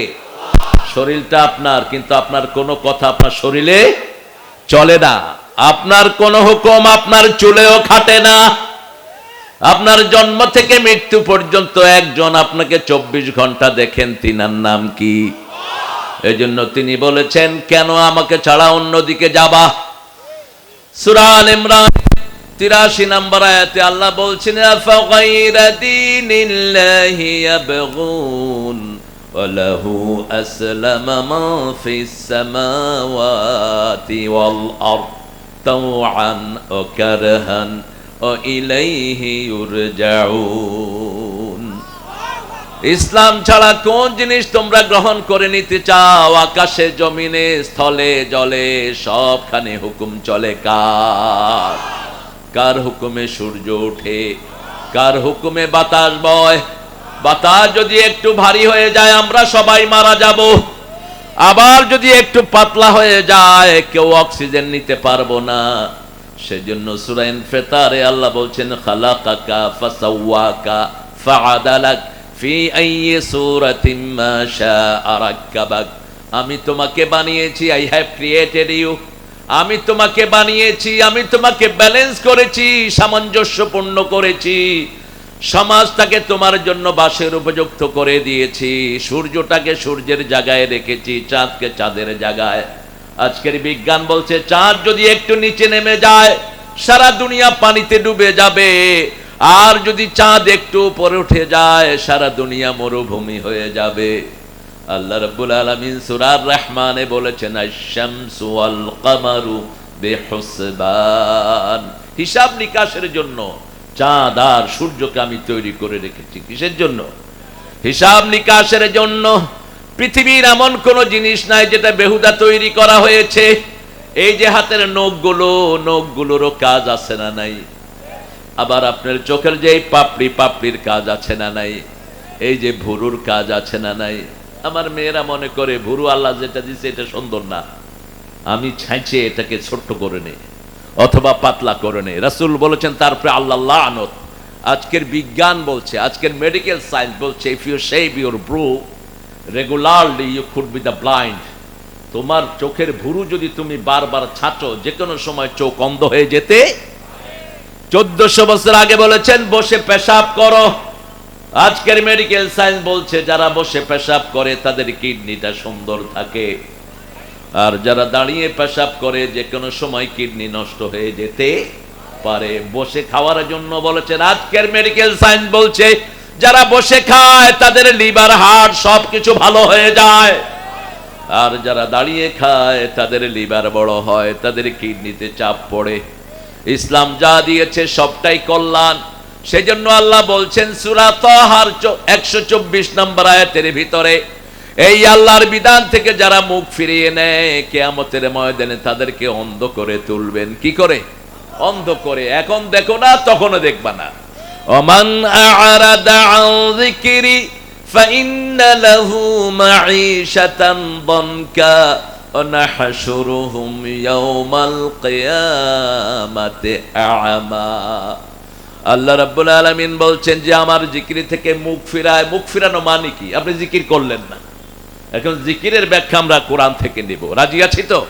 শরীরটা আপনার, কিন্তু আপনার কোনো কথা আপনার শরীরে চলে না। আপনার কোন হুকুম আপনার চুলেও খাটে না। আপনার জন্ম থেকে মৃত্যু পর্যন্ত একজন আপনাকে 24 ঘন্টা দেখেন, তিনার নাম কি? এজন্য তিনি বলেছেন, কেন আমাকে ছাড়া অন্যদিকে যাবা? সূরা আল ইমরান 83 নম্বর আয়াতে আল্লাহ বলছেন, আফাগাইরা দীনিল্লাহি ইয়াবগুন ওয়া লাহু আসলামা মা ফিস সামাওয়াতি ওয়াল আরদ তাওআন ওয়া কারহান ওয়া ইলাইহি ইউরজাউন। ইসলাম ছাড়া কোন জিনিস তোমরা গ্রহণ করে নিতে চাও? আকাশে, জমিনে, স্থলে, জলে সবখানে হুকুম চলে কার? কার হুকুমে সূর্য ওঠে? কার হুকুমে বাতাস বয়? বাতাস যদি একটু ভারী হয়ে যায় আমরা সবাই মারা যাব, আবার যদি একটু পাতলা হয়ে যায় কেউ অক্সিজেন নিতে পারবো না। সেজন্য সূরা ইনফিতারে আল্লাহ বলছেন খালাকাকা ফাসাওয়াকা ফাআদালাক ফি আইয়ি সূরাতিন মা শাআ রাক্কাবাক। আমি তোমাকে বানিয়েছি, আই হ্যাভ ক্রিয়েটেড ইউ। আমি তোমাকে বানিয়েছি, আমি তোমাকে ব্যালেন্স করেছি, সামঞ্জস্যপূর্ণ করেছি। সমাজটাকে তোমার জন্য বাসের উপযুক্ত করে দিয়েছি, সূর্যটাকে সূর্যের জায়গায় রেখেছি, চাঁদকে চাঁদের জায়গায়। আজকের বিজ্ঞান বলছে চাঁদ যদি একটু নিচে নেমে যায় সারা দুনিয়া পানিতে ডুবে যাবে, আর যদি চাঁদ একটু উপরে উঠে যায় সারা দুনিয়া মরুভূমি হয়ে যাবে। আল্লাহ রাব্বুল আলামিন সূরা আর-রহমানে বলেছেন আশ-শামসু ওয়াল কামারু বিহুসবান। হিসাব নিকাশের জন্য চাঁদ আর সূর্যকে আমি তৈরি করে রেখেছি। কিসের জন্য? হিসাব নিকাশের জন্য। পৃথিবীর এমন কোন জিনিস নাই যেটা বেহুদা তৈরি করা হয়েছে। এই যে হাতের নখগুলোরও কাজ আছে না নাই? আবার আপনার চোখের যে পাপড়ির কাজ আছে না নাই? এই যে ভুরুর কাজ আছে না নাই? আমার মেয়েরা মনে করে ভুরু আল্লাহ যেটা দিচ্ছে এটা সুন্দর না, আমি ছাইছে এটাকে ছোট্ট করে নে অথবা পাতলা করে নে। রাসূল বলেছেন তারপরে আল্লাহ লানত। আজকের বিজ্ঞান বলছে, আজকের মেডিকেল সায়েন্স বলছে if you shave your brow regularly you could be the blind. তোমার চোখের ভুরু যদি তুমি বারবার ছাঁচো যে কোনো সময় চোখ অন্ধ হয়ে যেতে। 1400 বছর আগে বলেছেন বসে পেশাব করো। আজকের মেডিকেল সায়েন্স বলছে যারা বসে পেশাব করে তাদের কিডনিটা সুন্দর থাকে, আর যারা দাঁড়িয়ে পেশাব করে যে কোনো সময় কিডনি নষ্ট হয়ে যেতে পারে। বসে খাওয়ার জন্য বলেছেন আজকের মেডিকেল সায়েন্স বলছে যারা বসে খায় তাদের লিভার, হার্ট সবকিছু ভালো হয়ে যায়, আর যারা দাঁড়িয়ে খায় তাদের লিভার বড় হয়, তাদের কিডনিতে চাপ পড়ে। ইসলাম যা দিয়েছে সবটাই কল্যাণ। সেজন্য আল্লাহ বলছেন সূরা তাহার 124 নম্বর আয়াতের ভিতরে, এই আল্লাহর বিধান থেকে যারা মুখ ফিরিয়ে নেয় কিয়ামতের ময়দানে তাদেরকে অন্ধ করে তুলবেন। কি করে? অন্ধ করে। এখন দেখো না, তখনও দেখবা না। ওমান আ'রাদা আন যিকরি ফাইন্না লাহু মাঈশাতান দনকা ওয়া নাহশুরুহুম ইয়াওমাল কিয়ামাতি আ'মা। আল্লাহ রাব্বুল আলামিন বলছেন যে আমার জিকির থেকে মুখ ফিরায়। মুখ ফিরানো মানে কি? আপনি জিকির করলেন না। এখন জিকিরের ব্যাখ্যা আমরা কোরআন থেকে নিব। রাজি আছি তো?